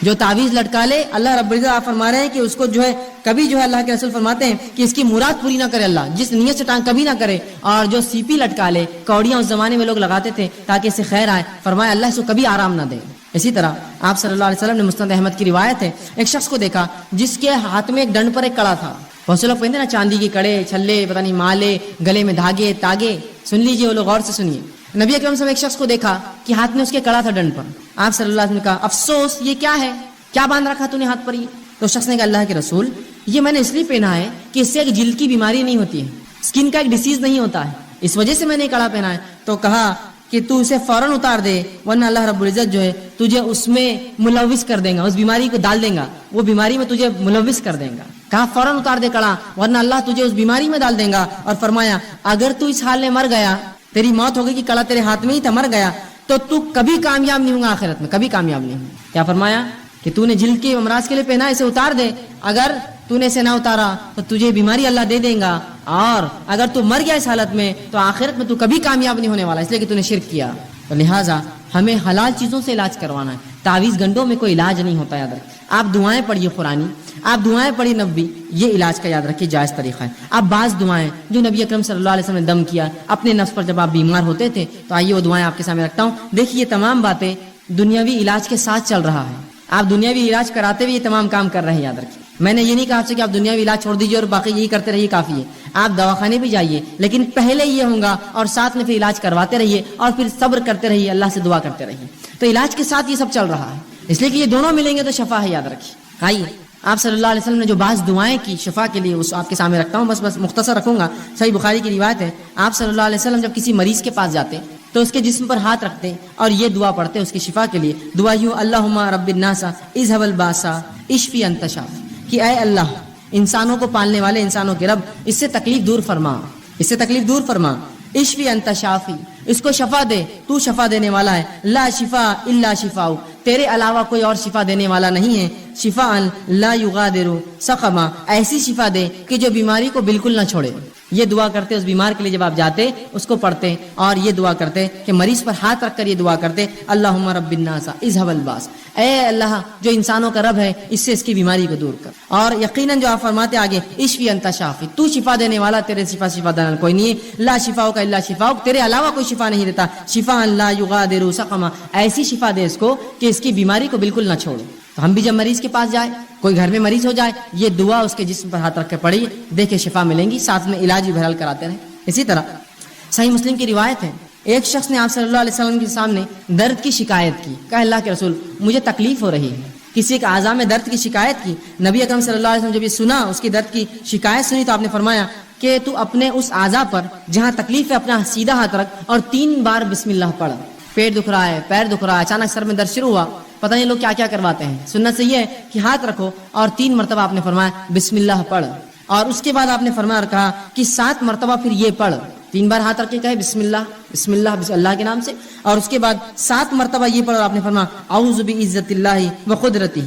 جو تعویذ لٹکا لے اللہ رب العزت آپ فرما رہے ہیں کہ اس کو جو ہے کبھی جو ہے اللہ کے رسول فرماتے ہیں کہ اس کی مراد پوری نہ کرے اللہ, جس نیت سے ٹانگ کبھی نہ کرے. اور جو سیپی لٹکا لے, کوڑیاں اس زمانے میں لوگ لگاتے تھے تاکہ اس سے خیر آئے, فرمایا اللہ اس کو کبھی آرام نہ دے. اسی طرح آپ صلی اللہ علیہ وسلم نے مسند احمد کی روایت ہے, ایک شخص کو دیکھا جس کے ہاتھ میں ایک ڈنڈ پر ایک کڑا تھا. بہت سے لوگ کہتے ہیں نا چاندی کے کڑے, چھلے, پتہ نہیں مالے, گلے میں دھاگے, تاگے. سن لیجیے وہ لوگ غور سے سنیے. نبی اکرم صلی اللہ علیہ وسلم ایک شخص کو دیکھا کہ ہاتھ میں اس کے کڑا تھا ڈنڈ پر. آپ صلی اللہ علیہ وسلم نے کہا افسوس یہ کیا ہے, کیا باندھ رکھا تو نے ہاتھ پر؟ یہ تو شخص نے کہا اللہ کے رسول یہ میں نے اس لیے پہنا ہے کہ اس سے ایک جلد کی بیماری نہیں ہوتی ہے, اسکن کا ایک ڈیزیز نہیں ہوتا ہے, اس وجہ سے میں نے کڑا پہنا ہے. تو کہا کہ تو اسے فوراً اتار دے ورنہ اللہ رب العزت جو ہے تجھے اس میں ملوث کر دے گا, اس بیماری کو ڈال دے گا, وہ بیماری میں تجھے ملوث کر دے گا. کہا فوراً اتار دے کڑا ورنہ اللہ تجھے اس بیماری میں ڈال دے گا. اور فرمایا اگر تو اس حال میں مر گیا, تیری موت ہو گئی کہ کڑا تیرے ہاتھ میں ہی تھا, مر گیا, تو کبھی کامیاب نہیں ہوگا آخرت میں, کبھی کامیاب نہیں ہوگا. کیا فرمایا کہ تو نے جلد کے امراض کے لیے پہنا, اسے اتار دے, اگر تو نے اسے نہ اتارا تو تجھے بیماری اللہ دے دے گا, اور اگر تو مر گیا اس حالت میں تو آخرت میں تو کبھی کامیاب نہیں ہونے والا, اس لیے کہ تو نے شرک کیا. تو لہٰذا ہمیں حلال چیزوں سے علاج کروانا ہے, تعویذ گنڈوں میں کوئی علاج نہیں ہوتا. یاد رکھیں, آپ دعائیں پڑھیے قرآنی, آپ دعائیں پڑھیے نبوی, یہ علاج کا یاد رکھیے جائز طریقہ ہے. آپ بعض دعائیں جو نبی اکرم صلی اللہ علیہ وسلم نے دم کیا اپنے نفس پر جب آپ بیمار ہوتے تھے, تو آئیے وہ دعائیں آپ کے سامنے رکھتا ہوں. دیکھیے یہ تمام باتیں دنیاوی علاج کے ساتھ چل رہا ہے, آپ دنیاوی علاج کراتے ہوئے یہ تمام کام کر رہے ہیں. یاد رکھیے میں نے یہ نہیں کہا آپ سے کہ آپ دنیاوی علاج چھوڑ دیجیے اور باقی یہی کرتے رہیے, کافی ہے. آپ دواخانے بھی جائیے لیکن پہلے یہ ہوگا اور ساتھ میں پھر علاج کرواتے رہیے اور پھر صبر کرتے رہیے, اللہ سے دعا کرتے رہیے. تو علاج کے ساتھ یہ سب چل رہا ہے, اس لیے کہ یہ دونوں ملیں گے تو شفا ہے. یاد رکھیے. آئیے آپ صلی اللہ علیہ وسلم نے جو بعض دعائیں کی شفا کے لیے اس آپ کے سامنے رکھتا ہوں, بس مختصر رکھوں گا. صحیح بخاری کی روایت ہے, آپ صلی اللہ علیہ وسلم جب کسی مریض کے پاس جاتے تو اس کے جسم پر ہاتھ رکھتے اور یہ دعا پڑھتے اس کی شفا کے لیے. دعا یوں اللہم رب الناس اذهب الباس اشفی انت شافی, کہ اے اللہ انسانوں کو پالنے والے, انسانوں کے رب, اس سے تکلیف دور فرما, اس سے تکلیف دور فرما. اشفی انت شافی, اس کو شفا دے, تو شفا دینے والا ہے. لا شفا الا شفاؤ, تیرے علاوہ کوئی اور شفا دینے والا نہیں ہے. شفاء لا یغادر سقما, ایسی شفا دے کہ جو بیماری کو بالکل نہ چھوڑے. یہ دعا کرتے اس بیمار کے لیے, جب آپ جاتے اس کو پڑھتے اور یہ دعا کرتے کہ مریض پر ہاتھ رکھ کر یہ دعا کرتے اللہم رب الناس اذهب الباس, اے اللہ جو انسانوں کا رب ہے اس سے اس کی بیماری کو دور کر. اور یقیناً جو آپ فرماتے آگے اشفی انت شافی, تو شفا دینے والا, تیرے شفا دینے کوئی نہیں ہے. لا شفاؤک الا شفاؤک, تیرے علاوہ کوئی شفا نہیں دیتا. شفاء لا یغادر سقما, ایسی شفا دے اس کو کہ اس کی بیماری کو بالکل نہ چھوڑے. تو ہم بھی جب مریض کے پاس جائے, کوئی گھر میں مریض ہو جائے, یہ دعا اس کے جسم پر ہاتھ رکھ کے پڑھیے, دیکھے شفا ملیں گی, ساتھ میں علاج بھی بہرحال کراتے رہیں. اسی طرح صحیح مسلم کی روایت ہے, ایک شخص نے آپ صلی اللہ علیہ وسلم کے سامنے درد کی شکایت کی. کہا اللہ کے رسول مجھے تکلیف ہو رہی ہے, کسی کے اعضاء میں درد کی شکایت کی. نبی اکرم صلی اللہ علیہ وسلم جب یہ سنا, اس کی درد کی شکایت سنی, تو آپ نے فرمایا کہ تو اپنے اس اعضاء پر جہاں تکلیف ہے اپنا سیدھا ہاتھ رکھ اور 3 بار بسم اللہ پڑھ. پیٹ دکھ رہا ہے, پیر دکھ رہا ہے, اچانک سر میں درد شروع ہوا, پتہ نہیں لوگ کیا کیا کرواتے ہیں. سنت سے یہ ہے کہ ہاتھ رکھو اور 3 مرتبہ آپ نے فرمایا بسم اللہ پڑھ, اور اس کے بعد آپ نے فرمایا اور کہا کہ 7 مرتبہ پھر یہ پڑھ. 3 بار ہاتھ رکھ کے کہے بسم اللہ بسم اللہ بسم اللہ کے نام سے, اور اس کے بعد 7 مرتبہ یہ پڑھ, اور آپ نے فرمایا اعوذ بعزت اللہ و قدرتہ,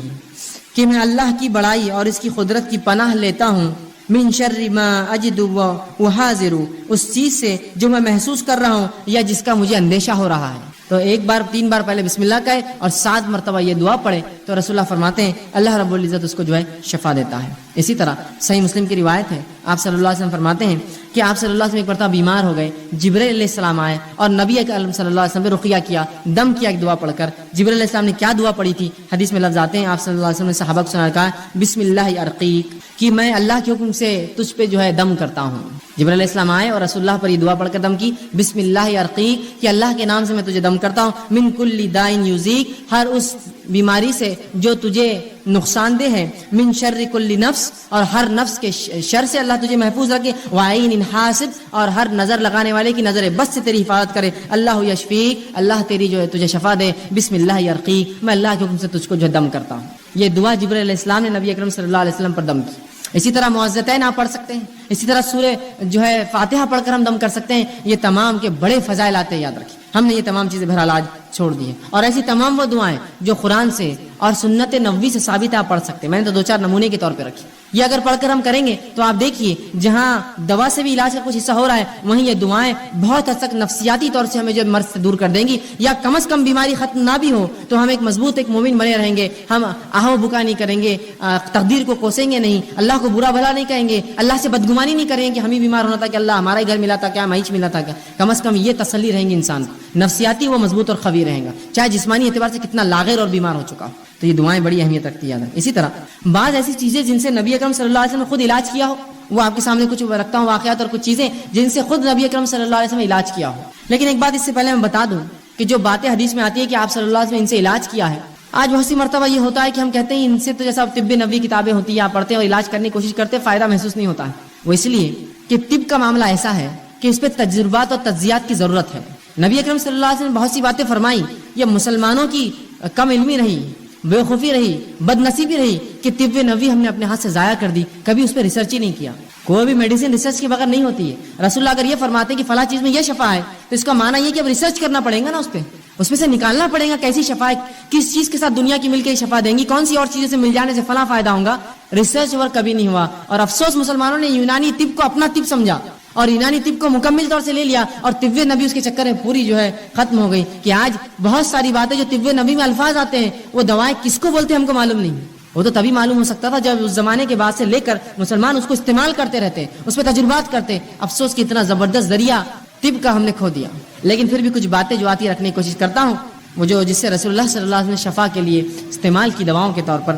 کہ میں اللہ کی بڑائی اور اس کی قدرت کی پناہ لیتا ہوں من شر ما اجد و حاضر، اس چیز سے جو میں محسوس کر رہا ہوں یا جس کا مجھے اندیشہ ہو رہا ہے. تو ایک بار 3 بار پہلے بسم اللہ کہے اور 7 مرتبہ یہ دعا پڑھے تو رسول اللہ فرماتے ہیں اللہ رب العزت اس کو جو ہے شفا دیتا ہے. اسی طرح صحیح مسلم کی روایت ہے، آپ صلی اللہ علیہ وسلم فرماتے ہیں کہ آپ صلی اللہ علیہ وسلم ایک مرتبہ بیمار ہو گئے، جبرائیل علیہ السلام آئے اور نبی اکرم صلی اللہ علیہ وسلم پہ رقیہ کیا، دم کیا ایک دعا پڑھ کر. جبرائیل علیہ السلام نے کیا دعا پڑھی تھی؟ حدیث میں لفظ آتے ہیں، آپ صلی اللہ علیہ وسلم نے صحابہ کو سنا کہا بسم اللہ ارقیک، کہ میں اللہ کے حکم سے تجھ پہ جو ہے دم کرتا ہوں. جبرائیل علیہ السلام آئے اور رسول اللہ پر یہ دعا پڑھ کر دم کی، بسم اللہ ارقیک، کہ اللہ کے نام سے میں تجھے دم کرتا ہوں، من کل دائن یوزیک، ہر اس بیماری سے جو تجھے نقصان دہ ہے، من شر کل نفس، اور ہر نفس کے شر سے اللہ تجھے محفوظ رکھے، وعین حاسد، اور ہر نظر لگانے والے کی نظر بس سے تیری حفاظت کرے، اللہ یشفیک، اللہ تیری جو ہے تجھے شفا دے، بسم اللہ یرقیک، میں اللہ کے حکم سے تجھ کو جو دم کرتا ہوں. یہ دعا جبرائیل علیہ السلام نے نبی اکرم صلی اللہ علیہ وسلم پر دم کی. اسی طرح معوذتین آپ پڑھ سکتے ہیں، اسی طرح سورہ جو ہے فاتحہ پڑھ کر ہم دم کر سکتے ہیں. یہ تمام کے بڑے فضائل آتے ہیں، یاد رکھیں. ہم نے یہ تمام چیزیں بہرحال آج چھوڑ دی ہیں، اور ایسی تمام وہ دعائیں جو قرآن سے اور سنت نبوی سے ثابت ہے آپ پڑھ سکتے ہیں. میں نے تو 2-4 نمونے کے طور پہ رکھی. یہ اگر پڑھ کر ہم کریں گے تو آپ دیکھیے جہاں دوا سے بھی علاج کا کچھ حصہ ہو رہا ہے، وہیں یہ دعائیں بہت حد تک نفسیاتی طور سے ہمیں جو مرض سے دور کر دیں گی، یا کم از کم بیماری ختم نہ بھی ہو تو ہم ایک مضبوط ایک مومن بنے رہیں گے. ہم آہو بکا نہیں کریں گے، تقدیر کو کوسیں گے نہیں، اللہ کو برا بھلا نہیں کہیں گے، اللہ سے بدگمانی نہیں کریں گے کہ ہم ہی بیمار ہونا تھا کہ اللہ ہمارا ہی گھر ملا تھا کیا، مائچ ملا تھا کیا. کم از کم یہ تسلی رہیں گی انسان کو، نفسیاتی وہ مضبوط اور قوی رہے گا، چاہے جسمانی اعتبار سے کتنا لاغر اور بیمار ہو چکا ہو. تو یہ دعائیں بڑی اہمیت رکھتی ہیں. اسی طرح بعض ایسی چیزیں جن سے نبی اکرم صلی اللہ علیہ وسلم نے خود علاج کیا ہو، وہ آپ کے سامنے کچھ رکھتا ہوں واقعات اور کچھ چیزیں جن سے خود نبی اکرم صلی اللہ علیہ وسلم نے علاج کیا ہو. لیکن ایک بات اس سے پہلے میں بتا دوں کہ جو باتیں حدیث میں آتی ہے کہ آپ صلی اللہ علیہ وسلم نے ان سے علاج کیا ہے، آج بہت سی مرتبہ یہ ہوتا ہے کہ ہم کہتے ہیں ان سے تو جیسا طب نبوی کتابیں ہوتی ہیں، آپ پڑھتے ہیں اور علاج کرنے کی کوشش کرتے ہیں، فائدہ محسوس نہیں ہوتا ہے. وہ اس لیے کہ طب کا معاملہ ایسا ہے کہ اس پہ تجربات اور تجزیات کی ضرورت ہے. نبی اکرم صلی اللہ علیہ وسلم نے بہت سی باتیں فرمائی، یہ مسلمانوں کی کم علمی رہی، بے خوفی رہی، بد نصیبی رہی کہ طب نبوی ہم نے اپنے ہاتھ سے ضائع کر دی، کبھی اس پہ ریسرچ ہی نہیں کیا. کوئی بھی میڈیسن ریسرچ کے بغیر نہیں ہوتی ہے. رسول اللہ اگر یہ فرماتے ہیں کہ فلاں چیز میں یہ شفا ہے تو اس کا معنی یہ کہ اب ریسرچ کرنا پڑے گا نا، اس میں سے نکالنا پڑے گا کیسی شفا ہے، کس چیز کے ساتھ دنیا کی مل کے شفا دیں گی، کون سی اور چیزیں سے مل جانے سے فلاں فائدہ ہوگا. ریسرچ ورک کبھی نہیں ہوا. اور افسوس مسلمانوں نے یونانی طب کو اپنا طب سمجھا اور یونانی طب کو مکمل طور سے لے لیا، اور طب نبی اس کے چکر میں پوری جو ہے ختم ہو گئی. کہ آج بہت ساری باتیں جو طب نبی میں الفاظ آتے ہیں وہ دوائیں کس کو بولتے ہیں ہم کو معلوم نہیں. وہ تو تبھی معلوم ہو سکتا تھا جب اس زمانے کے بعد سے لے کر مسلمان اس کو استعمال کرتے رہتے، اس پہ تجربات کرتے. افسوس کہ اتنا زبردست ذریعہ طب کا ہم نے کھو دیا. لیکن پھر بھی کچھ باتیں جو آتی رکھنے کی کوشش کرتا ہوں، وہ جو جس سے رسول اللہ صلی اللہ علیہ وسلم نے شفا کے لیے استعمال کی دواؤں کے طور پر.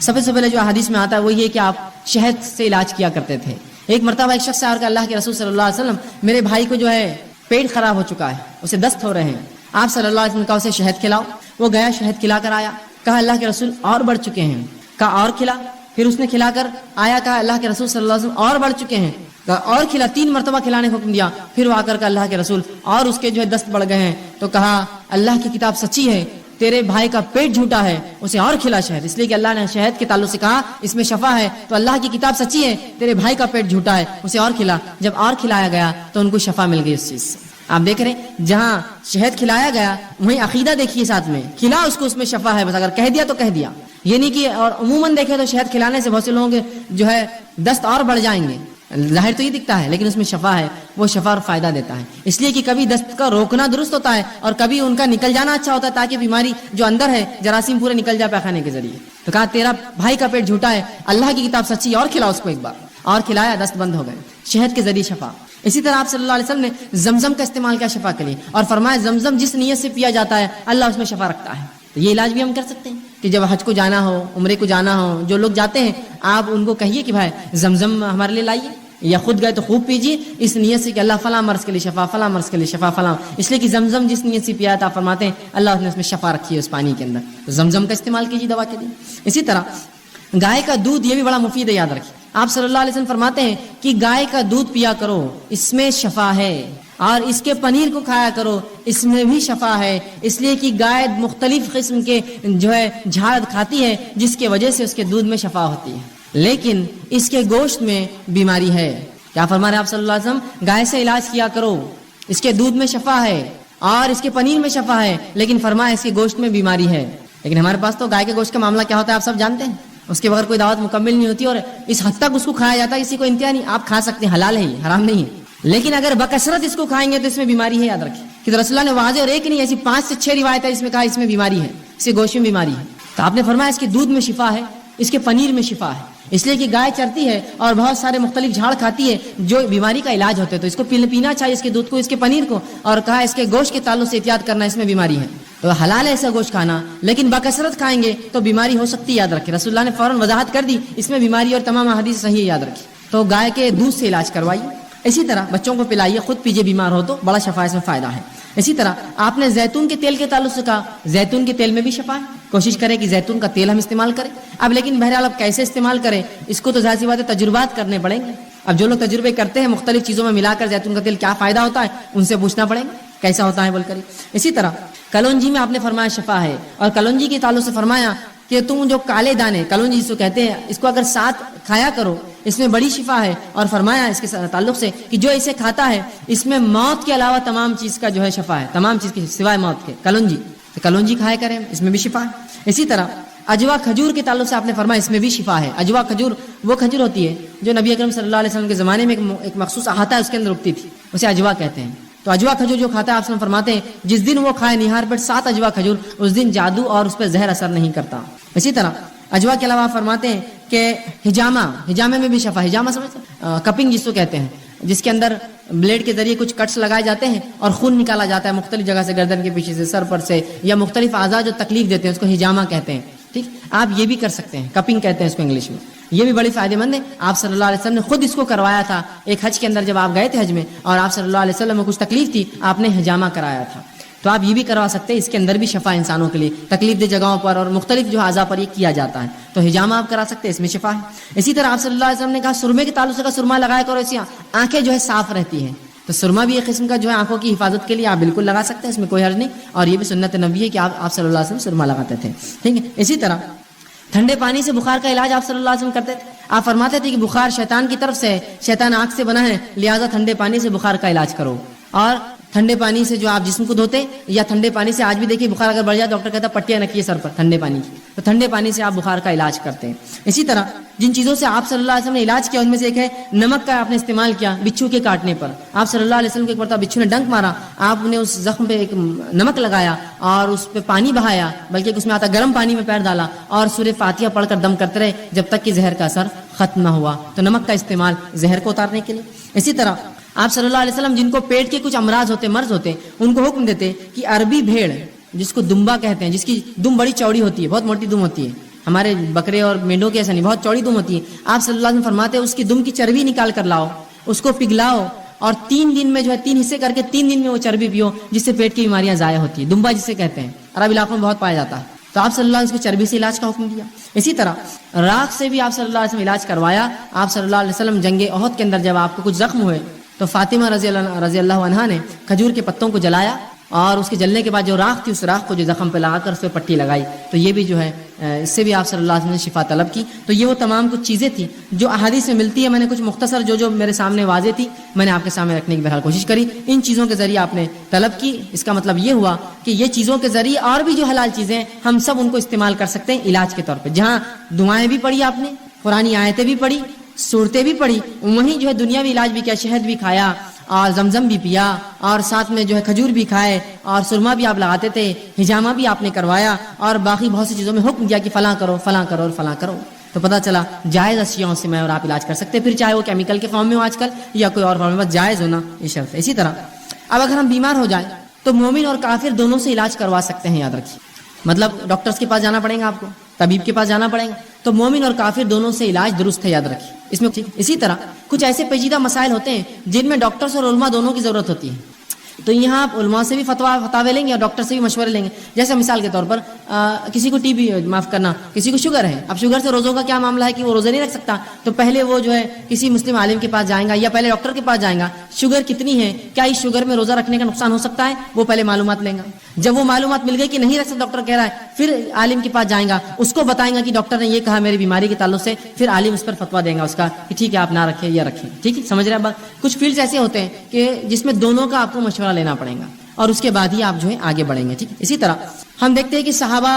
سب سے پہلے جو حدیث میں آتا ہے وہ یہ کہ آپ شہد سے علاج کیا کرتے تھے. ایک مرتبہ ایک شخص اور اللہ کے رسول صلی اللہ علیہ وسلم، میرے بھائی کو جو ہے پیٹ خراب ہو چکا ہے، اسے دست ہو رہے ہیں، آپ صلی اللہ علیہ وسلم نے کہا اسے شہد کھلاؤ. وہ گیا شہد کھلا کر آیا، کہا اللہ کے رسول اور بڑھ چکے ہیں، کہا اور کھلا. پھر اس نے کھلا کر آیا، کہا اللہ کے رسول صلی اللہ علیہ وسلم اور بڑھ چکے ہیں، کہا اور کھلا. 3 مرتبہ کھلانے کا حکم دیا. پھر وہ آ کر کہا اللہ کے رسول اور اس کے جو ہے دست بڑھ گئے ہیں. تو کہا اللہ کی کتاب سچی ہے، تیرے بھائی کا پیٹ جھوٹا ہے، اسے اور کھلا شہد. اس لیے کہ اللہ نے شہد کے تعلق سے کہا اس میں شفا ہے، تو اللہ کی کتاب سچی ہے، تیرے بھائی کا پیٹ جھوٹا ہے، اسے اور کھلا. جب اور کھلایا گیا تو ان کو شفا مل گئی اس چیز سے. آپ دیکھ رہے ہیں جہاں شہد کھلایا گیا وہیں عقیدہ دیکھیے ساتھ میں، کھلا اس کو، اس میں شفا ہے. بس اگر کہہ دیا تو کہہ دیا، یہ نہیں کہ. اور عموماً دیکھیں تو شہد کھلانے سے بہت سے لوگوں کے جو ہے دست اور بڑھ جائیں گے، ظاہر تو یہ دکھتا ہے لیکن اس میں شفا ہے، وہ شفا اور فائدہ دیتا ہے. اس لیے کہ کبھی دست کا روکنا درست ہوتا ہے اور کبھی ان کا نکل جانا اچھا ہوتا ہے، تاکہ بیماری جو اندر ہے جراثیم پورے نکل جائے پیخانے کے ذریعے. تو کہا تیرا بھائی کا پیٹ جھوٹا ہے، اللہ کی کتاب سچی، اور کھلا اس کو. ایک بار اور کھلایا، دست بند ہو گئے، شہد کے ذریعے شفا. اسی طرح آپ صلی اللہ علیہ وسلم نے زمزم کا استعمال کیا شفا کے لیے، اور فرمایا زمزم جس نیت سے پیا جاتا ہے اللہ اس میں شفا رکھتا ہے. تو یہ علاج بھی ہم کر سکتے ہیں کہ جب حج کو جانا ہو، عمرے کو جانا ہو، جو لوگ جاتے ہیں آپ ان کو کہیے کہ بھائی زمزم ہمارے لیے لائیے، یا خود گئے تو خوب پیجیے، اس نیت سے کہ اللہ فلاں مرض کے لیے شفا، فلاں مرض کے لیے شفا، فلاں. اس لیے کہ زمزم جس نیت سے پیا تھا فرماتے ہیں اللہ نے اس میں شفا رکھی ہے اس پانی کے اندر. تو زمزم کا استعمال کیجیے دوا کے لیے. اسی طرح گائے کا دودھ، یہ بھی بڑا مفید ہے، یاد رکھیے. آپ صلی اللہ علیہ وسلم فرماتے ہیں کہ گائے کا دودھ پیا کرو، اس میں شفا ہے، اور اس کے پنیر کو کھایا کرو، اس میں بھی شفا ہے. اس لیے کہ گائے مختلف قسم کے جو ہے جھاڑ کھاتی ہے جس کی وجہ سے اس کے دودھ میں شفا ہوتی ہے، لیکن اس کے گوشت میں بیماری ہے. کیا فرما رہے آپ صلی اللہ علیہ وسلم؟ گائے سے علاج کیا کرو، اس کے دودھ میں شفا ہے اور اس کے پنیر میں شفا ہے، لیکن فرمایا اس کے گوشت میں بیماری ہے. لیکن ہمارے پاس تو گائے کے گوشت کا معاملہ کیا ہوتا ہے آپ سب جانتے ہیں. اس کے بغیر کوئی دعوت مکمل نہیں ہوتی اور اس حد تک اس کو کھایا جاتا ہے کسی کو انتہا نہیں. آپ کھا سکتے ہیں, حلال ہے, یہ حرام نہیں ہے. لیکن اگر بکثرت اس کو کھائیں گے تو اس میں بیماری ہے, یاد رکھیں کہ رسول اللہ نے واضح اور ایک نہیں ایسی 5 سے 6 روایت ہے جس میں کہا اس میں بیماری ہے, اس کے گوشت میں بیماری ہے. تو آپ نے فرمایا اس کے دودھ میں شفا ہے, اس کے پنیر میں شفا ہے, اس لیے کہ گائے چرتی ہے اور بہت سارے مختلف جھاڑ کھاتی ہے جو بیماری کا علاج ہوتے ہیں, تو اس کو پینا چاہیے, اس کے دودھ کو, اس کے پنیر کو, اور کہا اس کے گوشت کے تعلق سے احتیاط کرنا, اس میں بیماری ہے. تو حلال ہے ایسا گوشت کھانا, لیکن بکثرت کھائیں گے تو بیماری ہو سکتی ہے, یاد رکھیں. رسول اللہ نے فوراً وضاحت کر دی اس میں بیماری, اور تمام احادیث صحیح ہے, یاد رکھیں. تو گائے کے دودھ سے علاج کروائیے. اسی طرح بچوں کو پلائیے, خود پیجیے, بیمار ہو تو بڑا شفا اس میں فائدہ ہے. اسی طرح آپ نے زیتون کے تیل کے تعلق سے کہا, زیتون کے تیل میں بھی شفا ہے. کوشش کریں کہ زیتون کا تیل ہم استعمال کریں. اب لیکن بہرحال اب کیسے استعمال کریں اس کو تو ظاہر سی بات ہے تجربات کرنے پڑیں گے. اب جو لوگ تجربے کرتے ہیں مختلف چیزوں میں ملا کر زیتون کا تیل کیا فائدہ ہوتا ہے ان سے پوچھنا پڑے گا کیسا ہوتا ہے بول کر. اسی طرح کلونجی میں آپ نے فرمایا شفا ہے, اور کلونجی کے تعلق سے فرمایا کہ تم جو کالے دانے کلونجی جس کو کہتے ہیں اس کو اگر ساتھ کھایا کرو اس میں بڑی شفا ہے. اور فرمایا اس کے تعلق سے کہ جو اسے کھاتا ہے اس میں موت کے علاوہ تمام چیز کا جو ہے شفا ہے, تمام چیز کی سوائے موت کے. کلونجی تو کلونجی کھایا کریں, اس میں بھی شفا ہے. اسی طرح اجوا کھجور کے تعلق سے آپ نے فرمایا اس میں بھی شفا ہے. اجوا کھجور وہ کھجور ہوتی ہے جو نبی اکرم صلی اللہ علیہ وسلم کے زمانے میں ایک مخصوص احاطہ ہے اس کے اندر اگتی تھی, اسے اجوا کہتے ہیں. تو اجوا کھجور جو کھاتا ہے آپ سے فرماتے ہیں جس دن وہ کھائے نہار پر 7 اجوا کھجور, اس دن جادو اور اس پہ زہر اثر نہیں کرتا. اسی طرح اجوا کے علاوہ فرماتے ہیں کہ ہجامے میں بھی شفا. ہجامہ سمجھتے ہیں, کپنگ جس کو کہتے ہیں, جس کے اندر بلیڈ کے ذریعے کچھ کٹس لگائے جاتے ہیں اور خون نکالا جاتا ہے مختلف جگہ سے, گردن کے پیچھے سے, سر پر سے, یا مختلف اعضاء جو تکلیف دیتے ہیں اس کو ہجامہ کہتے ہیں. ٹھیک, آپ یہ بھی کر سکتے ہیں, کپنگ کہتے ہیں اس کو انگلش میں. یہ بھی بڑی فائدہ مند ہے. آپ صلی اللہ علیہ وسلم نے خود اس کو کروایا تھا ایک حج کے اندر, جب آپ گئے تھے حج میں اور آپ صلی اللہ علیہ وسلم کو کچھ تکلیف تھی, آپ نے ہجامہ کرایا تھا. تو آپ یہ بھی کروا سکتے ہیں, اس کے اندر بھی شفا انسانوں کے لیے تکلیف دہ جگہوں پر اور مختلف جو اعضاء پر یہ کیا جاتا ہے. تو ہجامہ آپ کرا سکتے ہیں, اس میں شفا ہے. اسی طرح آپ صلی اللہ علیہ وسلم نے کہا سرمے کے تعلق سے کا سرما لگایا کرو, اس سے آنکھیں جو ہے صاف رہتی ہیں. تو سرما بھی ایک قسم کا جو ہے آنکھوں کی حفاظت کے لیے آپ بالکل لگا سکتے ہیں, اس میں کوئی حرج نہیں. اور یہ بھی سنت نبی ہے کہ آپ صلی اللہ علیہ وسلم سرما لگاتے تھے. ٹھیک ہے. اسی طرح ٹھنڈے پانی سے بخار کا علاج آپ صلی اللہ علیہ وسلم کرتے تھے. آپ فرماتے تھے کہ بخار شیطان کی طرف سے, شیطان آنکھ سے بنا ہے, لہٰذا ٹھنڈے پانی سے بخار کا علاج کرو. اور ٹھنڈے پانی سے جو آپ جسم کو دھوتے, یا ٹھنڈے پانی سے آج بھی دیکھیے بخار اگر بڑھ جائے ڈاکٹر کہتا ہے پٹیاں رکھیے سر پر ٹھنڈے پانی کی, تو ٹھنڈے پانی سے آپ بخار کا علاج کرتے ہیں. اسی طرح جن چیزوں سے آپ صلی اللہ علیہ وسلم نے علاج کیا ان میں سے ایک ہے نمک کا آپ نے استعمال کیا بچھو کے کاٹنے پر. آپ صلی اللہ علیہ وسلم کو ایک مرتبہ بچھو نے ڈنک مارا, آپ نے اس زخم پہ ایک نمک لگایا اور اس پہ پانی بہایا, بلکہ اس میں آتا گرم پانی میں پیر ڈالا اور سورہ فاتحہ پڑھ کر دم کرتے رہے جب تک کہ زہر کا اثر ختم نہ ہوا. تو نمک کا استعمال زہر کو اتارنے کے لیے. اسی طرح آپ صلی اللہ علیہ وسلم جن کو پیٹ کے کچھ امراض ہوتے, مرض ہوتے, ان کو حکم دیتے کہ عربی بھیڑ جس کو دمبا کہتے ہیں, جس کی دم بڑی چوڑی ہوتی ہے, بہت موٹی دم ہوتی ہے, ہمارے بکرے اور مینڈوں کی ایسا نہیں, بہت چوڑی دم ہوتی ہے. آپ صلی اللہ علیہ وسلم فرماتے ہیں اس کی دم کی چربی نکال کر لاؤ, اس کو پگھلاؤ اور 3 دن میں جو ہے 3 حصے کر کے 3 دن میں وہ چربی پیو, جس سے پیٹ کی بیماریاں ضائع ہوتی ہیں. دمبا جسے کہتے ہیں, عرب علاقوں میں بہت پایا جاتا ہے. تو آپ صلی اللہ علیہ وسلم چربی سے علاج کا حکم دیا. اسی طرح راکھ سے بھی آپ صلی اللہ علیہ وسلم علاج کروایا. آپ صلی اللہ علیہ وسلم جنگ احد کے اندر جب آپ کو کچھ زخم ہوئے تو فاطمہ رضی اللہ عنہا نے کھجور کے پتوں کو جلایا اور اس کے جلنے کے بعد جو راکھ تھی اس راکھ کو جو زخم پہ لگا کر اس پہ پٹی لگائی. تو یہ بھی جو ہے اس سے بھی آپ صلی اللہ علیہ وسلم نے شفا طلب کی. تو یہ وہ تمام کچھ چیزیں تھیں جو احادیث میں ملتی ہے. میں نے کچھ مختصر جو میرے سامنے واضح تھی میں نے آپ کے سامنے رکھنے کی بہرحال کوشش کری. ان چیزوں کے ذریعے آپ نے طلب کی, اس کا مطلب یہ ہوا کہ یہ چیزوں کے ذریعے اور بھی جو حلال چیزیں ہم سب ان کو استعمال کر سکتے ہیں علاج کے طور پہ. جہاں دعائیں بھی پڑھی آپ نے, قرآنی آیتیں بھی پڑھی, صورتیں بھی پڑھی, وہیں جو ہے دنیاوی علاج بھی کیا, شہد بھی کھایا اور زمزم بھی پیا اور ساتھ میں جو ہے کھجور بھی کھائے اور سرما بھی آپ لگاتے تھے, ہجامہ بھی آپ نے کروایا اور باقی بہت سی چیزوں میں حکم دیا کہ فلاں کرو فلاں کرو اور فلاں کرو. تو پتہ چلا جائز اشیاءوں سے میں اور آپ علاج کر سکتے, پھر چاہے وہ کیمیکل کے فارم میں ہو آج کل یا کوئی اور فارم میں, بس جائز ہونا یہ شرط ہے. اسی طرح اب اگر ہم بیمار ہو جائیں تو مومن اور کافر دونوں سے علاج کروا سکتے ہیں, یاد رکھیے. مطلب ڈاکٹرز کے پاس جانا پڑے گا, آپ کو طبیب کے پاس جانا پڑے گا. تو مومن اور کافر دونوں سے علاج درست ہے, یاد رکھیے اس میں. اسی طرح کچھ ایسے پیچیدہ مسائل ہوتے ہیں جن میں ڈاکٹرز اور علماء دونوں کی ضرورت ہوتی ہے. تو یہاں آپ علماء سے بھی فتوے لیں گے اور ڈاکٹر سے بھی مشورے لیں گے. جیسے مثال کے طور پر کسی کو کسی کو شوگر ہے. اب شوگر سے روزوں کا کیا معاملہ ہے کہ وہ روزے نہیں رکھ سکتا, تو پہلے وہ جو ہے کسی مسلم عالم کے پاس جائیں گا یا پہلے ڈاکٹر کے پاس جائیں گا. شوگر کتنی ہے, کیا اس شوگر میں روزہ رکھنے کا نقصان ہو سکتا ہے, وہ پہلے معلومات لیں گا. جب وہ معلومات مل گئی کہ نہیں رکھ سکتا, ڈاکٹر کہہ رہا ہے, پھر عالم کے پاس جائیں گا, اس کو بتائیں گا کہ ڈاکٹر نے یہ کہا میری بیماری کے تعلق سے, پھر عالم اس پر فتویٰ دیں گا اس کا کہ ٹھیک ہے آپ نہ رکھیں یا رکھیں. ٹھیک ہے, سمجھ رہے ہیں بات. کچھ فیلڈز ایسے ہوتے ہیں کہ جس میں دونوں کا آپ کو مشورہ لینا پڑے گا اور اس کے بعد ہی آپ جو ہے آگے بڑھیں گے. ٹھیک. اسی طرح ہم دیکھتے ہیں کہ صحابہ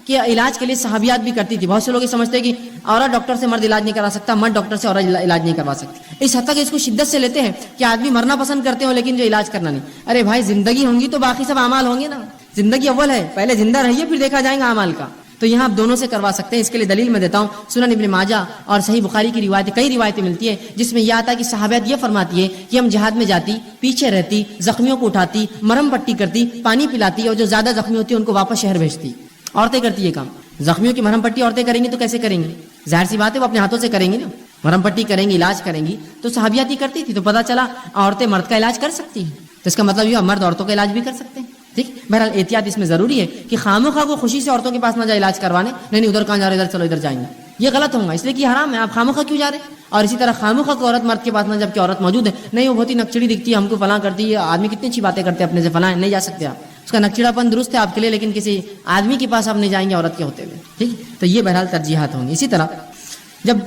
کہ علاج کے لیے صحابیات بھی کرتی تھی. بہت سے لوگ یہ سمجھتے ہیں کہ عورت ڈاکٹر سے مرد علاج نہیں کروا سکتا, مرد ڈاکٹر سے عورت علاج نہیں کروا سکتی. اس حد تک اس کو شدت سے لیتے ہیں کہ آدمی مرنا پسند کرتے ہو لیکن جو علاج کرنا نہیں. ارے بھائی زندگی ہوں گی تو باقی سب اعمال ہوں گے نا. زندگی اول ہے, پہلے زندہ رہیے پھر دیکھا جائے گا اعمال کا. تو یہاں آپ دونوں سے کروا سکتے ہیں. اس کے لیے دلیل میں دیتا ہوں, سنن ابن ماجہ اور صحیح بخاری کی روایتیں, کئی روایتیں ملتی ہیں جس میں یہ آتا ہے کہ صحابیات یہ فرماتی ہے کہ ہم جہاد میں جاتی, پیچھے رہتی, زخمیوں کو اٹھاتی, مرہم پٹی کرتی, پانی پلاتی, اور جو زیادہ زخمی ہوتی ہے ان کو واپس شہر بھیجتی. عورتیں کرتی یہ کام. زخمیوں کی مرہم پٹی عورتیں کریں گی تو کیسے کریں گی؟ ظاہر سی بات ہے وہ اپنے ہاتھوں سے کریں گی نا, مرہم پٹی کریں گی, علاج کریں گی. تو صحابیات ہی کرتی تھی. تو پتہ چلا عورتیں مرد کا علاج کر سکتی ہیں, تو اس کا مطلب یہ مرد عورتوں کا علاج بھی کر سکتے ہیں. ٹھیک, بہرحال احتیاط اس میں ضروری ہے کہ خامخواہ کو خوشی سے عورتوں کے پاس نہ جائے علاج کروانے. نہیں ادھر کہاں جا رہے, ادھر چلو ادھر جائیں گے, یہ غلط ہوگا, اس لیے کہ حرام ہے. آپ خامخواہ کیوں جا رہے ہیں؟ اور اسی طرح خامخواہ کو عورت مرد کے پاس نہ, جبکہ عورت موجود ہے. نہیں وہ بہت ہی نکچڑی دکھتی ہے, ہم کو فلاں کرتی ہے, آدمی کتنی اچھی باتیں کرتے ہیں اپنے سے, فلاں نہیں جا سکتے آپ. اس کا نکچڑا پن درست ہے آپ کے لیے, لیکن کسی آدمی کے پاس آپ نہیں جائیں گے عورت کے ہوتے ہوئے. ٹھیک, تو یہ بہرحال ترجیحات ہوں گی. اسی طرح جب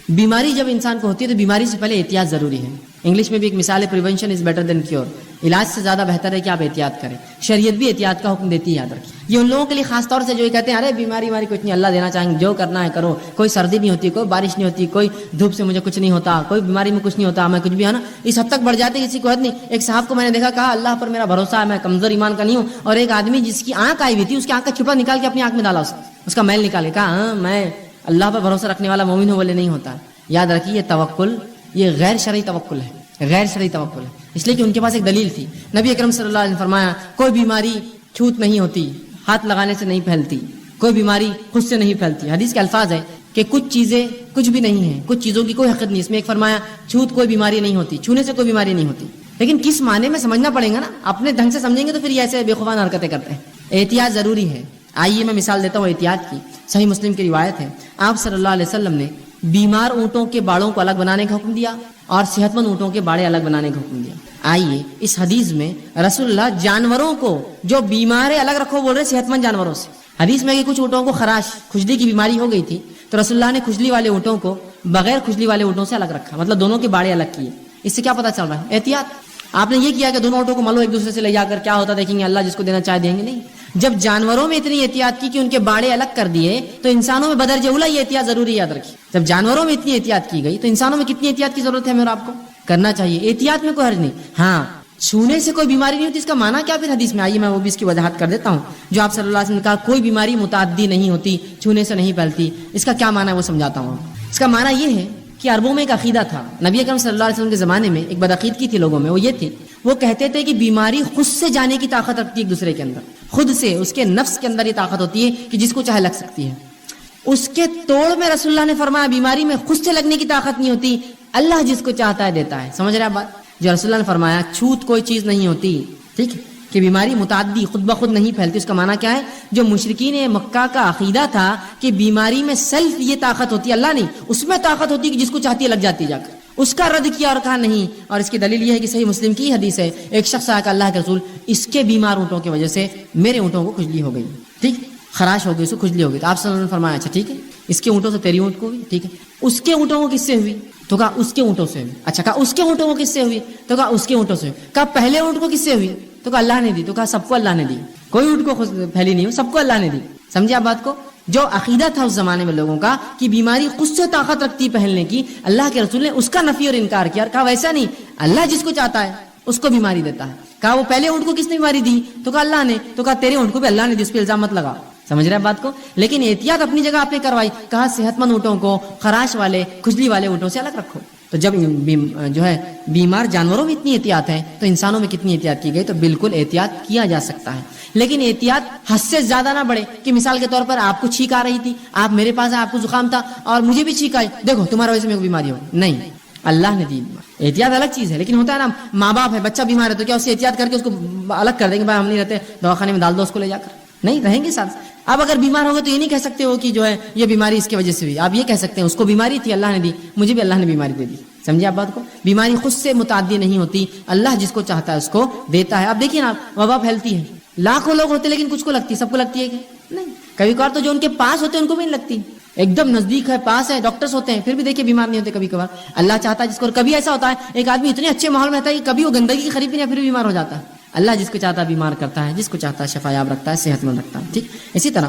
بیماری جب انسان کو ہوتی ہے تو بیماری سے پہلے احتیاط ضروری ہے. انگلش میں بھی ایک مثال ہے, prevention is better than cure. علاج سے زیادہ بہتر ہے کہ آپ احتیاط کریں. شریعت بھی احتیاط کا حکم دیتی ہے, یاد رکھیں. یہ ان لوگوں کے لیے خاص طور سے جو یہ کہتے ہیں ارے بیماری کچھ نہیں, اللہ دینا چاہیں گے, جو کرنا ہے کرو, کوئی سردی نہیں ہوتی, کوئی بارش نہیں ہوتی, کوئی دھوپ سے مجھے کچھ نہیں ہوتا, کوئی بیماری میں کچھ نہیں ہوتا, میں کچھ بھی ہے نا, اس حد تک بڑھ جاتے ہیں کسی کو حد نہیں. ایک صاحب کو میں نے دیکھا, کہا اللہ پر میرا بھروسہ ہے, میں کمزور ایمان کا نہیں ہوں. اور ایک آدمی جس کی آنکھ آئی ہوئی تھی, اس کی آنکھ کا چھپا نکال کے اپنی آنکھ میں ڈالا, اس کا میل نکال کے, کہا ہاں میں اللہ پر بھروسہ رکھنے والا مومن ہوں. بولے نہیں ہوتا. یاد رکھیے یہ توکل, یہ غیر شرعی توکل ہے, غیر شرعی توکل ہے. اس لیے کہ ان کے پاس ایک دلیل تھی. نبی اکرم صلی اللہ علیہ وسلم نے فرمایا کوئی بیماری چھوت نہیں ہوتی, ہاتھ لگانے سے نہیں pھیلتی, کوئی بیماری خود سے نہیں پھیلتی. حدیث کے الفاظ ہے کہ کچھ چیزیں کچھ بھی نہیں ہیں, کچھ چیزوں کی کوئی حقیقت نہیں. اس میں ایک فرمایا چھوت کوئی بیماری نہیں ہوتی, چھونے سے کوئی بیماری نہیں ہوتی. لیکن کس معنی میں سمجھنا پڑے گا نا, اپنے ڈھنگ سے سمجھیں گے تو پھر یہ ایسے بے خوفانہ حرکتیں کرتے ہیں. احتیاط ضروری ہے. آئیے میں مثال دیتا ہوں احتیاط کی. صحیح مسلم کی روایت ہے, آپ صلی اللہ علیہ وسلم نے بیمار اونٹوں کے باڑوں کو الگ بنانے کا حکم دیا اور صحت مند اونٹوں کے باڑے الگ بنانے کا حکم دیا. آئیے اس حدیث میں رسول اللہ جانوروں کو جو بیمار ہے الگ رکھو بول رہے صحت مند جانوروں سے. حدیث میں کہ کچھ اونٹوں کو خراش کھجلی کی بیماری ہو گئی تھی, تو رسول اللہ نے کھجلی والے اونٹوں کو بغیر کھجلی والے اونٹوں سے الگ رکھا, مطلب دونوں کے باڑے الگ کیے. اس سے کیا پتا چل رہا ہے؟ احتیاط. آپ نے یہ کیا کہ دونوں اونٹوں کو ملو ایک دوسرے سے لے جا کر, کیا ہوتا دیکھیں گے, اللہ جس کو دینا چاہے دیں گے. نہیں, جب جانوروں میں اتنی احتیاط کی کہ ان کے باڑے الگ کر دیے, تو انسانوں میں بدرجہ اولی یہ احتیاط ضروری یاد رکھیے. جب جانوروں میں اتنی احتیاط کی گئی تو انسانوں میں کتنی احتیاط کی ضرورت ہے ہمیں اور آپ کو کرنا چاہیے. احتیاط میں کوئی حرج نہیں. ہاں چھونے سے کوئی بیماری نہیں ہوتی, اس کا معنی کیا پھر حدیث میں آئیے میں وہ بھی اس کی وضاحت کر دیتا ہوں. جو آپ صلی اللہ علیہ وسلم نے کہا کوئی بیماری متعدی نہیں ہوتی, چھونے سے نہیں پھیلتی, اس کا کیا معنی ہے وہ سمجھاتا ہوں. اس کا معنی یہ ہے کہ عربوں میں ایک عقیدہ تھا, نبی اکرم صلی اللہ علیہ وسلم کے زمانے میں ایک بدعقیدگی تھی لوگوں میں. وہ یہ تھی, وہ کہتے تھے کہ بیماری خود سے جانے کی طاقت رکھتی ہے ایک دوسرے کے اندر, خود سے اس کے نفس کے اندر یہ طاقت ہوتی ہے کہ جس کو چاہے لگ سکتی ہے. اس کے توڑ میں رسول اللہ نے فرمایا بیماری میں خود سے لگنے کی طاقت نہیں ہوتی, اللہ جس کو چاہتا ہے دیتا ہے. سمجھ رہے ہیں بات؟ جو رسول اللہ نے فرمایا چھوت کوئی چیز نہیں ہوتی, ٹھیک ہے, کہ بیماری متعدی خود بخود نہیں پھیلتی, اس کا معنی کیا ہے؟ جو مشرکین مکہ کا عقیدہ تھا کہ بیماری میں سیلف یہ طاقت ہوتی ہے, اللہ نہیں, اس میں طاقت ہوتی ہے کہ جس کو چاہتی ہے لگ جاتی ہے جا کر, اس کا رد کیا اور کہا نہیں. اور اس کی دلیل یہ ہے کہ صحیح مسلم کی حدیث ہے, ایک شخص آیا کہ اللہ کے رسول اس کے بیمار اونٹوں کی وجہ سے میرے اونٹوں کو کھجلی ہو گئی, ٹھیک, خراش ہو گئی, اس کو کھجلی ہو گئی. تو آپ صلی اللہ علیہ وسلم نے فرمایا اچھا ٹھیک ہے, اس کے اونٹوں سے تیری اونٹ کو ہوئی, ٹھیک ہے, اس کے اونٹوں کو کس سے ہوئی؟ تو کہا اس کے اونٹوں سے ہوئی. اچھا, کہا اس کے اونٹوں کو کس سے ہوئی؟ تو کہا اس کے اونٹوں سے. کہا پہلے اونٹ کو کس سے ہوئی؟ تو کہا اللہ نے دی. تو کہا سب کو اللہ نے دی, کوئی اونٹ کو پھیلی نہیں ہو, سب کو اللہ نے دی. سمجھے آپ بات کو؟ جو عقیدہ تھا اس زمانے میں لوگوں کا کہ بیماری خود سے طاقت رکھتی پھیلنے کی, اللہ کے رسول نے اس کا نفی اور انکار کیا اور کہا ویسا نہیں, اللہ جس کو چاہتا ہے اس کو بیماری دیتا ہے. کہا وہ پہلے اونٹ کو کس نے بیماری دی؟ تو کہا اللہ نے. تو کہا تیرے اونٹ کو بھی اللہ نے دی, اس پہ الزام مت لگا. سمجھ رہے ہیں بات کو؟ لیکن احتیاط اپنی جگہ آپ نے کروائی, کہا صحت مند اونٹوں کو خراش والے کھجلی والے اونٹوں سے الگ رکھو. تو جب جو ہے بیمار جانوروں میں اتنی احتیاط ہے تو انسانوں میں کتنی احتیاط کی گئی. تو بالکل احتیاط کیا جا سکتا ہے, لیکن احتیاط حد سے زیادہ نہ بڑھے کہ مثال کے طور پر آپ کو چھینک آ رہی تھی, آپ میرے پاس آئے, آپ کو زکام تھا اور مجھے بھی چھینک آئی, دیکھو تمہارا وجہ سے میرے کو بیماری ہو. نہیں, اللہ نے دی. احتیاط الگ چیز ہے, لیکن ہوتا ہے نا ماں باپ ہے, بچہ بیمار ہے تو کیا اس سے احتیاط کر کے اس کو الگ کر دیں گے, بھائی ہم نہیں رہتے, دواخانے میں ڈال دو اس کو لے جا کر. نہیں, رہیں گے ساتھ. اب اگر بیمار ہوگا تو یہ نہیں کہہ سکتے ہو کہ جو ہے یہ بیماری اس کی وجہ سے ہوئی, آپ یہ کہہ سکتے ہیں اس کو بیماری تھی اللہ نے دی, مجھے بھی اللہ نے بیماری دے دی. سمجھے آپ بات کو؟ بیماری خود سے متعدی نہیں ہوتی, اللہ جس کو چاہتا ہے اس کو دیتا ہے. اب دیکھیے نا وبا پھیلتی ہے, لاکھوں لوگ ہوتے لیکن کچھ کو لگتی ہے, سب کو لگتی ہے کہ نہیں؟ کبھی کبھار تو جو ان کے پاس ہوتے ہیں ان کو بھی نہیں لگتی, ایک دم نزدیک ہے, پاس ہے, ڈاکٹرز ہوتے ہیں, پھر بھی دیکھیے بیمار نہیں ہوتے کبھی کبھار. اللہ چاہتا ہے جس کو. کبھی ایسا ہوتا ہے ایک آدمی اتنے اچھے ماحول میں رہتا ہے کہ کبھی وہ گندگی کی قریب نہیں, پھر بھی بیمار ہو جاتا ہے. اللہ جس کو چاہتا ہے بیمار کرتا ہے, جس کو چاہتا ہے شفا یاب رکھتا ہے, صحت مند رکھتا ہے. ٹھیک, اسی طرح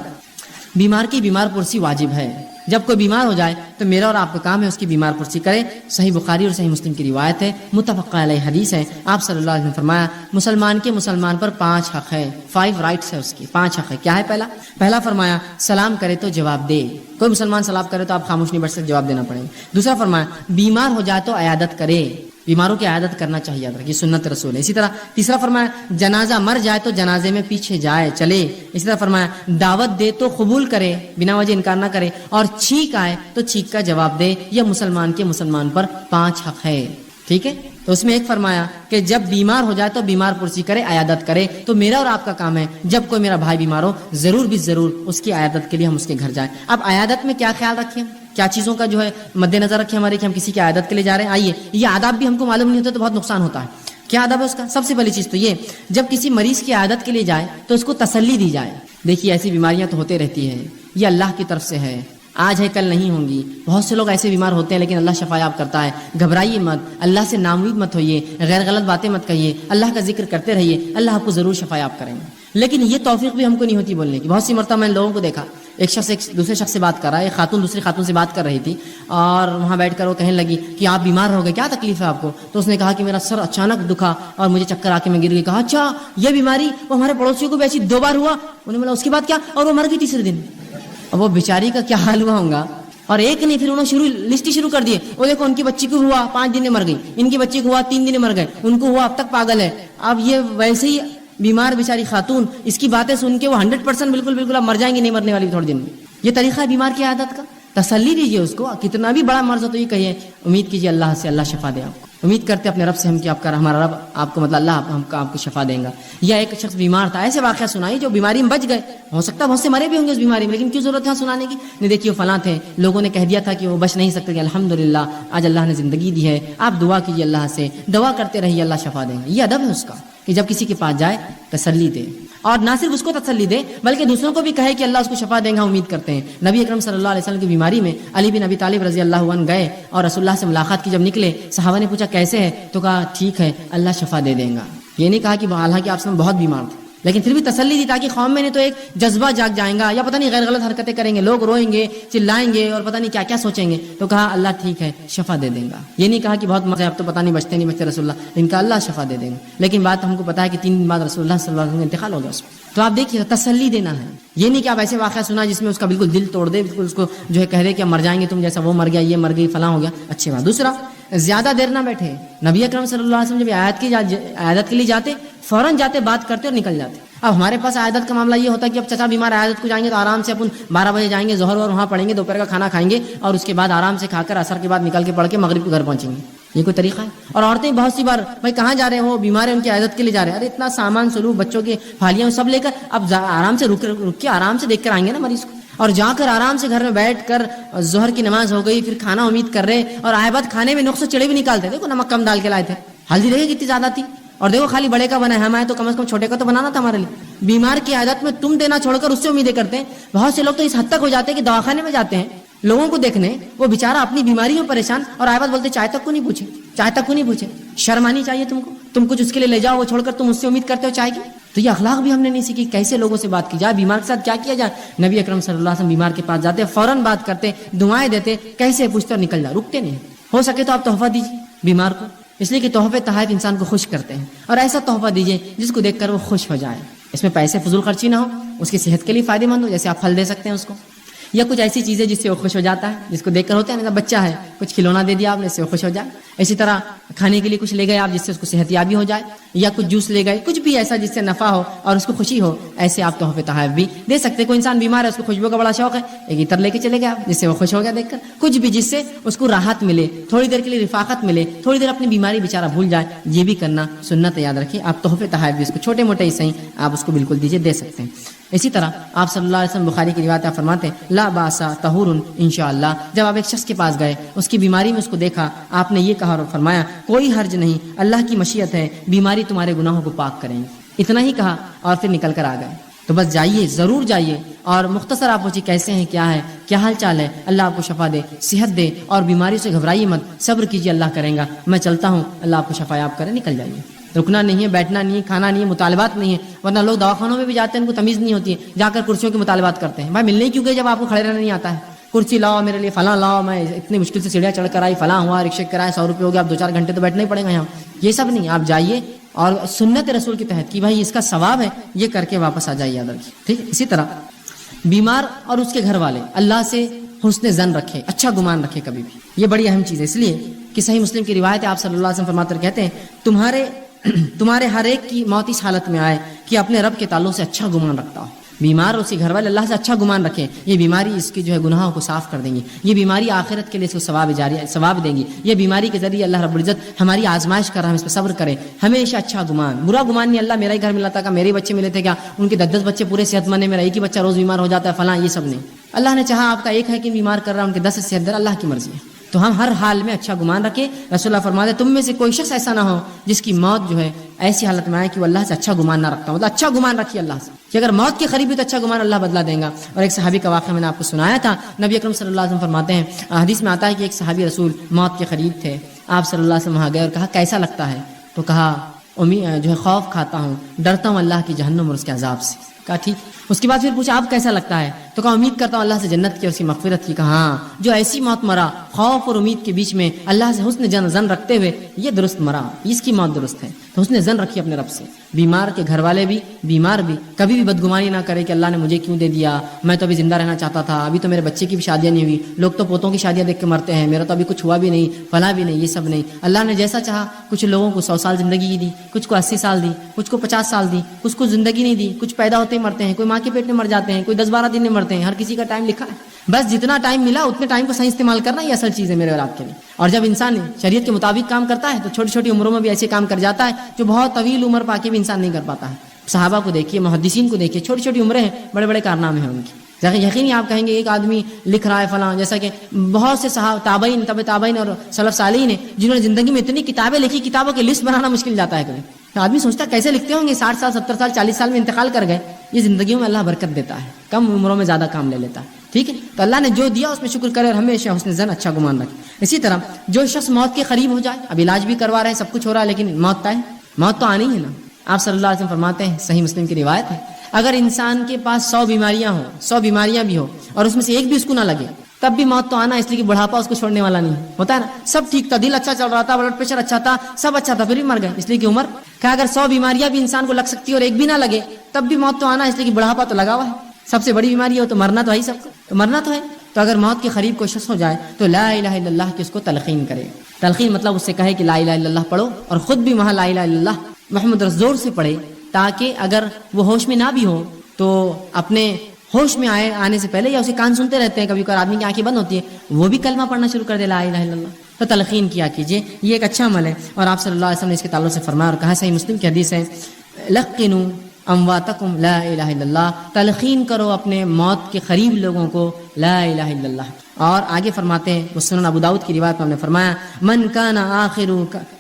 بیمار کی بیمار پرسی واجب ہے. جب کوئی بیمار ہو جائے تو میرا اور آپ کا کام ہے اس کی بیمار پرسی کرے. صحیح بخاری اور صحیح مسلم کی روایت ہے, متفق علیہ حدیث ہے. آپ صلی اللہ علیہ وسلم نے فرمایا مسلمان کے مسلمان پر 5 حق ہے, 5 رائٹس ہے اس کی, 5 حق ہے. کیا ہے؟ پہلا فرمایا سلام کرے تو جواب دے. کوئی مسلمان سلام کرے تو آپ خاموش نہیں بیٹھ سکتے, جواب دینا پڑے گا. دوسرا فرمایا بیمار ہو جائے تو عیادت کرے, بیماروں کی عیادت کرنا چاہیے, یاد رکھیے سنت رسول ہے. اسی طرح تیسرا فرمایا جنازہ مر جائے تو جنازے میں پیچھے جائے چلے. اسی طرح فرمایا دعوت دے تو قبول کرے, بنا وجہ انکار نہ کرے, اور چھینک آئے تو چھینک کا جواب دے. یہ مسلمان کے مسلمان پر 5 حق ہے. ٹھیک ہے, تو اس میں ایک فرمایا کہ جب بیمار ہو جائے تو بیمار پرسی کرے, عیادت کرے. تو میرا اور آپ کا کام ہے جب کوئی میرا بھائی بیمار ہو ضرور بھی ضرور اس کی عیادت کے لیے ہم اس کے گھر جائیں. اب عیادت میں کیا خیال رکھیں, کیا چیزوں کا جو ہے مد نظر رکھیں ہمارے کہ ہم کسی کی عیادت کے لیے جا رہے ہیں. آئیے یہ آداب بھی ہم کو معلوم نہیں ہوتا تو بہت نقصان ہوتا ہے. کیا آداب ہے اس کا؟ سب سے پہلی چیز تو یہ, جب کسی مریض کی عیادت کے لیے جائے تو اس کو تسلی دی جائے. دیکھیے ایسی بیماریاں تو ہوتے رہتی ہیں, یہ اللہ کی طرف سے ہے, آج ہے کل نہیں ہوں گی. بہت سے لوگ ایسے بیمار ہوتے ہیں لیکن اللہ شفا یاب کرتا ہے. گھبرائیے مت, اللہ سے ناامید مت ہوئیے, غیر غلط باتیں مت کہیے, اللہ کا ذکر کرتے رہیے, اللہ آپ کو ضرور شفا یاب کریں گے. لیکن یہ توفیق بھی ہم کو نہیں ہوتی بولنے کی. بہت سی مرتبہ میں لوگوں کو دیکھا, ایک شخص ایک دوسرے شخص سے بات کر رہا ہے, ایک خاتون دوسری خاتون سے بات کر رہی تھی اور وہاں بیٹھ کر وہ کہنے لگی کہ آپ بیمار ہو گئے, کیا تکلیف ہے آپ کو؟ تو اس نے کہا کہ میرا سر اچانک دکھا اور مجھے چکر آ کے میں گر گئی. کہا اچھا یہ بیماری وہ ہمارے پڑوسیوں کو بھی ایسی 2 بار ہوا. انہوں نے بولا اس کے بعد کیا؟ اور وہ مر گئی تیسرے دن. اب وہ بیچاری کا کیا حال ہوا ہوگا. اور ایک نہیں, پھر انہوں نے لسٹ شروع کر دیے. وہ دیکھو ان کی بچی کو ہوا 5 دن میں مر گئی, ان کی بچی کو ہوا 3 دن میں مر گئے, ان کو ہوا اب تک پاگل ہے. اب یہ ویسے ہی بیمار بیچاری خاتون, اس کی باتیں سن کے وہ 100% بالکل اب مر جائیں گی, نہیں مرنے والی تھوڑے دن میں. یہ طریقہ ہے بیمار کی عادت کا. تسلی دیجیے اس کو, کتنا بھی بڑا مرض ہو تو یہ کہیے امید کیجیے اللہ سے, اللہ شفا دے آپ کو. امید کرتے اپنے رب سے ہم کہ آپ کا ہمارا رب آپ کو مطلب اللہ آپ کو شفا دیں گا. یا ایک شخص بیمار تھا, ایسے واقعہ سنائی جو بیماری میں بچ گئے. ہو سکتا ہے بہت سے مرے بھی ہوں گے اس بیماری میں, لیکن کیوں ضرورت ہے سنانے کی؟ نہیں دیکھیے وہ فلاں تھے, لوگوں نے کہہ دیا تھا کہ وہ بچ نہیں سکتے, کہ الحمدللہ آج اللہ نے زندگی دی ہے, آپ دعا کیجیے اللہ سے, دعا کرتے رہیے, اللہ شفا دیں گا. یہ ادب ہے اس کا کہ جب کسی کے پاس جائے تسلی دے, اور نہ صرف اس کو تسلی دے بلکہ دوسروں کو بھی کہے کہ اللہ اس کو شفا دیں گا, امید کرتے ہیں. نبی اکرم صلی اللہ علیہ وسلم کی بیماری میں علی بن ابی طالب رضی اللہ عنہ گئے اور رسول اللہ سے ملاقات کی. جب نکلے صحابہ نے پوچھا کیسے ہے, تو کہا ٹھیک ہے, اللہ شفا دے دیں گا. یہ نہیں کہا کہ حالانکہ آپ سے بہت بیمار تھے, لیکن پھر بھی تسلی دی تاکہ قوم میں نے تو ایک جذبہ جاگ جائیں گا, یا پتہ نہیں غیر غلط حرکتیں کریں گے, لوگ روئیں گے, چلائیں گے اور پتہ نہیں کیا کیا سوچیں گے. تو کہا اللہ ٹھیک ہے شفا دے دیں گا. یہ نہیں کہا کہ بہت مزہ ہے اب تو پتہ نہیں بچتے نہیں بچتے رسول اللہ, ان کا اللہ شفا دے دیں گا. لیکن بات ہم کو پتا ہے کہ 3 دن بعد رسول اللہ صلی اللہ علیہ وسلم کا انتقال ہو گیا اس میں. تو آپ دیکھیے تسلی دینا ہے, یہ نہیں کہ آپ ایسے واقعہ سنا جس میں اس کا بالکل دل توڑ دے, بالکل اس کو جو ہے کہہ دے کہ مر جائیں گے تم جیسا, وہ مر گیا, یہ مر گئی, فلاں ہو گیا. اچھی بات. دوسرا, زیادہ دیر نہ بیٹھے. نبی اکرم صلی اللہ علیہ وسلم جب عیادت کے لیے جاتے فوراً جاتے, بات کرتے اور نکل جاتے. اب ہمارے پاس عیادت کا معاملہ یہ ہوتا ہے کہ اب چچا بیمار عیادت کو جائیں گے تو آرام سے اپن 12 بجے جائیں گے, ظہر اور وہاں پڑھیں گے, دوپہر کا کھانا کھائیں گے اور اس کے بعد آرام سے کھا کر عصر کے بعد نکل کے پڑھ کے مغرب کو گھر پہنچیں گے. یہ کوئی طریقہ ہے؟ اور عورتیں بہت سی بار بھائی کہاں جا رہے ہو, بیمار ہیں ان کی عیادت کے لیے جا رہے ہیں, ارے اتنا سامان سلوک بچوں کے پھالیاں سب لے کر اب آرام سے رک کے آرام سے دیکھ کر آئیں گے نا مریض کو, اور جا کر آرام سے گھر میں بیٹھ کر ظہر کی نماز ہو گئی, پھر کھانا امید کر رہے, اور آئے بعد کھانے میں نقص چڑے بھی نکالتے. دیکھو نمک کم ڈال کے لائے تھے, ہلدی دیکھے کتنی زیادہ تھی, اور دیکھو خالی بڑے کا بنا ہے, ہم آئے تو کم از کم چھوٹے کا تو بنانا تھا ہمارے لیے. بیمار کی عادت میں تم دینا چھوڑ کر اس سے امیدیں کرتے ہیں. بہت سے لوگ تو اس حد تک ہو جاتے ہیں کہ دواخانے میں جاتے ہیں لوگوں کو دیکھنے, وہ بیچارہ اپنی بیماری میں پریشان, اور آئے بعد بولتے چائے تک کو نہیں پوچھے, چائے تک کو نہیں پوچھے. شرم آنی چاہیے تم کو, تم کچھ اس کے لیے لے جاؤ, وہ چھوڑ کر تم اس سے امید کرتے ہو چائے کی. تو یہ اخلاق بھی ہم نے نہیں سیکھی, کیسے لوگوں سے بات کی جائے, بیمار کے ساتھ کیا کیا جائے. نبی اکرم صلی اللہ علیہ وسلم بیمار کے پاس جاتے, فوراً بات کرتے, دعائیں دیتے, کیسے پوچھتے اور نکل جاؤ, رکتے نہیں. ہو سکے تو آپ تحفہ دیجیے بیمار کو, اس لیے کہ تحفے تحائف انسان کو خوش کرتے ہیں, اور ایسا تحفہ دیجیے جس کو دیکھ کر وہ خوش ہو جائے. اس میں پیسے فضول خرچی نہ ہو, اس کی صحت کے لیے فائدہ مند ہو, جیسے آپ پھل دے سکتے ہیں اس کو, یا کچھ ایسی چیزیں جس سے وہ خوش ہو جاتا ہے, جس کو دیکھ کر ہوتا ہے نا بچہ ہے, کچھ کھلونا دے دیا آپ نے, اس سے وہ خوش ہو جائے. اسی طرح کھانے کے لیے کچھ لے گئے آپ جس سے اس کو صحت یابی ہو جائے, یا کچھ جوس لے گئے, کچھ بھی ایسا جس سے نفع ہو اور اس کو خوشی ہو, ایسے آپ تحفے تحائف بھی دے سکتے. کوئی انسان بیمار ہے, اس کو خوشبو کا بڑا شوق ہے, ایک عطر لے کے چلے گئے آپ جس سے وہ خوش ہو گیا دیکھ کر, کچھ بھی جس سے اس کو راحت ملے, تھوڑی دیر کے لیے رفاقت ملے, تھوڑی دیر اپنی بیماری بیچارہ بھول جائے. یہ بھی کرنا سنت, یاد رکھیے. آپ تحفے تحائف بھی اس کو چھوٹے موٹے ہی صحیح آپ اس کو بالکل دیجیے, دے سکتے ہیں. اسی طرح آپ صلی اللہ علیہ وسلم بخاری کی روایت فرماتے لا باسا طہور انشاءاللہ. جب آپ ایک شخص کے پاس گئے, اس کی بیماری میں اس کو دیکھا, آپ نے یہ کہا اور فرمایا کوئی حرج نہیں, اللہ کی مشیت ہے, بیماری تمہارے گناہوں کو پاک کریں گے. اتنا ہی کہا اور پھر نکل کر آ گئے. تو بس جائیے, ضرور جائیے, اور مختصر آپ پوچھیے کیسے ہیں, کیا ہے, کیا حال چال ہے, اللہ آپ کو شفا دے, صحت دے, اور بیماری سے گھبرائیے مت, صبر کیجیے, اللہ کریں گا, میں چلتا ہوں, اللہ آپ کو شفا یاب کرے, نکل جائیے. رکنا نہیں ہے، بیٹھنا نہیں ہے، کھانا نہیں ہے، مطالبات نہیں ہے. ورنہ لوگ دواخانوں میں بھی جاتے ہیں، ان کو تمیز نہیں ہوتی ہے، جا کر کرسیوں کے مطالبات کرتے ہیں. بھائی ملنے کیوں گئے جب آپ کو کھڑے رہنا نہیں آتا ہے؟ کرسی لاؤ میرے لیے، فلاں لاؤ، میں اتنی مشکل سے سیڑھیاں چڑھ کر آئی، فلاں ہوا، رکشے کرائے 100 روپے ہو گیا، اب 2-4 گھنٹے تو بیٹھنا ہی پڑے گا یہاں. یہ سب نہیں، آپ جائیے اور سنت رسول کے تحت کہ بھائی اس کا ثواب ہے، یہ کر کے واپس آ جائیے یاد رکھیے. ٹھیک ہے. اسی طرح بیمار اور اس کے گھر والے اللہ سے حسن ظن رکھے، اچھا گمان رکھے کبھی بھی. یہ بڑی اہم چیز ہے، اس لیے کہ صحیح مسلم کی روایت ہے، آپ صلی اللہ علیہ وسلم فرماتے کہتے ہیں تمہارے ہر ایک کی موت اس حالت میں آئے کہ اپنے رب کے تعلق سے اچھا گمان رکھتا ہو. بیمار اور اس کے گھر والے اللہ سے اچھا گمان رکھیں. یہ بیماری اس کی جو ہے گناہوں کو صاف کر دیں گی. یہ بیماری آخرت کے لیے اس کو ثواب دیں گی. یہ بیماری کے ذریعے اللہ رب العزت ہماری آزمائش کر رہا ہے، ہم اس پہ صبر کریں. ہمیشہ اچھا گمان، برا گمان نہیں. اللہ میرا ہی گھر ملا تھا، میرے بچے ملے تھے کیا؟ ان کے 10 بچے پورے صحت مند ہیں، میرا ایک ہی بچہ روز بیمار ہو جاتا ہے، فلاں. یہ سب نہیں. اللہ نے چاہا آپ کا ایک ہے کہ بیمار کر رہا ہے، ان کے 10 سے صحت، اللہ کی مرضی ہے. تو ہم ہر حال میں اچھا گمان رکھیں. رسول اللہ فرماتے تم میں سے کوئی شخص ایسا نہ ہو جس کی موت جو ہے ایسی حالت میں آئے کہ وہ اللہ سے اچھا گمان نہ رکھتا. مطلب اچھا گمان رکھیے اللہ سے کہ اگر موت کے قریب بھی تو اچھا گمان اللہ بدلا دے گا. اور ایک صحابی کا واقعہ میں نے آپ کو سنایا تھا. نبی اکرم صلی اللہ علیہ وسلم فرماتے ہیں، حدیث میں آتا ہے کہ ایک صحابی رسول موت کے قریب تھے. آپ صلی اللہ علیہ وسلم وہاں گئے اور کہا کیسا لگتا ہے؟ تو کہا جو ہے خوف کھاتا ہوں، ڈرتا ہوں اللہ کی جہنم اور اس کے عذاب سے. کہا ٹھیک. اس کے بعد پھر پوچھا آپ کیسا لگتا ہے؟ تو کہا امید کرتا ہوں اللہ سے جنت کی اور اس کی مغفرت کی. کہا ہاں، جو ایسی موت مرا خوف اور امید کے بیچ میں اللہ سے حسن ظن رکھتے ہوئے، یہ درست مرا، اس کی موت درست ہے. تو حسن ظن رکھیے اپنے رب سے. بیمار کے گھر والے بھی، بیمار بھی کبھی بھی بدگمانی نہ کرے کہ اللہ نے مجھے کیوں دے دیا، میں تو ابھی زندہ رہنا چاہتا تھا، ابھی تو میرے بچے کی بھی شادیاں نہیں ہوئی، لوگ تو پوتوں کی شادیاں دیکھ کے مرتے ہیں، میرا تو ابھی کچھ ہوا بھی نہیں، فلاں بھی نہیں. یہ سب نہیں. اللہ نے جیسا چاہا کچھ لوگوں کو 100 سال زندگی دی، کچھ کو 80 سال دی، کچھ کو 50 سال دی، کچھ کو زندگی نہیں دی. کچھ پیدا ہوتے ہی مرتے ہیں، کوئی ماں کے پیٹ میں مر جاتے ہیں، کوئی 10-12 دن میں مرتے ہیں. ہر کسی کا ٹائم لکھا ہے. بس جتنا ٹائم ملا اتنے ٹائم کو صحیح استعمال کرنا یہ اصل چیز ہے میرے اور آپ کے لیے. اور جب انسان شریعت کے مطابق کام کرتا ہے تو چھوٹی چھوٹی عمروں میں بھی ایسے کام کر جاتا ہے جو بہت طویل عمر پا کے بھی انسان نہیں کر پاتا ہے. صحابہ کو دیکھیے، محدثین کو دیکھیے، چھوٹی چھوٹی عمریں ہیں، بڑے بڑے کارنامے ہیں ان کی. یقینی آپ کہیں گے ایک آدمی لکھ رہا ہے فلاں، جیسا کہ بہت سے تابعین، تابعین اور سلف صالحین ہیں جنہوں نے زندگی میں اتنی کتابیں لکھی، کتابوں کی لسٹ بنانا مشکل جاتا ہے کبھی. آدمی سوچتا ہے کیسے لکھتے ہوں گے، 60 سال 70 سال 40 سال میں انتقال کر گئے. یہ زندگیوں میں اللہ برکت دیتا ہے، کم عمروں میں زیادہ کام لے لیتا ہے. ٹھیک ہے. تو اللہ نے جو دیا اس میں شکر کرے اور ہمیشہ حسن ظن اچھا گمان رکھے. اسی طرح جو شخص موت کے قریب ہو جائے، اب علاج بھی کروا رہے ہیں، سب کچھ ہو رہا ہے، لیکن موت تو آنی ہے نا. آپ صلی اللہ علیہ وسلم فرماتے ہیں، صحیح مسلم کی روایت ہے، اگر انسان کے پاس 100 بیماریاں ہوں، 100 بیماریاں بھی ہو اور اس میں سے ایک بھی اس کو نہ لگے، تب بھی موت تو آنا، اس لیے کہ بڑھاپا اس کو چھوڑنے والا نہیں ہوتا ہے نا. سب ٹھیک تھا، دل اچھا چل رہا تھا، بلڈ پریشر اچھا تھا، سب اچھا تھا، پھر بھی مر گئے اس لیے کہ عمر. کہ اگر 100 بیماریاں بھی انسان کو لگ سکتی ہے اور ایک بھی نہ لگے، تب بھی موت تو آنا، اس لیے کہ بڑھاپا تو لگا ہوا ہے. سب سے بڑی بیماری ہو تو مرنا تو ہے ہی، سب کو تو مرنا تو ہے. تو اگر موت کے قریب کوئی شخص ہو جائے تو لا الہ الا اللہ کی اس کو تلقین کرے. تلقین مطلب اس سے کہے کہ لا الہ الا اللہ پڑھو، اور خود بھی وہاں لا الہ الا اللہ محمد رسول سے پڑھے، تاکہ اگر وہ ہوش میں نہ بھی ہو تو اپنے ہوش میں آنے سے پہلے، یا اسے کان سنتے رہتے ہیں، کبھی کبھار آدمی کی آنکھیں بند ہوتی ہے، وہ بھی کلمہ پڑھنا شروع کر دے لا الہ الا اللہ. تو تلقین کیا کیجیے، یہ ایک اچھا عمل ہے. اور آپ صلی اللہ علیہ وسلم نے اس کے تعلق سے فرمایا اور کہا، صحیح مسلم کی حدیث ہے، لقنوا امواتکم لا الہ الا اللہ، تلقین کرو اپنے موت کے قریب لوگوں کو لا الہ الا اللہ. اور آگے فرماتے ہیں، وہ سنن ابو داؤد کی روایت میں ہم نے فرمایا، من کان آخر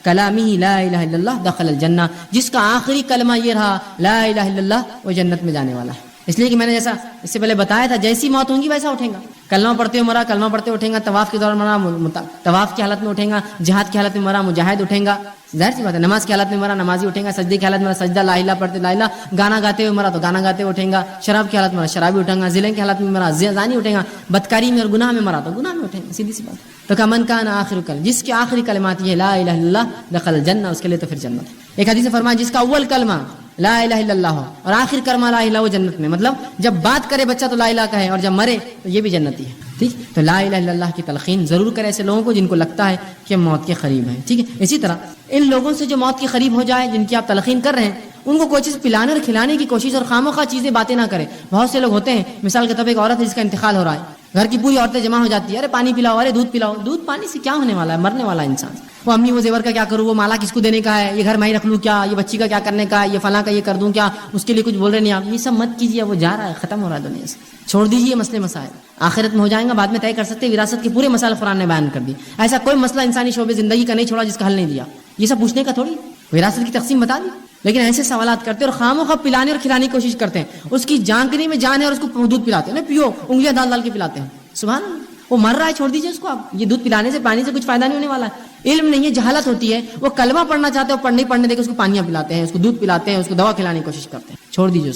کلامہ لا الہ الا اللہ دخل الجنہ، جس کا آخری کلمہ یہ رہا لا الہ الا اللہ، وہ جنت میں جانے والا ہے. اس لیے کہ میں نے جیسا اس سے پہلے بتایا تھا، جیسی موت ہوگی ویسا اٹھے گا. کلمہ پڑھتے ہوئے مرا، کلمہ پڑھتے اٹھے گا. طواف کے دوران مرا، طواف کی حالت میں اٹھے گا. جہاد کی حالت میں مرا، مجاہد اٹھے گا. ظاہر سی بات ہے. نماز کی حالت میں مرا، نمازی اٹھے گا. سجدے کی حالت میں مرا، سجدہ لا الہ پڑھتے لا الہ. گانا گاتے ہوئے مرا تو گانا گاتے ہوئے اٹھے گا. شراب کی حالت میں مرا، شرابی اٹھے گا. ضلع کی حالت میں مرا، زانی اٹھے گا. بدکاری میں اور گناہ میں مرا تو گناہ میں اٹھے گا. سیدھی سی بات. تو کہ من کان آخر کلمہ، جس کے آخری کلمات یہ لا الہ الا اللہ دخل الجنہ، اس کے لیے تو پھر جنت. ایک حدیث میں فرمایا، جس کا اول کلمہ لا الہ الا اللہ ہو اور آخر کلمہ لا الہ، وہ جنت میں. مطلب جب بات کرے بچہ تو لا الہ کہے، اور جب مرے تو یہ بھی جنتی ہے. ٹھیک. تو لا الہ الا اللہ کی تلقین ضرور کرے ایسے لوگوں کو جن کو لگتا ہے کہ موت کے قریب ہیں. ٹھیک ہے. اسی طرح ان لوگوں سے جو موت کے قریب ہو جائے، جن کی آپ تلقین کر رہے ہیں، ان کو کوئی چیز پلانے اور کھلانے کی کوشش اور خامخواہ چیزیں باتیں نہ کریں. بہت سے لوگ ہوتے ہیں، مثال کے طور پر ایک عورت ہے جس کا انتقال ہو رہا ہے، گھر کی پوری عورتیں جمع ہو جاتی ہے، ارے پانی پلاؤ، ارے دودھ پلاؤ. دودھ پانی سے کیا ہونے والا ہے؟ مرنے والا انسان. وہ امی وہ زیور کا کیا کروں، وہ مالا کس کو دینے کا ہے، یہ گھر میں ہی رکھ لوں کیا، یہ بچی کا کیا کرنے کا ہے، یہ فلاں کا یہ کر دوں کیا، اس کے لیے کچھ بول رہے نہیں آپ. یہ سب مت کیجیے، وہ جا رہا ہے، ختم ہو رہا ہے دنیا سے. چھوڑ دیجیے مسئلے مسائل، آخرت میں ہو جائیں گا، بعد میں طے کر سکتے. وراثت کے پورے مسائل قرآن نے بیان کر دی. ایسا کوئی مسئلہ انسانی شعبے زندگی کا نہیں چھوڑا جس کا حل نہیں دیا. یہ سب پوچھنے کا تھوڑی، وراثت کی تقسیم بتا دی. لیکن ایسے سوالات کرتے اور خامخواہ پلانے اور کھلانے کی کوشش کرتے ہیں. اس کی جانکنی میں جان ہے اور اس کو دودھ پلاتے ہیں، پیو، انگلیاں ڈال ڈال کے پلاتے ہیں. سبحان اللہ. وہ مر رہا ہے، چھوڑ دیجیے اس کو. آپ یہ دودھ پلانے سے، پانی سے کچھ فائدہ نہیں ہونے والا ہے. علم نہیں ہے، جہالت ہوتی ہے. وہ کلمہ پڑھنا چاہتے ہیں، پڑھنے دے کے اس کو پانیاں پلاتے ہیں، اس کو دودھ پلاتے ہیں، اس کو دوا کھلانے کی کوشش کرتے ہیں. چھوڑ دیجیے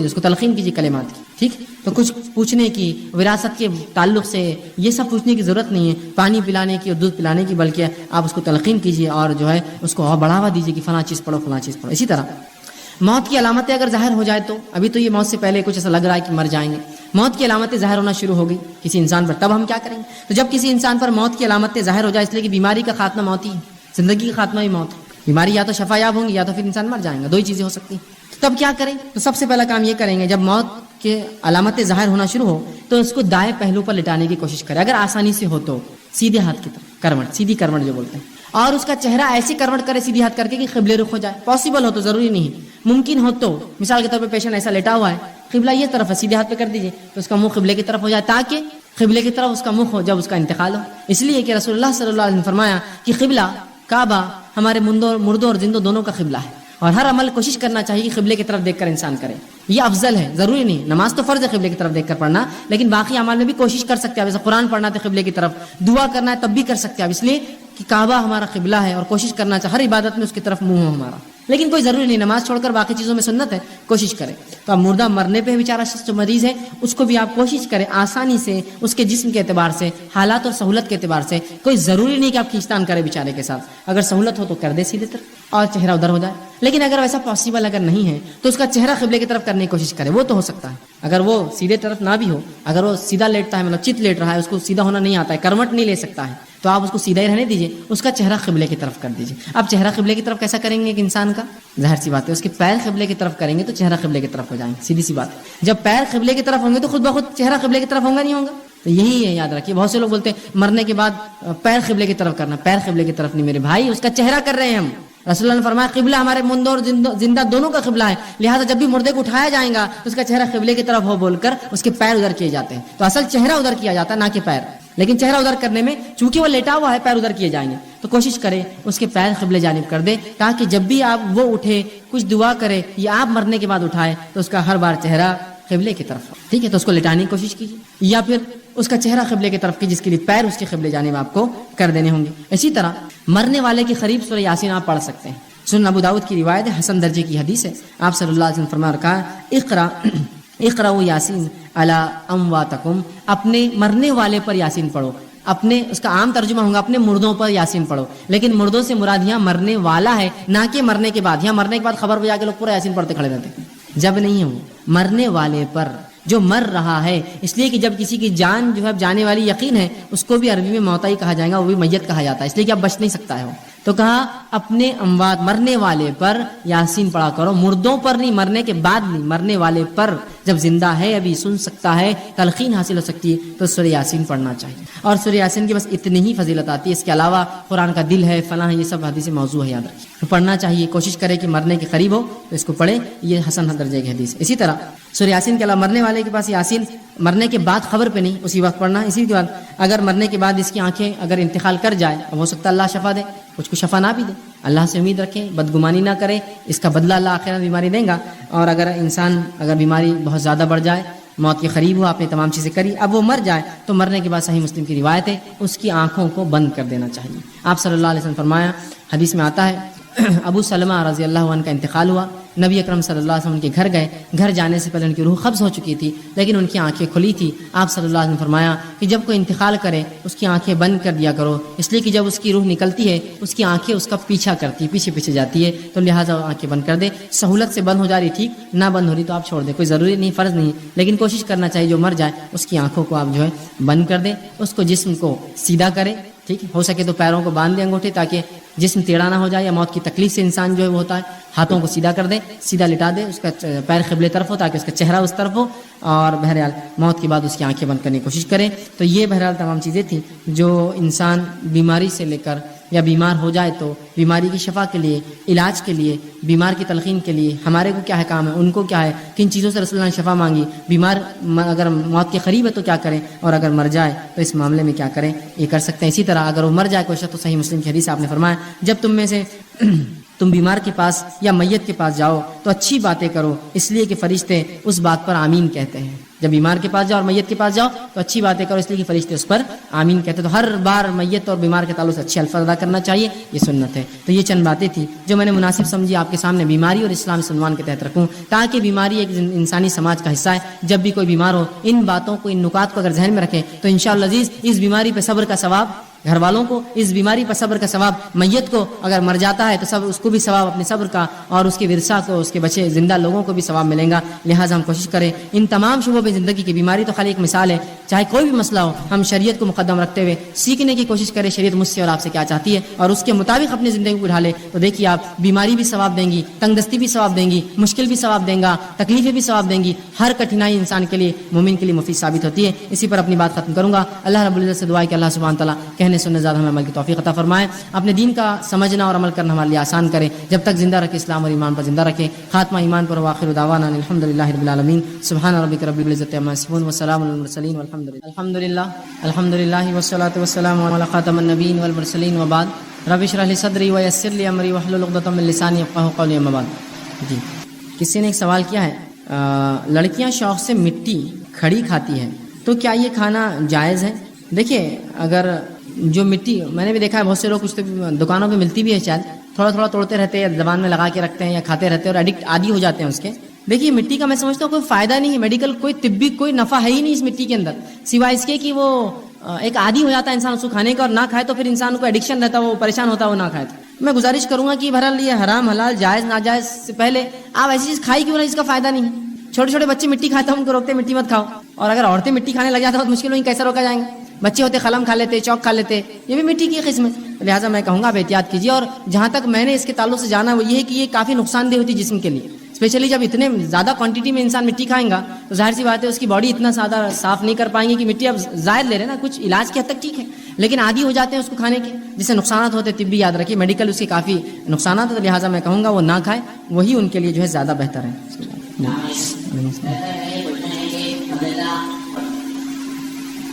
اس کو تلقین کیجیے کلمات کی. ٹھیک، تو کچھ پوچھنے کی، وراثت کے تعلق سے یہ سب پوچھنے کی ضرورت نہیں ہے، پانی پلانے کی اور دودھ پلانے کی، بلکہ آپ اس کو تلقین کیجیے اور جو ہے اس کو اور بڑھاوا دیجیے کہ فلاں چیز پڑھو، فلاں چیز پڑھو. اسی طرح موت کی علامتیں اگر ظاہر ہو جائے تو، ابھی تو یہ موت سے پہلے کچھ ایسا لگ رہا ہے کہ مر جائیں گے، موت کی علامتیں ظاہر ہونا شروع ہو گئی کسی انسان پر، تب ہم کیا کریں گے؟ تو جب کسی انسان پر موت کی علامتیں ظاہر ہو جائے، اس لیے کہ بیماری کا خاتمہ موت ہی ہے، زندگی کا خاتمہ ہی موت ہے. بیماری یا تو شفا یاب ہوں گی یا تو پھر انسان مر جائیں گا، دو ہی چیزیں ہو سکتی ہیں. تب کیا کریں؟ تو سب سے پہلا کام یہ کریں گے، جب موت کے علامتیں ظاہر ہونا شروع ہو تو اس کو دائیں پہلو پر لٹانے کی کوشش کریں، اگر آسانی سے ہو تو سیدھے ہاتھ کی طرف کروٹ، سیدھی کروٹ جو بولتے ہیں، اور اس کا چہرہ ایسی کروٹ کرے سیدھی ہاتھ کر کے کہ قبلے رخ ہو جائے. پاسبل ہو تو، ضروری نہیں، ممکن ہو تو. مثال کے طور پہ پیشنٹ ایسا لیٹا ہوا ہے، قبلہ یہ طرف ہے، سیدھے ہاتھ پہ کر دیجیے تو اس کا منہ قبلے کی طرف ہو جائے، تاکہ قبلے کی طرف اس کا منہ ہو جب اس کا انتقال ہو. اس لیے کہ رسول اللہ صلی اللہ علیہ وسلم نے فرمایا کہ قبلہ کعبہ ہمارے مردوں اور زندوں دونوں کا قبلہ ہے، اور ہر عمل کوشش کرنا چاہیے کہ قبلے کی طرف دیکھ کر انسان کرے. یہ افضل ہے، ضروری نہیں، نماز تو فرض ہے قبلے کی طرف دیکھ کر پڑھنا، لیکن باقی اعمال میں بھی کوشش کر سکتے ہیں. جیسے قرآن پڑھنا تو قبلے کی طرف، دعا کرنا ہے تب بھی کر سکتے ہیں، اس لیے کہ کعبہ ہمارا قبلہ ہے اور کوشش کرنا چاہیے ہر عبادت میں اس کی طرف منہ ہو ہمارا. لیکن کوئی ضروری نہیں، نماز چھوڑ کر باقی چیزوں میں سنت ہے، کوشش کریں. تو اب مردہ مرنے پہ بیچارہ شخص جو مریض ہے اس کو بھی آپ کوشش کریں آسانی سے، اس کے جسم کے اعتبار سے، حالات اور سہولت کے اعتبار سے. کوئی ضروری نہیں کہ آپ کھینچتان کریں بیچارے کے ساتھ، اگر سہولت ہو تو کر دے سیدھے طرف اور چہرہ ادھر ہو جائے. لیکن اگر ویسا پاسبل اگر نہیں ہے تو اس کا چہرہ قبلے کی طرف کرنے کی کوشش کرے، وہ تو ہو سکتا ہے. اگر وہ سیدھے طرف نہ بھی ہو، اگر وہ سیدھا لیٹتا ہے، مطلب چت لیٹ رہا ہے، اس کو سیدھا ہونا نہیں آتا ہے، کروٹ نہیں لے سکتا ہے، تو آپ اس کو سیدھا ہی رہنے دیجیے، اس کا چہرہ قبلے کی طرف کر دیجیے. اب چہرہ قبلے کی طرف کیسا کریں گے؟ ایک انسان کا ظاہر سی بات ہے، اس کے پیر قبلے کی طرف کریں گے تو چہرہ قبلے کی طرف ہو جائیں گے، سیدھی سی بات ہے. جب پیر قبلے کی طرف ہوں گے تو خود بخود چہرہ قبلے کی طرف ہوگا نہیں ہوگا. تو یہی ہے، یاد رکھیے. بہت سے لوگ بولتے ہیں مرنے کے بعد پیر قبلے کی طرف کرنا، پیر قبلے کی طرف نہیں میرے بھائی، اس کا چہرہ کر رہے ہیں ہم. رسول اللہ نے فرمایا قبلہ ہمارے مردوں اور زندہ دونوں کا قبلہ ہے، لہٰذا جب بھی مردے کو اٹھایا جائے گا تو اس کا چہرہ قبلے کی طرف ہو بول کر اس کے پیر ادھر کیے جاتے ہیں. تو اصل چہرہ ادھر کیا جاتا ہے، نہ کہ پیر. لیکن چہرہ ادھر کرنے میں چونکہ وہ لیٹا ہوا ہے، پیر ادھر کیے جائیں گے، تو کوشش کرے اس کے پیر قبلے جانب کر دے، تاکہ جب بھی آپ وہ اٹھے کچھ دعا کرے یا آپ مرنے کے بعد اٹھائے تو اس کا ہر بار چہرہ قبلے کی طرف ہو. ٹھیک ہے، تو اس کو لٹانے کی کوشش کیجیے، یا پھر اس کا چہرہ قبلے کی طرف کی جس کے لیے پیر اس کے قبلے جانب آپ کو کر دینے ہوں گے. اسی طرح مرنے والے کے قریب سورہ یاسین آپ پڑھ سکتے ہیں. سنن ابو داؤد کی روایت ہے، حسن درجے کی حدیث ہے. آپ صلی اللہ علیہ وسلم فرما رکھا ہے اقرأوا یاسین علی امواتکم، اپنے مرنے والے پر یاسین پڑھو. اپنے، اس کا عام ترجمہ ہوگا اپنے مردوں پر یاسین پڑھو، لیکن مردوں سے مراد یہاں مرنے والا ہے، نہ کہ مرنے کے بعد. یہاں مرنے کے بعد خبر ہو جا کے لوگ پورا یاسین پڑھتے کھڑے رہتے ہیں، جب نہیں ہو مرنے والے پر جو مر رہا ہے. اس لیے کہ جب کسی کی جان جو ہے جانے والی یقین ہے، اس کو بھی عربی میں موتا ہی کہا جائے گا، وہ بھی میت کہا جاتا ہے، اس لیے کہ اب بچ نہیں سکتا ہے وہ. تو کہا اپنے اموات مرنے والے پر یاسین پڑھا کرو، مردوں پر نہیں، مرنے کے بعد نہیں، مرنے والے پر. جب زندہ ہے ابھی سن سکتا ہے، تلقین حاصل ہو سکتی ہے، تو سورہ یاسین پڑھنا چاہیے. اور سورہ یاسین کی بس اتنی ہی فضیلت آتی ہے، اس کے علاوہ قرآن کا دل ہے، فلاں ہے، یہ سب حدیث موضوع ہے، یاد رکھیے. پڑھنا چاہیے، کوشش کرے کہ مرنے کے قریب ہو تو اس کو پڑھے، یہ حسن درجے کی حدیث. اسی طرح سورہ یاسین کے علاوہ مرنے والے کے پاس یاسین مرنے کے بعد خبر پہ نہیں، اسی وقت پڑھنا. اسی کے بعد اگر مرنے کے بعد اس کی آنکھیں اگر انتقال کر جائے، اب ہو سکتا ہے اللہ شفا دے، کچھ کو شفا نہ بھی دے، اللہ سے امید رکھیں، بدگمانی نہ کرے، اس کا بدلہ اللہ آخرت بیماری دے گا. اور اگر انسان اگر بیماری بہت زیادہ بڑھ جائے، موت کے قریب ہو، آپ نے تمام چیزیں کری، اب وہ مر جائے، تو مرنے کے بعد صحیح مسلم کی روایت ہے اس کی آنکھوں کو بند کر دینا چاہیے. آپ صلی اللہ علیہ وسلم فرمایا، حدیث میں آتا ہے ابو سلمہ رضی اللہ عنہ کا انتقال ہوا، نبی اکرم صلی اللہ علیہ وسلم ان کے گھر گئے، گھر جانے سے پہلے ان کی روح قبض ہو چکی تھی لیکن ان کی آنکھیں کھلی تھی. آپ صلی اللہ علیہ وسلم نے فرمایا کہ جب کوئی انتقال کرے اس کی آنکھیں بند کر دیا کرو، اس لیے کہ جب اس کی روح نکلتی ہے اس کی آنکھیں اس کا پیچھا کرتی ہے، پیچھے پیچھے جاتی ہے، تو لہٰذا آنکھیں بند کر دے. سہولت سے بند ہو جا رہی ٹھیک، نہ بند ہو رہی تو آپ چھوڑ دیں، کوئی ضروری نہیں، فرض نہیں، لیکن کوشش کرنا چاہیے جو مر جائے اس کی آنکھوں کو آپ جو ہے بند کر دیں، اس کو جسم کو سیدھا کرے. ٹھیک، ہو سکے تو پیروں کو باندھ دیں انگوٹھے، تاکہ جسم ٹیڑھا نہ ہو جائے، یا موت کی تکلیف سے انسان جو ہے وہ ہوتا ہے. ہاتھوں کو سیدھا کر دے، سیدھا لٹا دے، اس کا پیر قبلے طرف ہو تاکہ اس کا چہرہ اس طرف ہو، اور بہرحال موت کے بعد اس کی آنکھیں بند کرنے کی کوشش کریں. تو یہ بہرحال تمام چیزیں تھیں جو انسان بیماری سے لے کر یا بیمار ہو جائے تو بیماری کی شفا کے لیے، علاج کے لیے، بیمار کی تلقین کے لیے ہمارے کو کیا ہے کام ہے، ان کو کیا ہے، کن چیزوں سے رسول اللہ نے شفا مانگی، بیمار اگر موت کے قریب ہے تو کیا کریں، اور اگر مر جائے تو اس معاملے میں کیا کریں، یہ کر سکتے ہیں. اسی طرح اگر وہ مر جائے کوئی شخص، تو صحیح مسلم کی حدیث آپ نے فرمایا جب تم میں سے تم بیمار کے پاس یا میت کے پاس جاؤ تو اچھی باتیں کرو، اس لیے کہ فرشتے اس بات پر آمین کہتے ہیں. جب بیمار کے پاس جاؤ اور میت کے پاس جاؤ تو اچھی باتیں کرو، اس لیے کہ فرشتے اس پر آمین کہتے. تو ہر بار میت اور بیمار کے تعلق سے اچھے الفاظ ادا کرنا چاہیے، یہ سنت ہے. تو یہ چند باتیں تھی جو میں نے مناسب سمجھی آپ کے سامنے بیماری اور اسلام اس عنوان کے تحت رکھوں، تاکہ بیماری ایک انسانی سماج کا حصہ ہے. جب بھی کوئی بیمار ہو ان باتوں کو، ان نکات کو اگر ذہن میں رکھیں تو انشاءاللہ عزیز اس بیماری پہ صبر کا ثواب گھر والوں کو، اس بیماری پر صبر کا ثواب میت کو، اگر مر جاتا ہے تو سب اس کو بھی ثواب اپنے صبر کا، اور اس کے ورثہ کو، اس کے بچے زندہ لوگوں کو بھی ثواب ملے گا. لہٰذا ہم کوشش کریں ان تمام شعبوں میں. زندگی کی بیماری تو خالی ایک مثال ہے، چاہے کوئی بھی مسئلہ ہو ہم شریعت کو مقدم رکھتے ہوئے سیکھنے کی کوشش کریں شریعت مجھ سے اور آپ سے کیا چاہتی ہے، اور اس کے مطابق اپنی زندگی کو ڈھالے. تو دیکھیے آپ بیماری بھی ثواب دیں گی، تنگ دستی بھی ثواب دیں گی، مشکل بھی ثواب دیں گا، تکلیفیں بھی ثواب دیں گی. ہر کٹھنائی انسان کے لیے، مومن کے لیے مفید ثابت ہوتی ہے. اسی پر اپنی بات ختم کروں گا. اللہ رب العزت سے دعا ہے کہ اللہ سبحانہ تعالیٰ کہنے سننے زیادہ ہمیں عمل کی توفیق عطا فرمائے، اپنے دین کا سمجھنا اور عمل کرنا ہمارے لیے آسان کرے، جب تک زندہ رکھے اسلام اور ایمان پر زندہ رکھے. خاتمہ ایمان پر. وآخر دعوانا الحمدللہ رب العالمین. سبحان ربک رب العزت عما یصفون وسلام علی المرسلین والحمدللہ. الحمدللہ والصلاۃ والسلام علی خاتم النبیین والمرسلین وبعد. رب اشرح لی صدری ویسر لی امری واحلل عقدۃ من لسانی یفقهوا قولی. اما بعد. جی کسی نے ایک سوال کیا ہے، لڑکیاں شوق سے مٹی کھڑی کھاتی ہیں تو کیا یہ کھانا جائز ہے؟ دیکھیے اگر جو مٹی، میں نے بھی دیکھا ہے بہت سے لوگ کچھ تو دکانوں پہ ملتی بھی ہے، شاید تھوڑا تھوڑا توڑتے رہتے ہیں یا زبان میں لگا کے رکھتے ہیں یا کھاتے رہتے ہیں اور ایڈکٹ عادی ہو جاتے ہیں اس کے. دیکھیے مٹی کا میں سمجھتا ہوں کوئی فائدہ نہیں ہے، میڈیکل کوئی طبی کوئی نفع ہے ہی نہیں اس مٹی کے اندر، سوائے اس کے کہ وہ ایک عادی ہو جاتا ہے انسان اس کو کھانے کا، اور نہ کھائے تو پھر انسان کو ایڈکشن رہتا ہے، وہ پریشان ہوتا ہے وہ نہ کھائے. تو میں گزارش کروں گا کہ بہرحال یہ حرام حلال جائز ناجائز سے پہلے آپ ایسی چیز کھائی کیوں نہ جس کا فائدہ نہیں ہے. چھوٹے چھوٹے بچے مٹی کھاتے ہیں، ان کو روکتے مٹی مت کھاؤ، اور اگر عورتیں مٹی کھانے لگ جاتے ہیں تو مشکل ہوئی کیسے روکا جائیں گے. بچے ہوتے قلم کھا لیتے، چوک کھا لیتے، یہ بھی مٹی کی قسم ہے. لہٰذا میں کہوں گا آپ احتیاط کیجیے. اور جہاں تک میں نے اس کے تعلق سے جانا وہ یہ ہے کہ یہ کافی نقصان دہ ہوتی ہے جسم کے لیے، اسپیشلی جب اتنے زیادہ کوانٹٹی میں انسان مٹی کھائیں گا تو ظاہر سی بات ہے اس کی باڈی اتنا زیادہ صاف نہیں کر پائیں گے کہ مٹی اب ظاہر لے رہے نا، کچھ علاج کی حد تک ٹھیک ہے لیکن عادی ہو جاتے ہیں اس کو کھانے کے، جس سے نقصانات ہوتے ہیں. طبی یاد رکھیے میڈیکل اس کے کافی نقصانات ہیں، لہٰذا میں کہوں گا وہ نہ کھائے، وہی ان کے لیے جو ہے زیادہ بہتر ہے.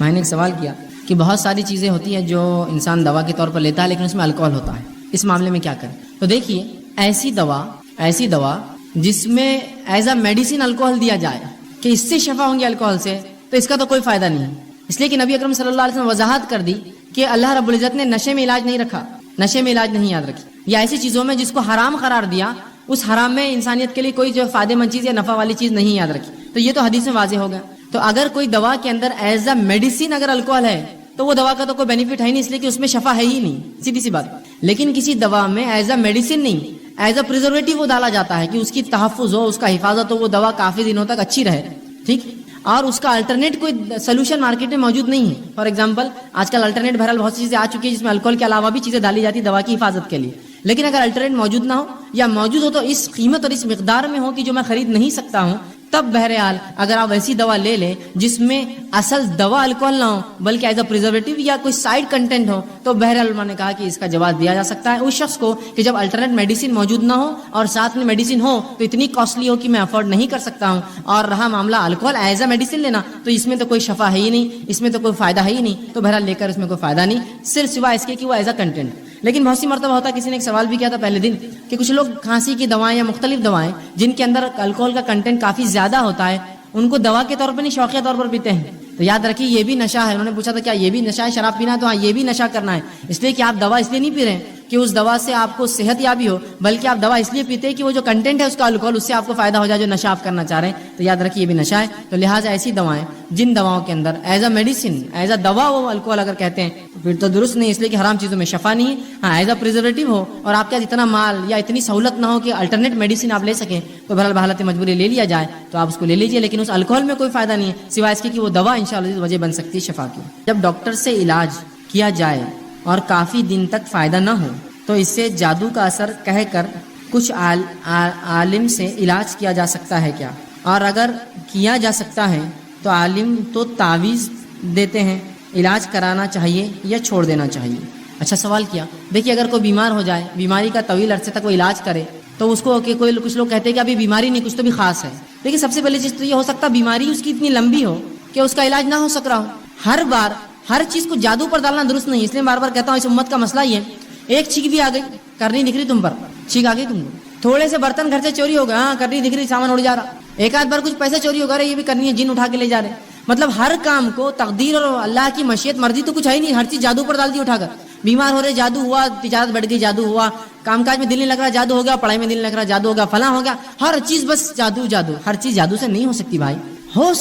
میں نے ایک سوال کیا کہ بہت ساری چیزیں ہوتی ہیں جو انسان دوا کے طور پر لیتا ہے لیکن اس میں الکوہل ہوتا ہے، اس معاملے میں کیا کریں؟ تو دیکھیے ایسی دوا جس میں ایز اے میڈیسن الکوہل دیا جائے کہ اس سے شفا ہوں گی الکوہل سے، تو اس کا تو کوئی فائدہ نہیں ہے. اس لیے کہ نبی اکرم صلی اللہ علیہ وسلم وضاحت کر دی کہ اللہ رب العزت نے نشے میں علاج نہیں رکھا، نشے میں علاج نہیں یاد رکھی، یا ایسی چیزوں میں جس کو حرام قرار دیا اس حرام میں انسانیت کے لیے کوئی جو فائدہ مند چیز یا نفع والی چیز نہیں یاد رکھی. تو یہ تو حدیث میں واضح ہو گیا. تو اگر کوئی دوا کے اندر ایز اے میڈیسن اگر الکوہل ہے تو وہ دوا کا تو کوئی بینیفٹ ہے نہیں، اس لیے کہ اس میں شفا ہے ہی نہیں، سیدھی سی بات. لیکن کسی دوا میں ایز اے میڈیسن نہیں، ایز اے پریزرویٹو وہ ڈالا جاتا ہے کہ اس کی تحفظ ہو، اس کا حفاظت ہو، وہ دوا کافی دنوں تک اچھی رہے، ٹھیک، اور اس کا الٹرنیٹ کوئی سولوشن مارکیٹ میں موجود نہیں ہے. فار ایگزامپل آج کل الٹرنیٹ بہرحال بہت سی چیزیں آ چکی ہے جس میں الکوہل کے علاوہ بھی چیزیں ڈالی جاتی دوا کی حفاظت کے لیے، لیکن اگر الٹرنیٹ موجود نہ ہو یا موجود ہو تو اس قیمت اور اس مقدار میں ہو کہ جو میں خرید نہیں سکتا ہوں، تب بہرحال اگر آپ ایسی دوا لے لیں جس میں اصل دوا الکوہل نہ ہو بلکہ ایز اے پریزرویٹو یا کوئی سائڈ کنٹینٹ ہو، تو بہرحال میں نے کہا کہ اس کا جواز دیا جا سکتا ہے اس شخص کو کہ جب الٹرنیٹ میڈیسن موجود نہ ہو اور ساتھ میں میڈیسن ہو تو اتنی کاسٹلی ہو کہ میں افورڈ نہیں کر سکتا ہوں، اور رہا معاملہ الکوہل ایز اے میڈیسن لینا تو اس میں تو کوئی شفا ہے ہی نہیں، اس میں تو کوئی فائدہ ہے ہی نہیں، تو بہرحال لے کر اس میں کوئی فائدہ نہیں، صرف سوائے اس کے کہ وہ ایز اے کنٹینٹ. لیکن بہت سی مرتبہ ہوتا ہے، کسی نے ایک سوال بھی کیا تھا پہلے دن کہ کچھ لوگ کھانسی کی دوائیں یا مختلف دوائیں جن کے اندر الکوہل کا کنٹینٹ کافی زیادہ ہوتا ہے ان کو دوا کے طور پر نہیں شوقیہ طور پر پیتے ہیں. تو یاد رکھیے یہ بھی نشہ ہے. انہوں نے پوچھا تھا کیا یہ بھی نشہ ہے شراب پینا؟ تو ہاں یہ بھی نشہ کرنا ہے، اس لیے کہ آپ دوا اس لیے نہیں پی رہے ہیں کہ اس دوا سے آپ کو صحت یابی ہو، بلکہ آپ دوا اس لیے پیتے ہیں کہ وہ جو کنٹینٹ ہے اس کا الکوہل، اس سے آپ کو فائدہ ہو جائے جو نشہ آپ کرنا چاہ رہے ہیں. تو یاد رکھیے یہ بھی نشہ ہے. تو لہٰذا ایسی دوائیں جن دواؤں کے اندر as a medicine as a دوا وہ الکوہل اگر کہتے ہیں تو پھر تو درست نہیں، اس لیے کہ حرام چیزوں میں شفا نہیں ہے. ہاں ایز اے پریزرویٹو ہو اور آپ کے اتنا مال یا اتنی سہولت نہ ہو کہ الٹرنیٹ میڈیسن آپ لے سکیں تو بہرحال بحالت مجبوری لے لیا جائے تو آپ اس کو لے لیجیے، لیکن اس الکوہل میں کوئی فائدہ نہیں ہے سوائے اس کے کہ وہ دوا انشاءاللہ وجہ بن سکتی ہے شفا کی. جب ڈاکٹر سے علاج کیا جائے اور کافی دن تک فائدہ نہ ہو تو اس سے جادو کا اثر کہہ کر کچھ عالم سے علاج کیا جا سکتا ہے کیا؟ اور اگر کیا جا سکتا ہے تو عالم تو تعویذ دیتے ہیں، علاج کرانا چاہیے یا چھوڑ دینا چاہیے؟ اچھا سوال کیا. دیکھیے اگر کوئی بیمار ہو جائے، بیماری کا طویل عرصے تک وہ علاج کرے تو اس کو کہ کچھ لوگ کہتے ہیں کہ ابھی بیماری نہیں کچھ تو بھی خاص ہے. لیکن سب سے پہلی چیز تو یہ ہو سکتا بیماری اس کی اتنی لمبی ہو کہ اس کا علاج نہ ہو سک رہا ہو. ہر بار ہر چیز کو جادو پر ڈالنا درست نہیں، اس لیے بار بار کہتا ہوں اس امت کا مسئلہ یہ ہے ایک چھینک بھی آ گئی کرنی دکھ رہی تم پر، چھینک آ گئی تم کو، تھوڑے سے برتن گھر سے چوری ہو گئے، ہاں کرنی دکھ رہی، سامان اڑ جا رہا، ایک آدھ بار کچھ پیسے چوری ہو گئے یہ بھی کرنی ہے، جن اٹھا کے لے جا رہے ہیں. مطلب ہر کام کو تقدیر اور اللہ کی مشیت مرضی تو کچھ ہے ہی نہیں، ہر چیز جادو پر ڈال دی اٹھا کر. بیمار ہو رہے جادو ہوا، تجارت بڑھ گئی جادو ہوا، کام کاج میں دل نہیں لگ رہا جادو ہو گیا، پڑھائی میں دل نہیں لگ رہا جادو ہو گیا، فلاں ہو گیا، ہر چیز بس جادو جادو. ہر چیز جادو سے نہیں ہو سکتی بھائی. ہو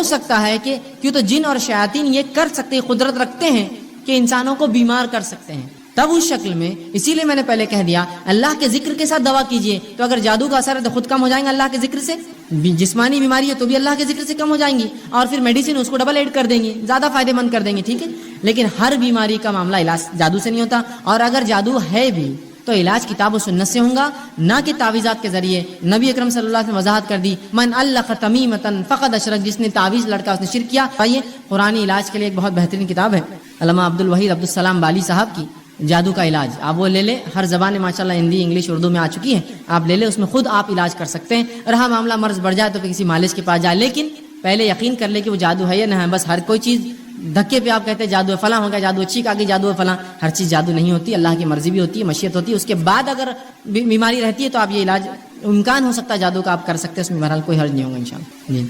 سکتا ہے کہ کیوں تو جن اور شیاطین یہ کر سکتے، قدرت رکھتے ہیں کہ انسانوں کو بیمار کر سکتے ہیں، تب اس شکل میں. اسی لیے میں نے پہلے کہہ دیا اللہ کے ذکر کے ساتھ دوا کیجئے، تو اگر جادو کا اثر ہے تو خود کم ہو جائیں گے اللہ کے ذکر سے. جسمانی بیماری ہے تو بھی اللہ کے ذکر سے کم ہو جائیں گی، اور پھر میڈیسن اس کو ڈبل ایڈ کر دیں گی، زیادہ فائدے مند کر دیں گے. ٹھیک ہے، لیکن ہر بیماری کا معاملہ علاج جادو سے نہیں ہوتا. اور اگر جادو ہے بھی تو علاج کتاب و سنت سے ہوگا، نہ کہ تعویذات کے ذریعے. نبی اکرم صلی اللہ علیہ وسلم نے وضاحت کر دی من علق تمیمۃ فقد اشرک، جس نے تعویذ لڑکا اس نے شرک کیا. آئیے قرآنی علاج کے لیے ایک بہت بہترین کتاب ہے علامہ عبدالوحید عبدالسلام بالی صاحب کی، جادو کا علاج. آپ وہ لے لیں، ہر زبان میں ماشاءاللہ ہندی انگلش اردو میں آ چکی ہے، آپ لے لیں، اس میں خود آپ علاج کر سکتے ہیں. رہا معاملہ مرض بڑھ جائے تو پھر کسی مالج کے پاس جائے، لیکن پہلے یقین کر لے کہ وہ جادو ہے یا نہ ہے. بس ہر کوئی چیز دھکے پہ آپ کہتے ہیں جادو ہے، فلاں ہو گیا جادو، چھینک آ گئی جادو ہے فلاں. ہر چیز جادو نہیں ہوتی، اللہ کی مرضی بھی ہوتی ہے، مشیت ہوتی ہے. اس کے بعد اگر بیماری رہتی ہے تو آپ یہ علاج امکان ہو سکتا ہے جادو کا آپ کر سکتے ہیں، اس میں بہرحال کوئی حرج نہیں ہوگا انشاءاللہ. جی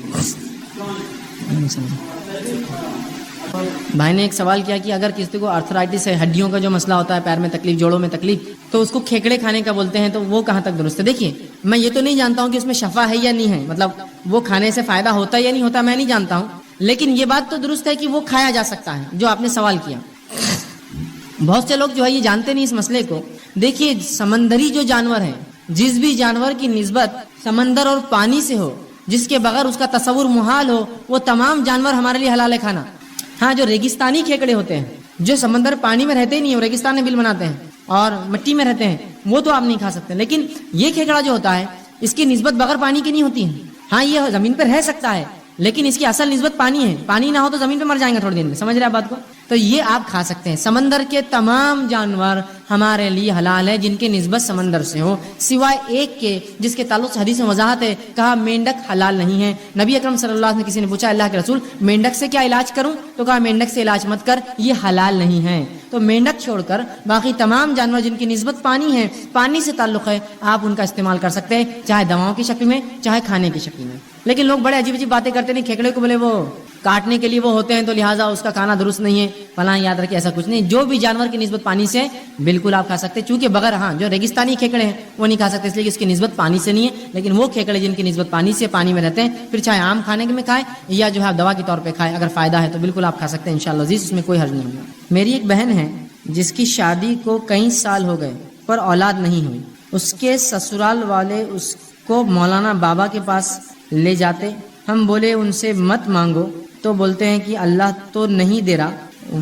بھائی نے ایک سوال کیا کہ اگر کسی کو آرتھرائٹس ہے، ہڈیوں کا جو مسئلہ ہوتا ہے، پیر میں تکلیف، جوڑوں میں تکلیف، تو اس کو کھیکڑے کھانے کا بولتے ہیں، تو وہ کہاں تک درست ہے؟ دیکھیے میں یہ تو نہیں جانتا ہوں کہ اس میں شفا ہے یا نہیں ہے، مطلب وہ کھانے سے فائدہ ہوتا ہے یا نہیں ہوتا میں نہیں جانتا ہوں، لیکن یہ بات تو درست ہے کہ وہ کھایا جا سکتا ہے جو آپ نے سوال کیا. بہت سے لوگ جو ہے یہ جانتے نہیں اس مسئلے کو. دیکھیے سمندری جو جانور ہیں، جس بھی جانور کی نسبت سمندر اور پانی سے ہو، جس کے بغیر اس کا تصور محال ہو، وہ تمام جانور ہمارے لیے حلال ہے کھانا. ہاں جو ریگستانی کھیکڑے ہوتے ہیں، جو سمندر پانی میں رہتے ہی نہیں، وہ ریگستان میں بل بناتے ہیں اور مٹی میں رہتے ہیں، وہ تو آپ نہیں کھا سکتے. لیکن یہ کھیکڑا جو ہوتا ہے اس کی نسبت بغیر پانی کی نہیں ہوتی ہے. ہاں یہ زمین پر رہ سکتا ہے لیکن اس کی اصل نسبت پانی ہے، پانی نہ ہو تو زمین پہ مر جائیں گے تھوڑے دن میں. سمجھ رہے آپ بات کو؟ تو یہ آپ کھا سکتے ہیں. سمندر کے تمام جانور ہمارے لیے حلال ہے جن کی نسبت سمندر سے ہو، سوائے ایک کے جس کے تعلق سے حدیث میں وضاحت ہے، کہا مینڈک حلال نہیں ہے. نبی اکرم صلی اللہ علیہ وسلم کسی نے پوچھا اللہ کے رسول مینڈک سے کیا علاج کروں، تو کہا مینڈک سے علاج مت کر، یہ حلال نہیں ہے. تو مینڈک چھوڑ کر باقی تمام جانور جن کی نسبت پانی ہے، پانی سے تعلق ہے، آپ ان کا استعمال کر سکتے ہیں، چاہے دواؤں کی شکل میں چاہے کھانے کی شکل میں. لیکن لوگ بڑے عجیب عجیب باتیں کرتے ہیں، کھیکڑے کو بولے وہ کاٹنے کے لیے وہ ہوتے ہیں تو لہٰذا اس کا کھانا درست نہیں ہے فلاں. یاد رکھیں ایسا کچھ نہیں، جو بھی جانور کی نسبت پانی سے بالکل آپ کھا سکتے ہیں. چونکہ بغیر ہاں جو ریگستانی کھیکڑے ہیں وہ نہیں کھا سکتے اس لیے کہ اس کی نسبت پانی سے نہیں ہے، لیکن وہ کھیکڑے جن کی نسبت پانی سے، پانی میں رہتے ہیں، پھر چاہے عام کھانے میں کھائیں یا جو ہے دوا کے طور پہ کھائیں، اگر فائدہ ہے تو بالکل آپ کھا سکتے ہیں انشاءاللہ عزیز، اس میں کوئی حرج نہیں ہوگا. میری ایک بہن ہے جس کی شادی کو کئی سال ہو گئے پر اولاد نہیں ہوئی. اس کے سسرال والے اس کو مولانا بابا کے پاس لے جاتے، ہم بولے ان سے مت مانگو تو بولتے ہیں کہ اللہ تو نہیں دے رہا.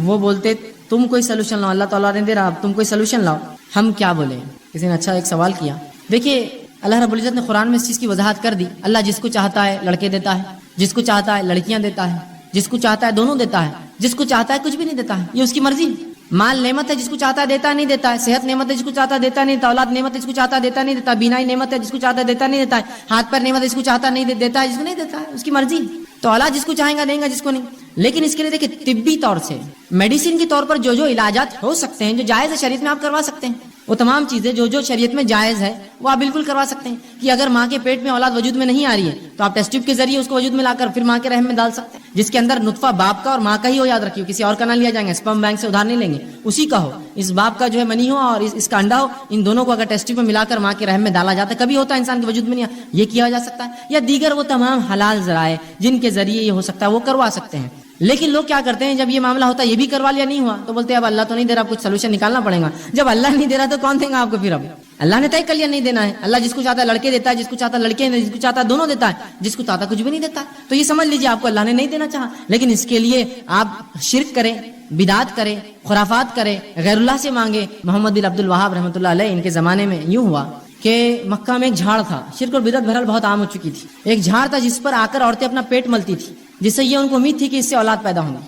وہ بولتے تم کوئی سلوشن لاؤ، اللہ تعالیٰ نے دے رہا، اب تم کوئی سلوشن لاؤ. ہم کیا بولیں؟ کسی نے اچھا ایک سوال کیا. دیکھیے اللہ رب العزت نے قرآن میں اس چیز کی وضاحت کر دی. اللہ جس کو چاہتا ہے لڑکے دیتا ہے، جس کو چاہتا ہے لڑکیاں دیتا ہے، جس کو چاہتا ہے دونوں دیتا ہے، جس کو چاہتا ہے کچھ بھی نہیں دیتا ہے. یہ اس کی مرضی. مال نعمت ہے، جس کو چاہتا ہے دیتا ہے نہیں دیتا ہے. صحت نعمت ہے، جس کو چاہتا ہے دیتا نہیں دیتا. اولاد نعمت ہے، جس کو چاہتا ہے دیتا نہیں دیتا. بینائی نعمت ہے، جس کو چاہتا ہے دیتا نہیں دیتا ہے. ہاتھ پر نعمت ہے، جس کو چاہتا نہیں دیتا ہے، جس کو نہیں دیتا ہے. اس کی مرضی. تو اولاد جس کو چاہیں گا دیں گا، جس کو نہیں. لیکن اس کے لیے دیکھیں طبی طور سے، میڈیسن کے طور پر جو جو علاجات ہو سکتے ہیں، جو جائز ہے شریعت میں، آپ کروا سکتے ہیں. وہ تمام چیزیں جو جو شریعت میں جائز ہے وہ آپ بالکل کروا سکتے ہیں. کہ اگر ماں کے پیٹ میں اولاد وجود میں نہیں آ رہی ہے تو آپ ٹیسٹ ٹیوب کے ذریعے اس کو وجود میں لا کر پھر ماں کے رحم میں ڈال سکتے ہیں، جس کے اندر نطفہ باپ کا اور ماں کا ہی ہو. یاد رکھیے کسی اور کا نہ لیا جائیں گے، سپرم بینک سے ادھار نہیں لیں گے، اسی کا ہو. اس باپ کا جو ہے منی ہو اور اس کا انڈا ہو، ان دونوں کو اگر ٹیسٹ ٹیوب میں ملا کر ماں کے رحم میں ڈالا جاتا ہے، کبھی ہوتا ہے انسان کے وجود میں نہیں، یہ کیا جا سکتا ہے. یا دیگر وہ تمام حلال ذرائع جن کے ذریعے یہ ہو سکتا ہے وہ کروا سکتے ہیں. لیکن لوگ کیا کرتے ہیں، جب یہ معاملہ ہوتا ہے یہ بھی کروا لیا نہیں ہوا تو بولتے ہیں اب اللہ تو نہیں دے رہا، کچھ سلوشن نکالنا پڑے گا. جب اللہ نہیں دے رہا تو کون دے گا آپ کو؟ پھر اب اللہ نے طے کر لیا نہیں دینا ہے. اللہ جس کو چاہتا ہے لڑکے دیتا ہے، جس کو چاہتا ہے لڑکے، جس کو چاہتا ہے دونوں دیتا ہے، جس کو چاہتا ہے کچھ بھی نہیں دیتا ہے. تو یہ سمجھ لیجیے آپ کو اللہ نے نہیں دینا چاہا. لیکن اس کے لیے آپ شرک کریں، بدعات کریں، خرافات کریں، غیر اللہ سے مانگے. محمد بن عبد الوہاب رحمۃ اللہ علیہ، ان کے زمانے میں یوں ہوا کہ مکہ میں ایک جھاڑ تھا. شرک اور بدعت بہرحال بہت عام ہو چکی تھی. ایک جھاڑ تھا جس پر آ کر عورتیں اپنا پیٹ ملتی تھی، جس سے یہ ان کو امید تھی کہ اس سے اولاد پیدا ہوں گی.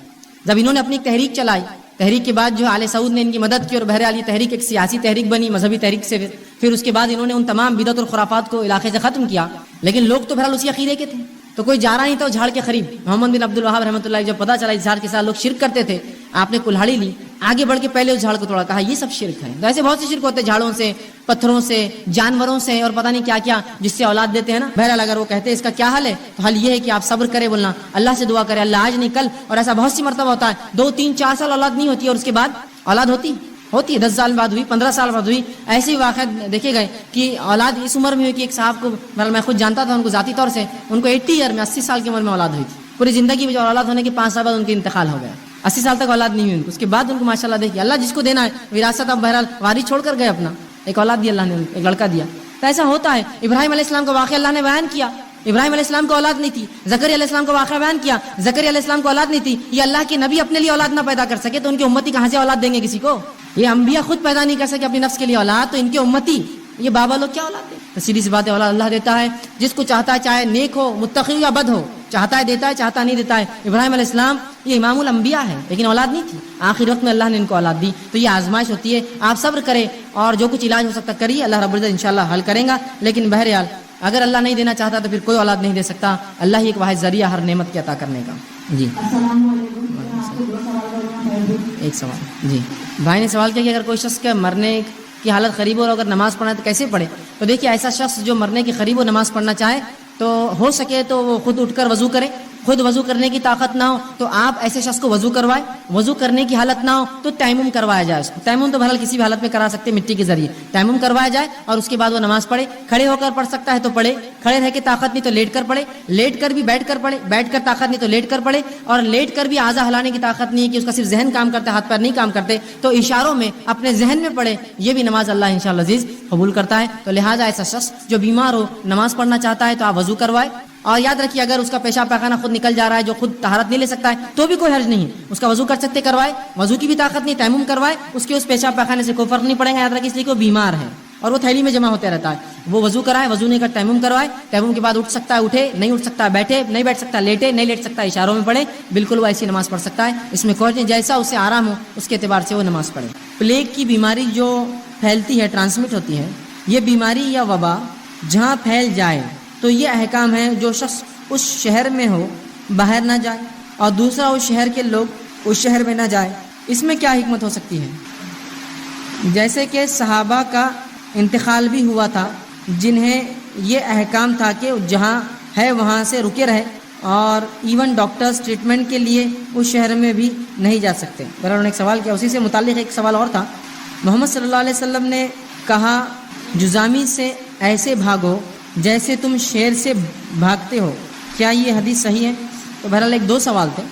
جب انہوں نے اپنی تحریک چلائی، تحریک کے بعد جو آل سعود نے ان کی مدد کی اور بہرحال یہ تحریک ایک سیاسی تحریک بنی، مذہبی تحریک سے. پھر اس کے بعد انہوں نے ان تمام بدعت اور خرافات کو علاقے سے ختم کیا. لیکن لوگ تو بہرحال اسی عقیدے کے تھے، تو کوئی جا رہا نہیں تھا جھاڑ کے قریب. محمد بن عبد الوہاب رحمۃ اللہ جب پتہ چلا اس جھاڑ کے ساتھ لوگ شرک کرتے تھے، آپ نے کلہاڑی لی، آگے بڑھ کے پہلے اس جھاڑ کو توڑا, کہا یہ سب شرک ہے. تو ایسے بہت سے شرک ہوتے ہیں, جھاڑوں سے, پتھروں سے, جانوروں سے اور پتہ نہیں کیا کیا جس سے اولاد دیتے ہیں نا. بہرحال اگر وہ کہتے ہیں اس کا کیا حل ہے, تو حل یہ ہے کہ آپ صبر کرے, بولنا اللہ سے دعا کرے, اللہ آج نہیں کل. اور ایسا بہت سی مرتبہ ہوتا ہے 2 3 4 سال اولاد نہیں ہوتی اور اس کے بعد اولاد ہوتی ہے, 10 سال بعد ہوئی, 15 سال بعد ہوئی. ایسے ہی واقعات دیکھے گئے کہ اولاد اس عمر میں ہوئی کہ ایک صاحب کو, میں خود جانتا تھا ان کو ذاتی طور سے, ان کو 80 ایئر میں 80 سال کی عمر میں اولاد ہوئی تھی. پوری زندگی میں جو اولاد ہونے کے 5 سال بعد ان کا انتقال ہو گیا. 80 سال تک اولاد نہیں ہوئی ان کو. اس کے بعد ان کو ماشاءاللہ دیکھیے, اللہ جس کو دینا ہے وراثت, اب بہرحال وارث چھوڑ کر گئے اپنا, ایک اولاد دی اللہ نے, ایک لڑکا دیا. تو ایسا ہوتا ہے. ابراہیم علیہ السلام کا واقعہ اللہ نے بیان کیا, ابراہیم علیہ السلام کو اولاد نہیں تھی. زکریا علیہ السلام کا واقعہ بیان کیا, زکریا علیہ السلام کو اولاد نہیں تھی. یہ اللہ کے نبی اپنے لیے اولاد نہ پیدا کر سکے تو ان کی امتی کہاں سے اولاد دیں گے کسی کو؟ یہ انبیاء خود پیدا نہیں کر سکے اپنی نفس کے لیے اولاد, تو ان کی امتی یہ بابا لوگ کیا اولاد دیں؟ تو سیدھی سی بات ہے, اولاد اللہ دیتا ہے جس کو چاہتا ہے, چاہے نیک ہو, متقی یا بد ہو, چاہتا ہے دیتا ہے, چاہتا نہیں دیتا ہے. ابراہیم علیہ السلام یہ امام الانبیاء ہے لیکن اولاد نہیں تھی, آخر وقت میں اللہ نے ان کو اولاد دی. تو یہ آزمائش ہوتی ہے, آپ صبر کریں اور جو کچھ علاج ہو سکتا کریے, اللہ رب العزت انشاءاللہ حل کریں گا. لیکن بہرحال اگر اللہ نہیں دینا چاہتا تو پھر کوئی اولاد نہیں دے سکتا. اللہ ہی ایک واحد ذریعہ ہر نعمت کے عطا کرنے کا. جی السلام علیکم. ایک سوال. جی بھائی نے سوال کیا کہ اگر کوئی شخص کے مرنے کی حالت قریب ہو اور اگر نماز پڑھنا ہے تو کیسے پڑھے؟ تو دیکھیے, ایسا شخص جو مرنے کے قریب ہو نماز پڑھنا چاہے تو ہو سکے تو وہ خود اٹھ کر وضو کرے. خود وضو کرنے کی طاقت نہ ہو تو آپ ایسے شخص کو وضو کروائے. وضو کرنے کی حالت نہ ہو تو تیمم کروایا جائے اس کو. تیمم تو بہرحال کسی بھی حالت میں کرا سکتے ہیں, مٹی کے ذریعے تیمم کروایا جائے اور اس کے بعد وہ نماز پڑھے. کھڑے ہو کر پڑھ سکتا ہے تو پڑھے, کھڑے رہ کے طاقت نہیں تو لیٹ کر پڑھے, لیٹ کر بھی بیٹھ کر پڑھے, بیٹھ کر طاقت نہیں تو لیٹ کر پڑھے, اور لیٹ کر بھی اعضا ہلانے کی طاقت نہیں ہے کہ اس کا صرف ذہن کام کرتا ہے, ہاتھ پیر نہیں کام کرتے, تو اشاروں میں اپنے ذہن میں پڑھے. یہ بھی نماز اللہ انشاءاللہ عزیز قبول کرتا ہے. تو لہٰذا ایسا شخص جو بیمار ہو نماز پڑھنا چاہتا ہے تو آپ وضو کروائے. اور یاد رکھیے اگر اس کا پیشاب پاخانہ خود نکل جا رہا ہے, جو خود طہارت نہیں لے سکتا ہے, تو بھی کوئی حرج نہیں ہے, اس کا وضو کر سکتے کروائے. وضو کی بھی طاقت نہیں, تیمم کروائے, اس کے اس پیشاب پاخانے سے کوئی فرق نہیں پڑے گا. یاد رکھیے اس لیے کہ وہ بیمار ہے اور وہ تھیلی میں جمع ہوتا رہتا ہے. وہ وضو کرائے, وضو نہیں کر تیمم کروائے. تیمم کے بعد اٹھ سکتا ہے اٹھے, نہیں اٹھ سکتا بیٹھے, نہیں بیٹھ سکتا لیٹے, نہیں لیٹ سکتا اشاروں میں پڑھے. بالکل وہ ایسی نماز پڑھ سکتا ہے. اس میں کوئی نہیں, جیسا اسے آرام ہو اس کے اعتبار سے وہ نماز پڑھے. پلیگ کی بیماری جو پھیلتی ہے, ٹرانسمٹ ہوتی ہے, یہ بیماری یا وبا جہاں پھیل جائے تو یہ احکام ہے, جو شخص اس شہر میں ہو باہر نہ جائے اور دوسرا اس شہر کے لوگ اس شہر میں نہ جائے. اس میں کیا حکمت ہو سکتی ہے؟ جیسے کہ صحابہ کا انتقال بھی ہوا تھا جنہیں یہ احکام تھا کہ جہاں ہے وہاں سے رکے رہے, اور ایون ڈاکٹرز ٹریٹمنٹ کے لیے اس شہر میں بھی نہیں جا سکتے. برابر انہوں نے ایک سوال کیا, اسی سے متعلق ایک سوال اور تھا. محمد صلی اللہ علیہ وسلم نے کہا جزامی سے ایسے بھاگو جیسے تم شیر سے بھاگتے ہو, کیا یہ حدیث صحیح ہے؟ تو بہرحال ایک 2 سوال تھے.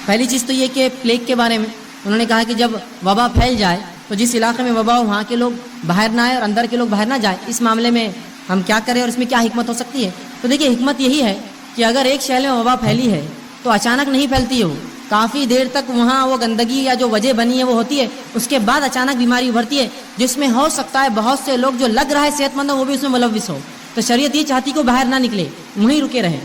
پہلی چیز تو یہ کہ پلیگ کے بارے میں انہوں نے کہا کہ جب وبا پھیل جائے تو جس علاقے میں وبا ہو وہاں کے لوگ باہر نہ آئے اور اندر کے لوگ باہر نہ جائیں. اس معاملے میں ہم کیا کریں اور اس میں کیا حکمت ہو سکتی ہے؟ تو دیکھیے حکمت یہی ہے کہ اگر ایک شہر میں وبا پھیلی ہے تو اچانک نہیں پھیلتی ہے, وہ کافی دیر تک وہاں وہ گندگی یا جو وجہ بنی ہے وہ ہوتی ہے, اس کے بعد اچانک بیماری ابھرتی ہے جس میں ہو سکتا ہے بہت سے لوگ جو لگ رہا ہے صحت مند ہو وہ بھی اس میں ملوث ہو. تو شریعت یہ چاہتی کہ وہ باہر نہ نکلے, وہیں رکے رہے,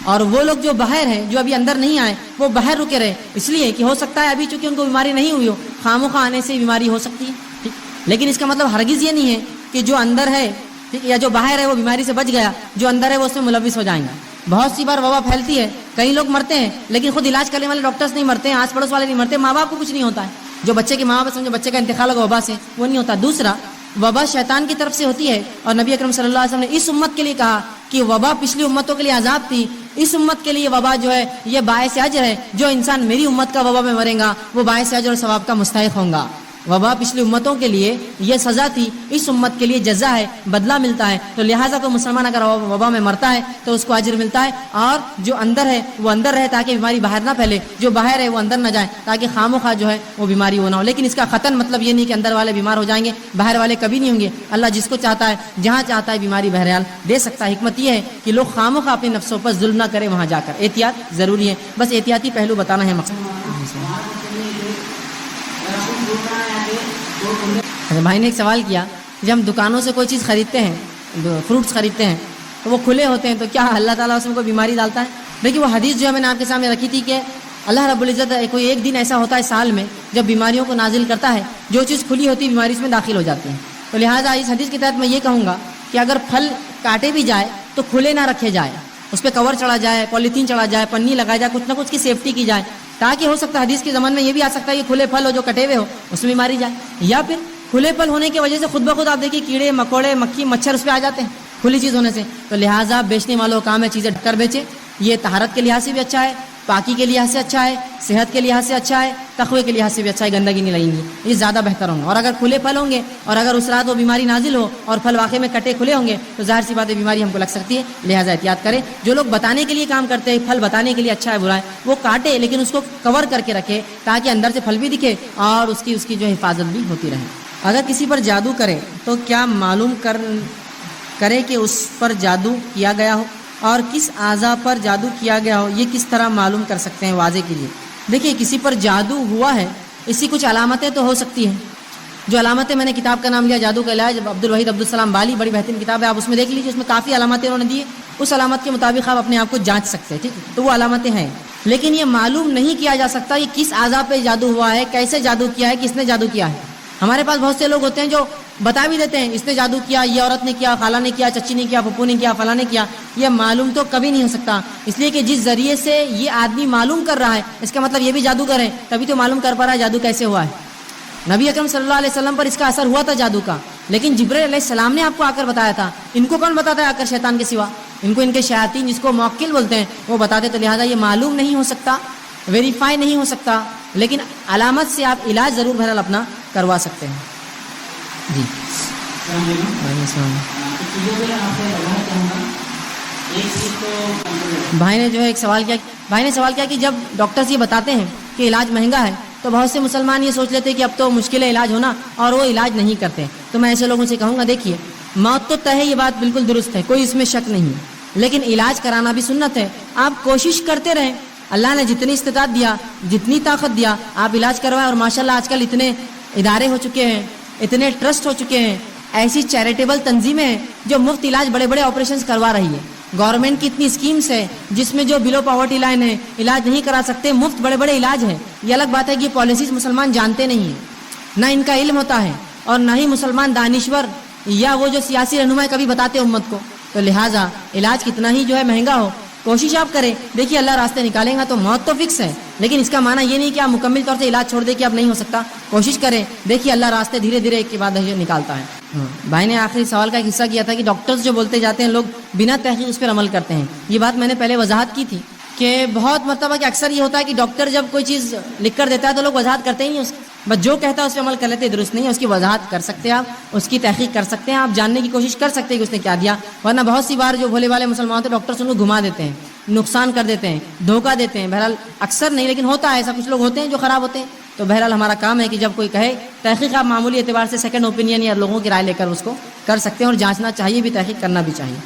اور وہ لوگ جو باہر ہیں جو ابھی اندر نہیں آئے وہ باہر رکے رہے, اس لیے کہ ہو سکتا ہے ابھی چونکہ ان کو بیماری نہیں ہوئی ہو, خاموخواہ آنے سے بیماری ہو سکتی ہے. ٹھیک, لیکن اس کا مطلب ہرگز یہ نہیں ہے کہ جو اندر ہے ٹھیک یا جو باہر ہے وہ بیماری سے بچ گیا, جو اندر ہے وہ اس میں ملوث ہو جائیں گے. بہت سی بار وبا پھیلتی ہے, کئی لوگ مرتے ہیں لیکن خود علاج کرنے والے ڈاکٹرز نہیں مرتے ہیں, آس پڑوس والے نہیں مرتے, ماں باپ کو کچھ نہیں ہوتا ہے. جو بچے کے ماں باپ سمجھو بچے کا انتقال ہوگا وبا سے, وہ نہیں ہوتا. دوسرا, وبا شیطان کی طرف سے ہوتی ہے, اور نبی اکرم صلی اللہ علیہ وسلم نے اس امت کے لیے کہا کہ وبا پچھلی امتوں کے لیے عذاب تھی, اس امت کے لیے وبا جو ہے یہ باعث اجر ہے. جو انسان میری امت کا وبا میں مرے گا وہ باعث اجر اور ثواب کا مستحق ہوں گا. وبا پچھلی امتوں کے لیے یہ سزا تھی, اس امت کے لیے جزا ہے, بدلہ ملتا ہے. تو لہٰذا کوئی مسلمان اگر وبا میں مرتا ہے تو اس کو اجر ملتا ہے, اور جو اندر ہے وہ اندر رہے تاکہ بیماری باہر نہ پھیلے, جو باہر ہے وہ اندر نہ جائے تاکہ خاموخواہ جو ہے وہ بیماری وہ نہ ہو. لیکن اس کا قطعاً مطلب یہ نہیں کہ اندر والے بیمار ہو جائیں گے, باہر والے کبھی نہیں ہوں گے. اللہ جس کو چاہتا ہے جہاں چاہتا ہے بیماری بہرحال دے سکتا ہے. حکمت یہ ہے کہ لوگ خاموخواہ اپنے نفسوں پر ظلم نہ کریں, وہاں جا کر احتیاط ضروری ہے. بس احتیاطی پہلو بتانا ہے مقصد. بھائی نے ایک سوال کیا, جب ہم دکانوں سے کوئی چیز خریدتے ہیں, فروٹس خریدتے ہیں, تو وہ کھلے ہوتے ہیں, تو کیا اللہ تعالیٰ اس میں کوئی بیماری ڈالتا ہے؟ دیکھیے وہ حدیث جو ہے میں نے آپ کے سامنے رکھی تھی کہ اللہ رب العزت کوئی ایک دن ایسا ہوتا ہے سال میں جب بیماریوں کو نازل کرتا ہے, جو چیز کھلی ہوتی ہے بیماری اس میں داخل ہو جاتی ہے. تو لہٰذا اس حدیث کے تحت میں یہ کہوں گا کہ اگر پھل کاٹے بھی جائے تو کھلے نہ رکھے جائے, اس پہ کور چڑھا جائے, پولیتھین چڑھا جائے, پنی لگایا جائے, کچھ نہ کچھ کی سیفٹی کی جائے تاکہ ہو سکتا ہے حدیث کے زمانے میں یہ بھی آ سکتا ہے کہ کھلے پھل ہو جو کٹے ہوئے ہو اس میں بیماری جائے, یا پھر کھلے پھل ہونے کی وجہ سے خود بخود آپ دیکھیے کیڑے مکوڑے مکھی مچھر اس پہ آ جاتے ہیں کھلی چیز ہونے سے. تو لہٰذا بیچنے والوں کا کام ہے چیزیں ڈھک کر بیچے. یہ طہارت کے لحاظ سے بھی اچھا ہے, پاکی کے لحاظ سے اچھا ہے, صحت کے لحاظ سے اچھا ہے, تقوی کے لحاظ سے بھی اچھا ہے, گندگی نہیں لگیں گی, یہ زیادہ بہتر ہوں گے. اور اگر کھلے پھل ہوں گے اور اگر اس رات وہ بیماری نازل ہو اور پھل واقعے میں کٹے کھلے ہوں گے تو ظاہر سی بات ہے بیماری ہم کو لگ سکتی ہے. لہٰذا احتیاط کریں. جو لوگ بتانے کے لیے کام کرتے ہیں پھل بتانے کے لیے اچھا ہے برا ہے, وہ کاٹے لیکن اس کو کور کر کے رکھے تاکہ اندر سے پھل بھی دکھے اور اس کی جو حفاظت بھی ہوتی رہے. اگر کسی پر جادو کرے تو کیا معلوم کرے کہ اس پر جادو کیا گیا ہو اور کس اعضاء پر جادو کیا گیا ہو, یہ کس طرح معلوم کر سکتے ہیں, واضح کیجیے. دیکھیے کسی پر جادو ہوا ہے اس کی کچھ علامتیں تو ہو سکتی ہیں. جو علامتیں میں نے کتاب کا نام لیا جادو کا علاج, عبدالوحید عبدالسلام بالی, بڑی بہترین کتاب ہے, آپ اس میں دیکھ لیجیے. اس میں کافی علامتیں انہوں نے دی, اس علامت کے مطابق آپ اپنے آپ کو جانچ سکتے ہیں. ٹھیک ہے, تو وہ علامتیں ہیں, لیکن یہ معلوم نہیں کیا جا سکتا یہ کس اعضاء پہ جادو ہوا ہے, کیسے جادو کیا ہے, کس نے جادو کیا ہے. ہمارے پاس بہت سے لوگ ہوتے ہیں جو بتا بھی دیتے ہیں اس نے جادو کیا, یہ عورت نے کیا, خالہ نے کیا, چچی نے کیا, پھپھو نے کیا, فلاں نے کیا. یہ معلوم تو کبھی نہیں ہو سکتا, اس لیے کہ جس ذریعے سے یہ آدمی معلوم کر رہا ہے اس کا مطلب یہ بھی جادوگر ہے, تبھی تو معلوم کر پا رہا ہے جادو کیسے ہوا ہے. نبی اکرم صلی اللہ علیہ وسلم پر اس کا اثر ہوا تھا جادو کا, لیکن جبرائیل علیہ السلام نے آپ کو آ کر بتایا تھا. ان کو کون بتاتا ہے آ کر شیطان کے سوا, ان کو ان کے شیاطین جس کو موکل بولتے ہیں وہ بتاتے. تو لہٰذا یہ معلوم نہیں ہو سکتا, ویریفائی نہیں ہو سکتا, لیکن علامت سے آپ علاج ضرور بہرحال اپنا کروا سکتے ہیں. جی بھائی نے جو ہے ایک سوال کیا, بھائی نے سوال کیا کہ جب ڈاکٹرز یہ بتاتے ہیں کہ علاج مہنگا ہے تو بہت سے مسلمان یہ سوچ لیتے ہیں کہ اب تو مشکل ہے علاج ہونا, اور وہ علاج نہیں کرتے. تو میں ایسے لوگوں سے کہوں گا دیکھیے موت تو طے ہے, یہ بات بالکل درست ہے, کوئی اس میں شک نہیں ہے, لیکن علاج کرانا بھی سنت ہے. آپ کوشش کرتے رہیں, اللہ نے جتنی استطاعت دیا جتنی طاقت دیا آپ علاج کروائیں. اور ماشاءاللہ آج کل اتنے ادارے ہو چکے ہیں, اتنے ٹرسٹ ہو چکے ہیں, ایسی چیریٹیبل تنظیمیں ہیں جو مفت علاج بڑے بڑے آپریشنز کروا رہی ہے. گورنمنٹ کی اتنی اسکیمز ہے جس میں جو بلو پاورٹی لائن ہے, علاج نہیں کرا سکتے, مفت بڑے بڑے علاج ہے. یہ الگ بات ہے کہ یہ پالیسیز مسلمان جانتے نہیں ہیں, نہ ان کا علم ہوتا ہے, اور نہ ہی مسلمان دانشور یا وہ جو سیاسی رہنما کبھی بتاتے امت کو. تو لہٰذا علاج کتنا ہی جو ہے مہنگا ہو, کوشش آپ کریں. دیکھیے اللہ راستے نکالیں گا تو موت تو فکس ہے, لیکن اس کا معنی یہ نہیں کہ آپ مکمل طور سے علاج چھوڑ دیں کہ اب نہیں ہو سکتا. کوشش کریں, دیکھیے اللہ راستے دھیرے دھیرے ایک کے بعد نکالتا ہے. بھائی نے آخری سوال کا ایک حصہ کیا تھا کہ ڈاکٹرز جو بولتے جاتے ہیں لوگ بنا تحقیق اس پر عمل کرتے ہیں. یہ بات میں نے پہلے وضاحت کی تھی کہ بہت مرتبہ کہ اکثر یہ ہوتا ہے کہ ڈاکٹر جب کوئی چیز لکھ کر دیتا ہے تو لوگ وضاحت کرتے ہی نہیں, اس بس جو کہتا ہے اس پہ عمل کر لیتے. درست نہیں ہے, اس کی وضاحت کر سکتے ہیں آپ, اس کی تحقیق کر سکتے ہیں آپ, جاننے کی کوشش کر سکتے ہیں کہ اس نے کیا دیا. ورنہ بہت سی بار جو بھولے والے مسلمان ہوتے ہیں ڈاکٹرس ان کو گھما دیتے ہیں, نقصان کر دیتے ہیں, دھوکہ دیتے ہیں. بہرحال اکثر نہیں لیکن ہوتا ہے ایسا, کچھ لوگ ہوتے ہیں جو خراب ہوتے ہیں. تو بہرحال ہمارا کام ہے کہ جب کوئی کہے تحقیق آپ معمولی اعتبار سے سیکنڈ اوپینین یا لوگوں کی رائے لے کر اس کو کر سکتے ہیں, اور جانچنا چاہیے بھی, تحقیق کرنا بھی چاہیے.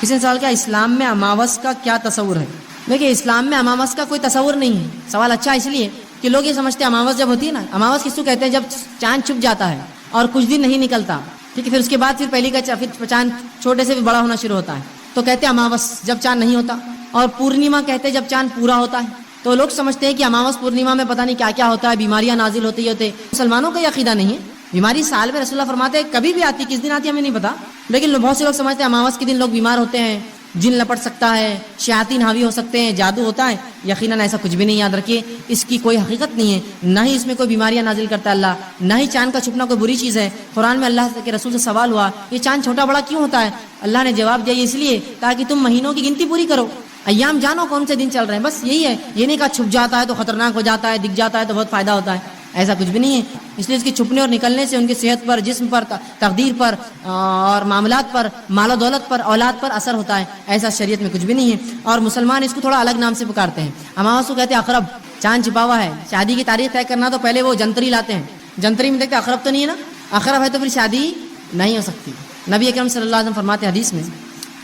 کسی نے سوال کیا اسلام میں اماوس کا کیا تصور ہے. دیکھیے اسلام میں اماوس کا کوئی تصور نہیں ہے. سوال اچھا اس لیے کہ لوگ یہ سمجھتے ہیں اماوس جب ہوتی ہے نا, اماوس کس کو کہتے ہیں جب چاند چھپ جاتا ہے اور کچھ دن نہیں نکلتا, ٹھیک ہے, پھر اس کے بعد پھر پہلی کا پھر چاند چھوٹے سے بھی بڑا ہونا شروع ہوتا ہے, تو کہتے ہیں اماوس جب چاند نہیں ہوتا. اور پورنیما کہتے ہیں جب چاند پورا ہوتا ہے. تو لوگ سمجھتے ہیں کہ اماوس پورنیما میں پتہ نہیں کیا کیا ہوتا ہے, بیماریاں نازل ہوتی ہوتے. مسلمانوں کا یہ عقیدہ نہیں ہے. بیماری سال میں رسول اللہ فرماتے ہیں کبھی بھی آتی, کس دن آتی ہے ہمیں نہیں پتا, لیکن بہت سے لوگ سمجھتے ہیں اماوس کے دن لوگ بیمار ہوتے ہیں, جن لپٹ سکتا ہے, شیاطین حاوی ہو سکتے ہیں, جادو ہوتا ہے. یقیناً ایسا کچھ بھی نہیں, یاد رکھیے اس کی کوئی حقیقت نہیں ہے, نہ ہی اس میں کوئی بیماریاں نازل کرتا ہے اللہ, نہ ہی چاند کا چھپنا کوئی بری چیز ہے. قرآن میں اللہ کے رسول سے سوال ہوا یہ چاند چھوٹا بڑا کیوں ہوتا ہے, اللہ نے جواب دیا اس لیے تاکہ تم مہینوں کی گنتی پوری کرو, ایام جانو کون سے دن چل رہے ہیں, بس یہی ہے. یہ نہیں کہا چھپ جاتا ہے تو خطرناک ہو جاتا ہے, دکھ جاتا ہے تو بہت فائدہ ہوتا ہے, ایسا کچھ بھی نہیں ہے. اس لیے اس کے چھپنے اور نکلنے سے ان کی صحت پر, جسم پر, تقدیر پر اور معاملات پر, مال و دولت پر, اولاد پر اثر ہوتا ہے. ایسا شریعت میں کچھ بھی نہیں ہے. اور مسلمان اس کو تھوڑا الگ نام سے پکارتے ہیں. اماوس کو کہتے ہیں اقرب, چاند چھپا ہوا ہے. شادی کی تاریخ طے کرنا تو پہلے وہ جنتری لاتے ہیں, جنتری میں دیکھتے اقرب تو نہیں ہے نا, اقرب ہے تو پھر شادی نہیں ہو سکتی. نبی اکرم صلی اللہ علیہ وسلم فرماتے ہیں حدیث میں,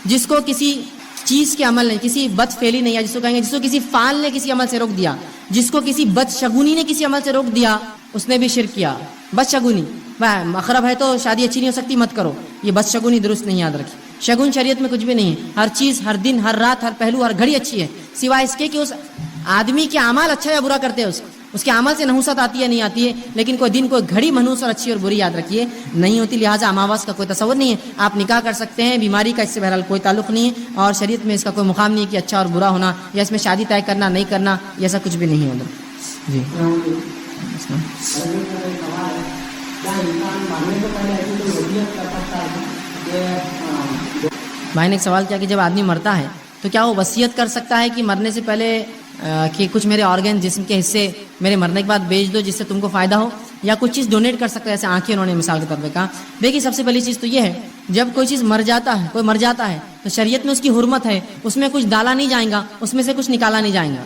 جس کو کسی چیز کے عمل نے, کسی بد فعلی نہیں, جس کو کہیں گے جس کو کسی فعال نے کسی عمل سے روک دیا, جس کو کسی بد شگونی نے کسی عمل سے روک دیا, اس نے بھی شرک کیا. بد شگونی, اقرب ہے تو شادی اچھی نہیں ہو سکتی, مت کرو, یہ بد شگونی درست نہیں, یاد رکھیے. شگون شریعت میں کچھ بھی نہیں ہے. ہر چیز, ہر دن, ہر رات, ہر پہلو, ہر گھڑی اچھی ہے, سوائے اس کے کہ اس آدمی کے اعمال اچھا یا برا کرتے ہیں. اس کے عمل سے نحوست آتی ہے نہیں آتی ہے، لیکن کوئی دن کوئی گھڑی منحوس اور اچھی اور بری یاد رکھیے نہیں ہوتی. لہٰذا اماواس کا کوئی تصور نہیں ہے. آپ نکاح کر سکتے ہیں، بیماری کا اس سے بہرحال کوئی تعلق نہیں ہے، اور شریعت میں اس کا کوئی مقام نہیں ہے کہ اچھا اور برا ہونا یا اس میں شادی طے کرنا نہیں کرنا، ایسا کچھ بھی نہیں ہوگا. جی بھائی نے ایک سوال کیا کہ جب آدمی مرتا ہے تو کیا وہ وصیت کر سکتا ہے کہ مرنے سے پہلے کہ کچھ میرے آرگن جسم کے حصے میرے مرنے کے بعد بیچ دو جس سے تم کو فائدہ ہو، یا کچھ چیز ڈونیٹ کر سکتا ہے، جیسے آنکھیں انہوں نے مثال کے طور پہ کہا. دیکھیے سب سے پہلی چیز تو یہ ہے، جب کوئی چیز مر جاتا ہے، کوئی مر جاتا ہے تو شریعت میں اس کی حرمت ہے، اس میں کچھ ڈالا نہیں جائے گا، اس میں سے کچھ نکالا نہیں جائے گا.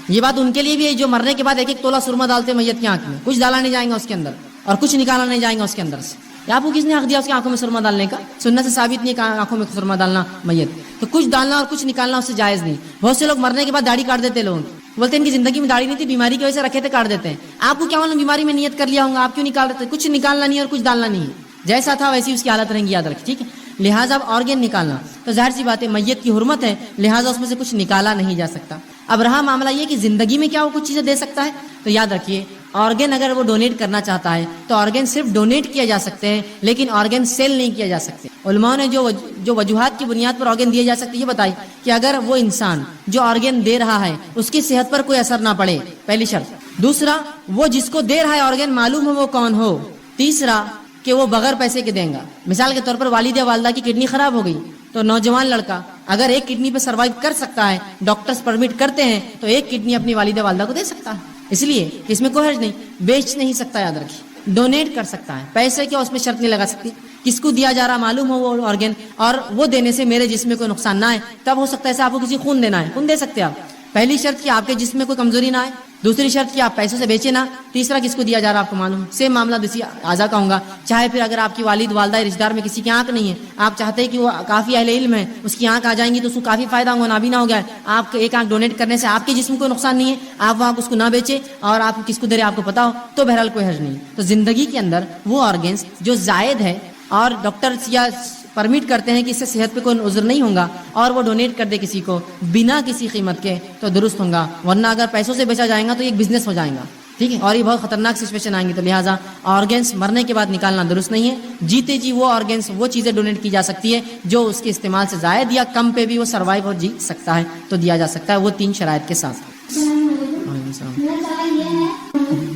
یہ بات ان کے لیے بھی ہے جو مرنے کے بعد ایک ایک تولا سرما ڈالتے میت کی آنکھ میں، کچھ ڈالا نہیں جائے گا اس کے اندر اور کچھ نکالا نہیں جائے گا اس کے اندر سے. آپ کو کس نے حق دیا اس کی آنکھوں میں سرما ڈالنے کا؟ سنت سے ثابت نہیں کہ آنکھوں میں سرما ڈالنا میت. تو کچھ ڈالنا اور کچھ نکالنا اس سے جائز نہیں. بہت سے لوگ مرنے کے بعد داڑھی کاٹ دیتے، لوگ بولتے ہیں ان کی زندگی میں داڑھی نہیں تھی، بیماری کی وجہ سے رکھے تھے کاٹ دیتے ہیں. آپ کو کیا معلوم بیماری میں نیت کر لیا ہوگا، آپ کیوں نکال دیتے؟ کچھ نکالنا نہیں اور کچھ ڈالنا نہیں ہے، جیسا تھا ویسی اس کی حالت رہیں گی، یاد رکھیں ٹھیک ہے. لہٰذا اب آرگن نکالنا تو ظاہر سی بات ہے میت کی حرمت ہے، لہٰذا اس میں سے کچھ نکالا نہیں جا سکتا. اب رہا معاملہ یہ کہ زندگی میں کیا وہ کچھ چیزیں دے سکتا ہے، تو یاد رکھیے آرگن اگر وہ ڈونیٹ کرنا چاہتا ہے تو آرگن صرف ڈونیٹ کیا جا سکتے ہیں، لیکن آرگن سیل نہیں کیا جا سکتے. علماء نے جو وجوہات کی بنیاد پر آرگن دیے جا سکتے یہ بتائی کہ اگر وہ انسان جو آرگن دے رہا ہے اس کی صحت پر کوئی اثر نہ پڑے، پہلی شرط. دوسرا، وہ جس کو دے رہا ہے آرگن معلوم ہو وہ کون ہو. تیسرا، کہ وہ بغیر پیسے کے دیں گا. مثال کے طور پر والد یا والدہ کی کڈنی خراب ہو گئی تو نوجوان لڑکا اگر ایک کڈنی پہ سروائیو کر سکتا ہے، ڈاکٹرز پرمٹ کرتے ہیں، تو ایک کڈنی اپنی والدہ والدہ کو دے سکتا ہے. اس لیے اس میں کوئی حرج نہیں. بیچ نہیں سکتا، یاد رکھیے. ڈونیٹ کر سکتا ہے، پیسے کیا اس میں شرط نہیں لگا سکتی. کس کو دیا جا رہا معلوم ہو وہ آرگن، اور وہ دینے سے میرے جسم میں کوئی نقصان نہ آئے. تب ہو سکتا ہے ایسا آپ کو کسی خون دینا ہے، خون دے سکتے آپ. پہلی شرط کہ آپ کے جسم میں کوئی کمزوری نہ آئے. دوسری شرط کہ آپ پیسوں سے بیچے نہ. تیسرا کس کو دیا جا رہا آپ کو معلوم. سیم معاملہ دوسری اعضاء کا ہوگا. چاہے پھر اگر آپ کی والد والدہ رشتہ دار میں کسی کی آنکھ نہیں ہے، آپ چاہتے ہیں کہ وہ کافی اہل علم ہے، اس کی آنکھ آ جائیں گی تو اس کو کافی فائدہ ہوگا، نابینا ہو گیا ہے، آپ ایک آنکھ ڈونیٹ کرنے سے آپ کے جسم کو نقصان نہیں ہے، آپ وہ آنکھ اس کو نہ بیچے اور آپ کس کو دے رہے آپ کو پتا ہو، تو بہرحال کوئی حرج نہیں. تو زندگی کے اندر وہ آرگنس جو زائد ہے اور ڈاکٹر یا پرمٹ کرتے ہیں کہ اس سے صحت پہ کوئی عذر نہیں ہوگا اور وہ ڈونیٹ کر دے کسی کو بنا کسی قیمت کے، تو درست ہوگا. ورنہ اگر پیسوں سے بیچا جائے گا تو یہ ایک بزنس ہو جائے گا، ٹھیک ہے، اور یہ بہت خطرناک سچویشن آئیں گی. تو لہٰذا آرگنس مرنے کے بعد نکالنا درست نہیں ہے. جیتے جی وہ آرگنس وہ چیزیں ڈونیٹ کی جا سکتی ہے جو اس کے استعمال سے زائد یا کم پہ بھی وہ سروائیو اور جی سکتا ہے تو دیا جا سکتا ہے، وہ 3 شرائط کے ساتھ.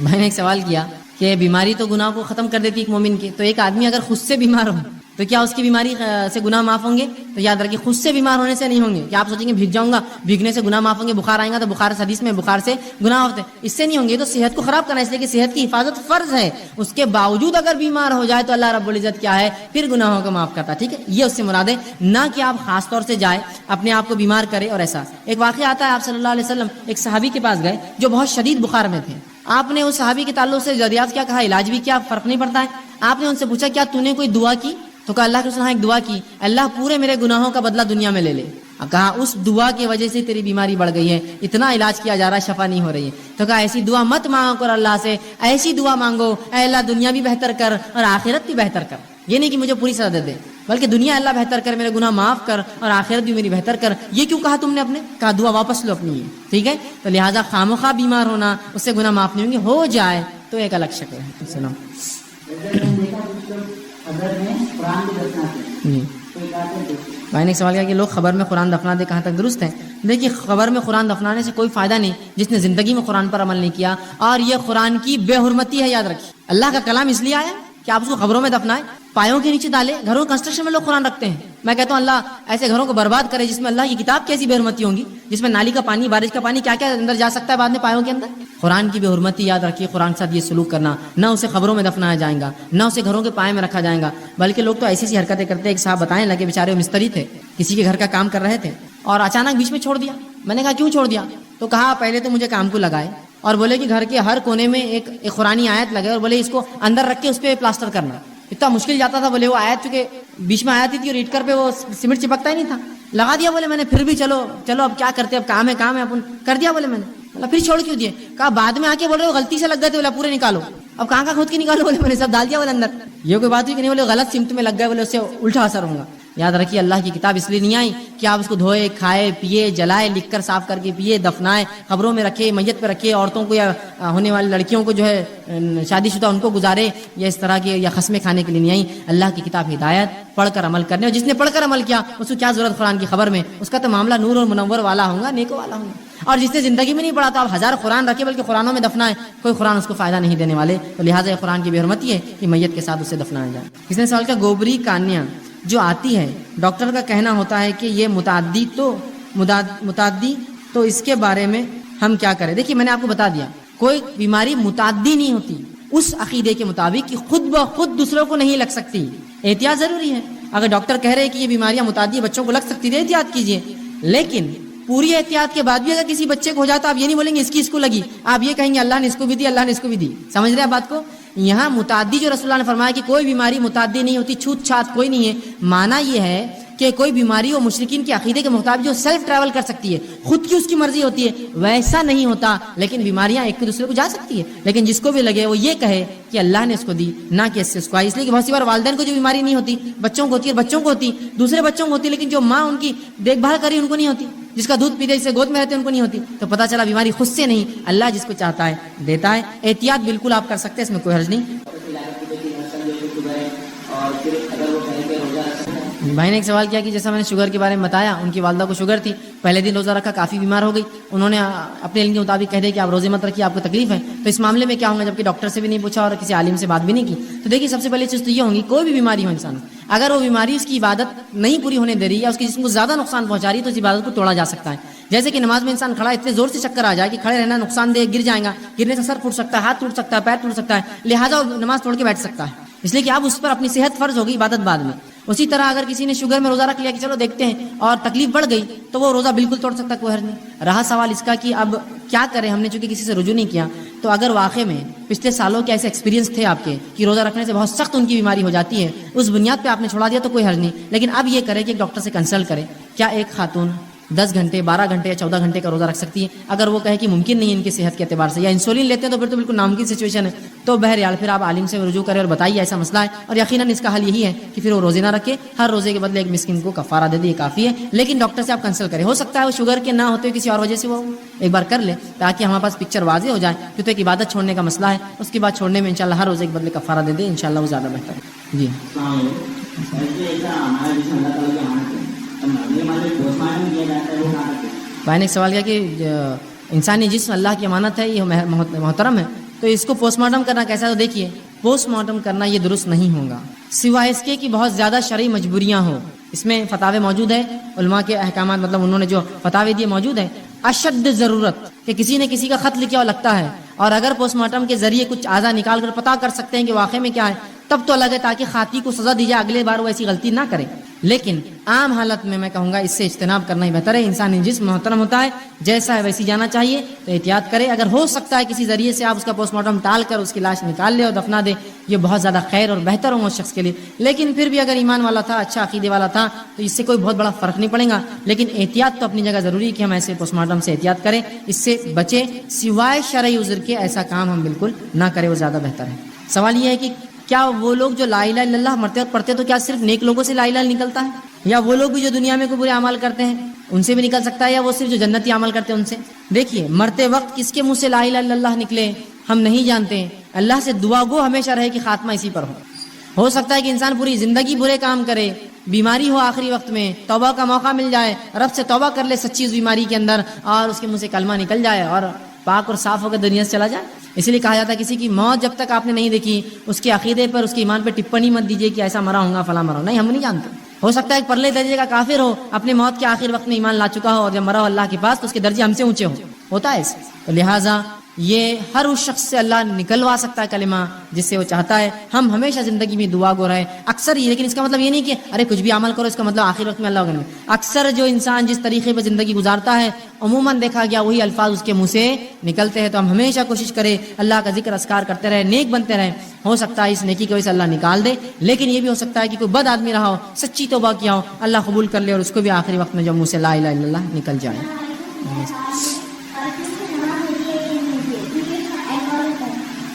میں نے ایک سوال کیا کہ بیماری تو گناہ کو ختم کر دیتی ایک مومن کے، تو ایک آدمی اگر خود سے بیمار ہو تو کیا اس کی بیماری سے گناہ معاف ہوں گے؟ تو یاد رکھیے خود سے بیمار ہونے سے نہیں ہوں گے. کہ آپ سوچیں گے بھیگ جاؤں گا، بھیگنے سے گناہ معاف ہوں گے، بخار آئے گا تو بخار حدیث میں بخار سے گناہ ہوتے ہیں، اس سے نہیں ہوں گے. تو صحت کو خراب کرنا، اس لیے کہ صحت کی حفاظت فرض ہے. اس کے باوجود اگر بیمار ہو جائے تو اللہ رب العزت کیا ہے، پھر گناہوں کو معاف کرتا ہے. ٹھیک ہے، یہ اس سے مراد ہے، نہ کہ آپ خاص طور سے جائے اپنے آپ کو بیمار کرے. اور ایسا ایک واقعہ آتا ہے، آپ صلی اللہ علیہ وسلم ایک صحابی کے پاس گئے جو بہت شدید بخار میں تھے. آپ نے اس صحابی کے تعلق سے دریافت کیا، کہا علاج بھی کیا، فرق نہیں پڑتا ہے. آپ نے ان سے پوچھا کیا تو نے کوئی دعا کی؟ تو کہا اللہ کے رسول ایک دعا کی، اللہ پورے میرے گناہوں کا بدلہ دنیا میں لے لے. کہا اس دعا کی وجہ سے تیری بیماری بڑھ گئی ہے، اتنا علاج کیا جا رہا ہے، شفا نہیں ہو رہی ہے. تو کہا ایسی دعا مت مانگو کر اللہ سے، ایسی دعا مانگو اے اللہ دنیا بھی بہتر کر اور آخرت بھی بہتر کر. یہ نہیں کہ مجھے پوری سزا دے دے، بلکہ دنیا اللہ بہتر کر، میرے گناہ معاف کر اور آخرت بھی میری بہتر کر. یہ کیوں کہا تم نے اپنے؟ کہا دعا واپس لو اپنی. ٹھیک ہے، تو لہٰذا خامخواہ بیمار ہونا اس سے گناہ معاف نہیں ہوں گے، ہو جائے تو ایک الگ شکل ہے. السلام. بھائی نے ایک سوال کیا کہ لوگ خبر میں قرآن دفنا دے، کہاں تک درست ہے؟ دیکھیے خبر میں قرآن دفنانے سے کوئی فائدہ نہیں جس نے زندگی میں قرآن پر عمل نہیں کیا، اور یہ قرآن کی بے حرمتی ہے. یاد رکھیے اللہ کا کلام اس لیے آیا کہ آپ اس کو خبروں میں دفنائیں، پایوں کے نیچے ڈالے. گھروں کنسٹرکشن میں لوگ قرآن رکھتے ہیں. میں کہتا ہوں اللہ ایسے گھروں کو برباد کرے جس میں اللہ کی کتاب کی ایسی بے حرمتی ہوں گی، جس میں نالی کا پانی، بارش کا پانی، کیا کیا اندر جا سکتا ہے بعد میں پایوں کے اندر. قرآن کی بے حرمتی یاد رکھیے. قرآن کے ساتھ یہ سلوک کرنا، نہ اسے خبروں میں دفنایا جائے گا، نہ اسے گھروں کے پائے میں رکھا جائے گا، بلکہ لوگ تو ایسی سی حرکتیں کرتے ہیں. ایک صاحب بتائیں لگے بیچارے مستری تھے، کسی کے گھر کا کام کر رہے تھے اور اچانک بیچ میں چھوڑ دیا. میں نے کہا کیوں چھوڑ دیا؟ تو کہا پہلے تو مجھے کام کو لگائے اور بولے کہ گھر کے ہر کونے میں ایک قرآنی آیت لگے اور بولے اس کو اندر رکھ کے اس پہ پلاسٹر کرنا. اتنا مشکل جاتا تھا، بولے وہ آیت چونکہ بیچ میں آتی تھی اور اینٹ کر پہ وہ سیمنٹ چپکتا ہی نہیں تھا، لگا دیا. بولے میں نے پھر بھی چلو اب کیا کرتے، اب کام ہے اپن کر دیا. بولے میں نے بولا پھر چھوڑ کیوں دیے؟ کہا بعد میں آ کے بول رہے ہو غلطی سے لگ گئے تھے. بولا پورے نکالو. اب کہاں کا کھود کے نکالو؟ بولے میں نے سب ڈال دیا. بولے اندر یہ کوئی بات ہوئی کہ نہیں؟ بولے غلط سمت میں لگ گئے، بولے اس سے الٹا اثر ہوگا. یاد رکھیے اللہ کی کتاب اس لیے نہیں آئی کہ آپ اس کو دھوئے، کھائے، پیے، جلائے، لکھ کر صاف کر کے پیے، دفنائے، قبروں میں رکھے، میت پہ رکھے، عورتوں کو یا ہونے والی لڑکیوں کو جو ہے شادی شدہ ان کو گزارے، یا اس طرح کے یا خصمیں کھانے کے لیے نہیں آئی۔ اللہ کی کتاب ہدایت، پڑھ کر عمل کرنے، اور جس نے پڑھ کر عمل کیا اس کو کیا ضرورت قرآن کی خبر میں، اس کا تو معاملہ نور اور منور والا ہوگا، نیکو والا ہوگا۔ اور جس نے زندگی میں نہیں پڑھا تو آپ 1000 قرآن رکھے بلکہ قرآنوں میں دفنائے، کوئی قرآن اس کو فائدہ نہیں دینے والے۔ تو لہٰذا یہ قرآن کی بے حرمتی ہے کہ میت کے ساتھ اسے دفنایا جائے۔ اس نے سوال کیا گوبری کانیاں جو آتی ہے، ڈاکٹر کا کہنا ہوتا ہے کہ یہ متعدی تو اس کے بارے میں ہم کیا کریں؟ دیکھیے میں نے آپ کو بتا دیا، کوئی بیماری متعدی نہیں ہوتی اس عقیدے کے مطابق کہ خود بخود دوسروں کو نہیں لگ سکتی۔ احتیاط ضروری ہے۔ اگر ڈاکٹر کہہ رہے ہیں کہ یہ بیماریاں متعدی بچوں کو لگ سکتی ہے، احتیاط کیجیے، لیکن پوری احتیاط کے بعد بھی اگر کسی بچے کو ہو جاتا آپ یہ نہیں بولیں گے اس کو لگی، آپ یہ کہیں گے اللہ نے اس کو بھی دی، اللہ نے اس کو بھی دی۔ سمجھ رہے ہیں بات کو؟ یہاں متعدی جو رسول اللہ نے فرمایا کہ کوئی بیماری متعدی نہیں ہوتی، چھوت چھات کوئی نہیں ہے، معنی یہ ہے کہ کوئی بیماری وہ مشرکین کے عقیدے کے مطابق جو سیلف ٹریول کر سکتی ہے، خود کی اس کی مرضی ہوتی ہے، ویسا نہیں ہوتا۔ لیکن بیماریاں ایک دوسرے کو جا سکتی ہے، لیکن جس کو بھی لگے وہ یہ کہے کہ اللہ نے اس کو دی، نہ کہ اس سے اس کو آئی۔ اس لیے کہ بہت سی بار والدین کو جو بیماری نہیں ہوتی بچوں کو ہوتی ہے، بچوں کو ہوتی، دوسرے بچوں کو ہوتی، لیکن جو ماں ان کی دیکھ بھال کری ان کو نہیں ہوتی، جس کا دودھ پیتے جسے گود میں رہتے ان کو نہیں ہوتی۔ تو پتہ چلا بیماری خود سے نہیں، اللہ جس کو چاہتا ہے دیتا ہے۔ احتیاط بالکل آپ کر سکتے ہیں، اس میں کوئی حرج نہیں۔ بھائی نے ایک سوال کیا کہ جیسا میں نے شوگر کے بارے میں بتایا، ان کی والدہ کو شوگر تھی، پہلے دن روزہ رکھا، کافی بیمار ہو گئی، انہوں نے اپنے علم کے مطابق کہہ دیا کہ آپ روزے مت رکھیے، آپ کو تکلیف ہے، تو اس معاملے میں کیا ہوں گا؟ جبکہ ڈاکٹر سے بھی نہیں پوچھا اور کسی عالم سے بات بھی نہیں کی۔ تو دیکھیے سب سے پہلی چیز تو یہ ہوگی، کوئی بھی بیماری ہو انسان، اگر وہ بیماری اس کی عبادت نہیں پوری ہونے دے رہی ہے یا اس کے جسم کو زیادہ نقصان پہنچا رہی ہے تو اس عبادت کو توڑا جا سکتا ہے۔ جیسے کہ نماز میں انسان کھڑا اتنے زور سے چکر آ جائے کہ کھڑے رہنا نقصان دہ، گر جائے گا، گرنے سے سر پھوٹ سکتا ہے، ہاتھ ٹوٹ سکتا ہے، پیر ٹوٹ سکتا ہے، لہٰذا وہ نماز توڑ کے بیٹھ سکتا ہے، اس لیے کہ اب اس پر اپنی صحت فرض ہوگی، عبادت بعد میں۔ اسی طرح اگر کسی نے شوگر میں روزہ رکھ لیا کہ چلو دیکھتے ہیں اور تکلیف بڑھ گئی تو وہ روزہ بالکل توڑ سکتا ہے، کوئی حرج نہیں۔ رہا سوال اس کا کہ اب کیا کریں، ہم نے چونکہ کسی سے رجوع نہیں کیا، تو اگر واقع میں پچھلے سالوں کے ایسے ایکسپیرینس تھے آپ کے کہ روزہ رکھنے سے بہت سخت ان کی بیماری ہو جاتی ہے، اس بنیاد پہ آپ نے چھوڑا دیا تو کوئی حرج نہیں، لیکن اب یہ کرے کہ ایک ڈاکٹر سے کنسلٹ کرے۔ کیا ایک خاتون 10 گھنٹے 12 گھنٹے یا 14 گھنٹے کا روزہ رکھ سکتی ہے؟ اگر وہ کہے کہ ممکن نہیں ہے ان کی صحت کے اعتبار سے، یا انسولین لیتے ہیں تو پھر تو بالکل ناممکن سچویشن ہے، تو بہرحال پھر آپ عالم سے رجوع کریں اور بتائیے ایسا مسئلہ ہے، اور یقیناً اس کا حل یہی ہے کہ پھر وہ روزے نہ رکھے، ہر روزے کے بدلے ایک مسکین کو کفارہ دے دے، یہ کافی ہے۔ لیکن ڈاکٹر سے آپ کنسلٹ کریں، ہو سکتا ہے وہ شوگر کے نہ ہوتے ہوئے کسی اور وجہ سے وہ ایک بار کر لے تاکہ ہمارے پاس پکچر واضح ہو جائے، کیونکہ ایک عبادت چھوڑنے کا مسئلہ ہے، اس کے بعد چھوڑنے میں انشاءاللہ ہر روزے کے بدلے کفارہ دے دے، انشاءاللہ وہ زیادہ بہتر ہے۔ جی بھائی نے ایک سوال کیا کہ انسانی جسم اللہ کی امانت ہے، یہ محترم ہے، تو اس کو پوسٹ مارٹم کرنا کیسا؟ تو دیکھیے پوسٹ مارٹم کرنا یہ درست نہیں ہوگا، سوائے اس کے کہ بہت زیادہ شرعی مجبوریاں ہوں۔ اس میں فتاوے موجود ہے، علماء کے احکامات مطلب انہوں نے جو فتاوے دیے موجود ہیں۔ اشد ضرورت کہ کسی نے کسی کا خط لکھا ہوا لگتا ہے اور اگر پوسٹ مارٹم کے ذریعے کچھ اعضاء نکال کر پتہ کر سکتے ہیں کہ واقعے میں کیا ہے تب تو الگ ہے، تاکہ خاطی کو سزا دی جائے، اگلے بار وہ ایسی غلطی نہ کرے۔ لیکن عام حالت میں کہوں گا اس سے اجتناب کرنا ہی بہتر ہے۔ انسانی جسم محترم ہوتا ہے، جیسا ہے ویسی جانا چاہیے، تو احتیاط کرے۔ اگر ہو سکتا ہے کسی ذریعے سے آپ اس کا پوسٹ مارٹم ٹال کر اس کی لاش نکال لے اور دفنا دے، یہ بہت زیادہ خیر اور بہتر ہوں اس شخص کے لیے۔ لیکن پھر بھی اگر ایمان والا تھا، اچھا عقیدے والا تھا، تو اس سے کوئی بہت بڑا فرق نہیں پڑے گا۔ لیکن احتیاط تو اپنی جگہ ضروری ہے کہ ہم ایسے پوسٹ مارٹم سے احتیاط کریں، اس سے بچیں، سوائے شرعی عذر کے ایسا کام ہم بالکل نہ کریں، وہ زیادہ بہتر ہے۔ سوال یہ ہے کہ کیا وہ لوگ جو لا الہ الا اللہ مرتے وقت پڑھتے تو کیا صرف نیک لوگوں سے لا الہ نکلتا ہے، یا وہ لوگ بھی جو دنیا میں کوئی برے اعمال کرتے ہیں ان سے بھی نکل سکتا ہے، یا وہ صرف جو جنتی عمل کرتے ہیں ان سے؟ دیکھیے مرتے وقت کس کے منہ سے لا الہ الا اللہ نکلے ہم نہیں جانتے، اللہ سے دعا گو ہمیشہ رہے کہ خاتمہ اسی پر ہو سکتا ہے کہ انسان پوری زندگی برے کام کرے، بیماری ہو آخری وقت میں، توبہ کا موقع مل جائے، رب سے توبہ کر لے سچی اس بیماری کے اندر، اور اس کے منہ سے کلمہ نکل جائے اور پاک اور صاف ہو کر دنیا سے چلا جائے۔ اسی لیے کہا جاتا ہے کسی کی موت جب تک آپ نے نہیں دیکھی اس کے عقیدے پر، اس کے ایمان پہ ٹپنی مت دیجیے کہ ایسا مرا ہوں گا فلاں مرا ہوں، نہیں، ہم نہیں جانتے۔ ہو سکتا ہے ایک پرلے درجے کا کافر ہو، اپنے موت کے آخر وقت میں ایمان لا چکا ہو، اور جب مرا ہو اللہ کے پاس تو اس کے درجے ہم سے اونچے ہوتا ہے اس۔ تو لہٰذا یہ ہر اس شخص سے اللہ نکلوا سکتا ہے کلمہ جس سے وہ چاہتا ہے۔ ہم ہمیشہ زندگی میں دعا گو رہے اکثر یہ، لیکن اس کا مطلب یہ نہیں کہ ارے کچھ بھی عمل کرو اس کا مطلب آخر وقت میں اللہ ہوگا۔ اکثر جو انسان جس طریقے پہ زندگی گزارتا ہے عموماً دیکھا گیا وہی الفاظ اس کے منہ سے نکلتے ہیں۔ تو ہم ہمیشہ کوشش کریں اللہ کا ذکر اذکار کرتے رہے، نیک بنتے رہیں، ہو سکتا ہے اس نیکی کی وجہ سے اللہ نکال دے، لیکن یہ بھی ہو سکتا ہے کہ کوئی بد آدمی رہا ہو، سچی توبہ کیا ہو، اللہ قبول کر لے اور اس کو بھی آخری وقت میں جو منہ سے لا الہ الا اللہ نکل جائے۔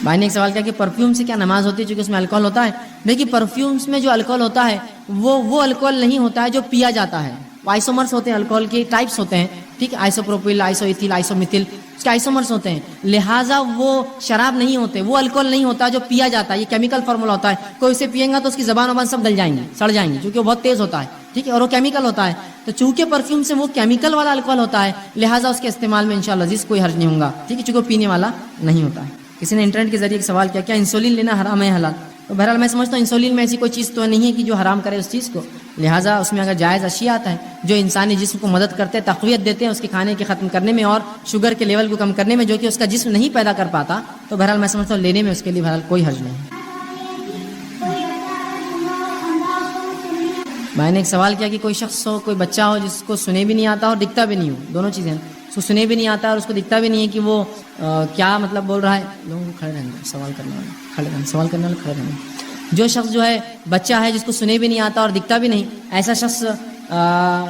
بھائی نے ایک سوال کیا کہ پرفیوم سے کیا نماز ہوتی ہے چونکہ اس میں الکوہل ہوتا ہے؟ دیکھیے پرفیومس میں جو الکوہل ہوتا ہے وہ الکوہل نہیں ہوتا ہے جو پیا جاتا ہے. آئسومرس ہوتے ہیں, الکوہل کے ٹائپس ہوتے ہیں, ٹھیک ہے, آئسو پروپیل, آئسو ایتھیل, آئسو میتھل, اس کے آئسومرس ہوتے ہیں. لہٰذا وہ شراب نہیں ہوتے, وہ الکوہل نہیں ہوتا جو پیا جاتا ہے. یہ کیمیکل فارمولا ہوتا ہے, کوئی اسے پیے گا تو اس کی زبان سب گل جائیں گے, سڑ جائیں گے, کیونکہ وہ بہت تیز ہوتا ہے, ٹھیک ہے, اور وہ کیمیکل ہوتا ہے. تو چونکہ پرفیوم سے وہ کیمیکل والا الکوہل ہوتا ہے, لہٰذا اس کے استعمال میں انشاءاللہ عزیز کوئی حرج نہیں ہوگا, ٹھیک ہے, چونکہ وہ پینے والا نہیں ہوتا ہے. کسی نے انٹرنیٹ کے ذریعے ایک سوال کیا انسولین لینا حرام ہے حلال؟ تو بہرحال میں سمجھتا ہوں انسولین میں ایسی کوئی چیز تو نہیں ہے کہ جو حرام کرے اس چیز کو, لہٰذا اس میں اگر جائز اشیاء آتا ہے جو انسانی جسم کو مدد کرتے ہیں, تقویت دیتے ہیں اس کے کھانے کے ختم کرنے میں اور شوگر کے لیول کو کم کرنے میں, جو کہ اس کا جسم نہیں پیدا کر پاتا, تو بہرحال میں سمجھتا ہوں لینے میں اس کے لیے بہرحال کوئی حرج نہیں. میں نے ایک سوال کیا کہ کوئی شخص ہو, کوئی بچہ ہو جس کو سنے بھی نہیں آتا اور دکھتا بھی نہیں ہو, دونوں چیزیں ہیں, اس کو سنے بھی نہیں آتا اور اس کو دکھتا بھی نہیں ہے کہ وہ کیا مطلب بول رہا ہے. لوگوں کو کھڑے رہنے, سوال کرنے والے کھڑے رہنے, سوال کرنے والے کھڑے رہنے. جو شخص جو ہے بچہ ہے جس کو سنے بھی نہیں آتا اور دکھتا بھی نہیں, ایسا شخص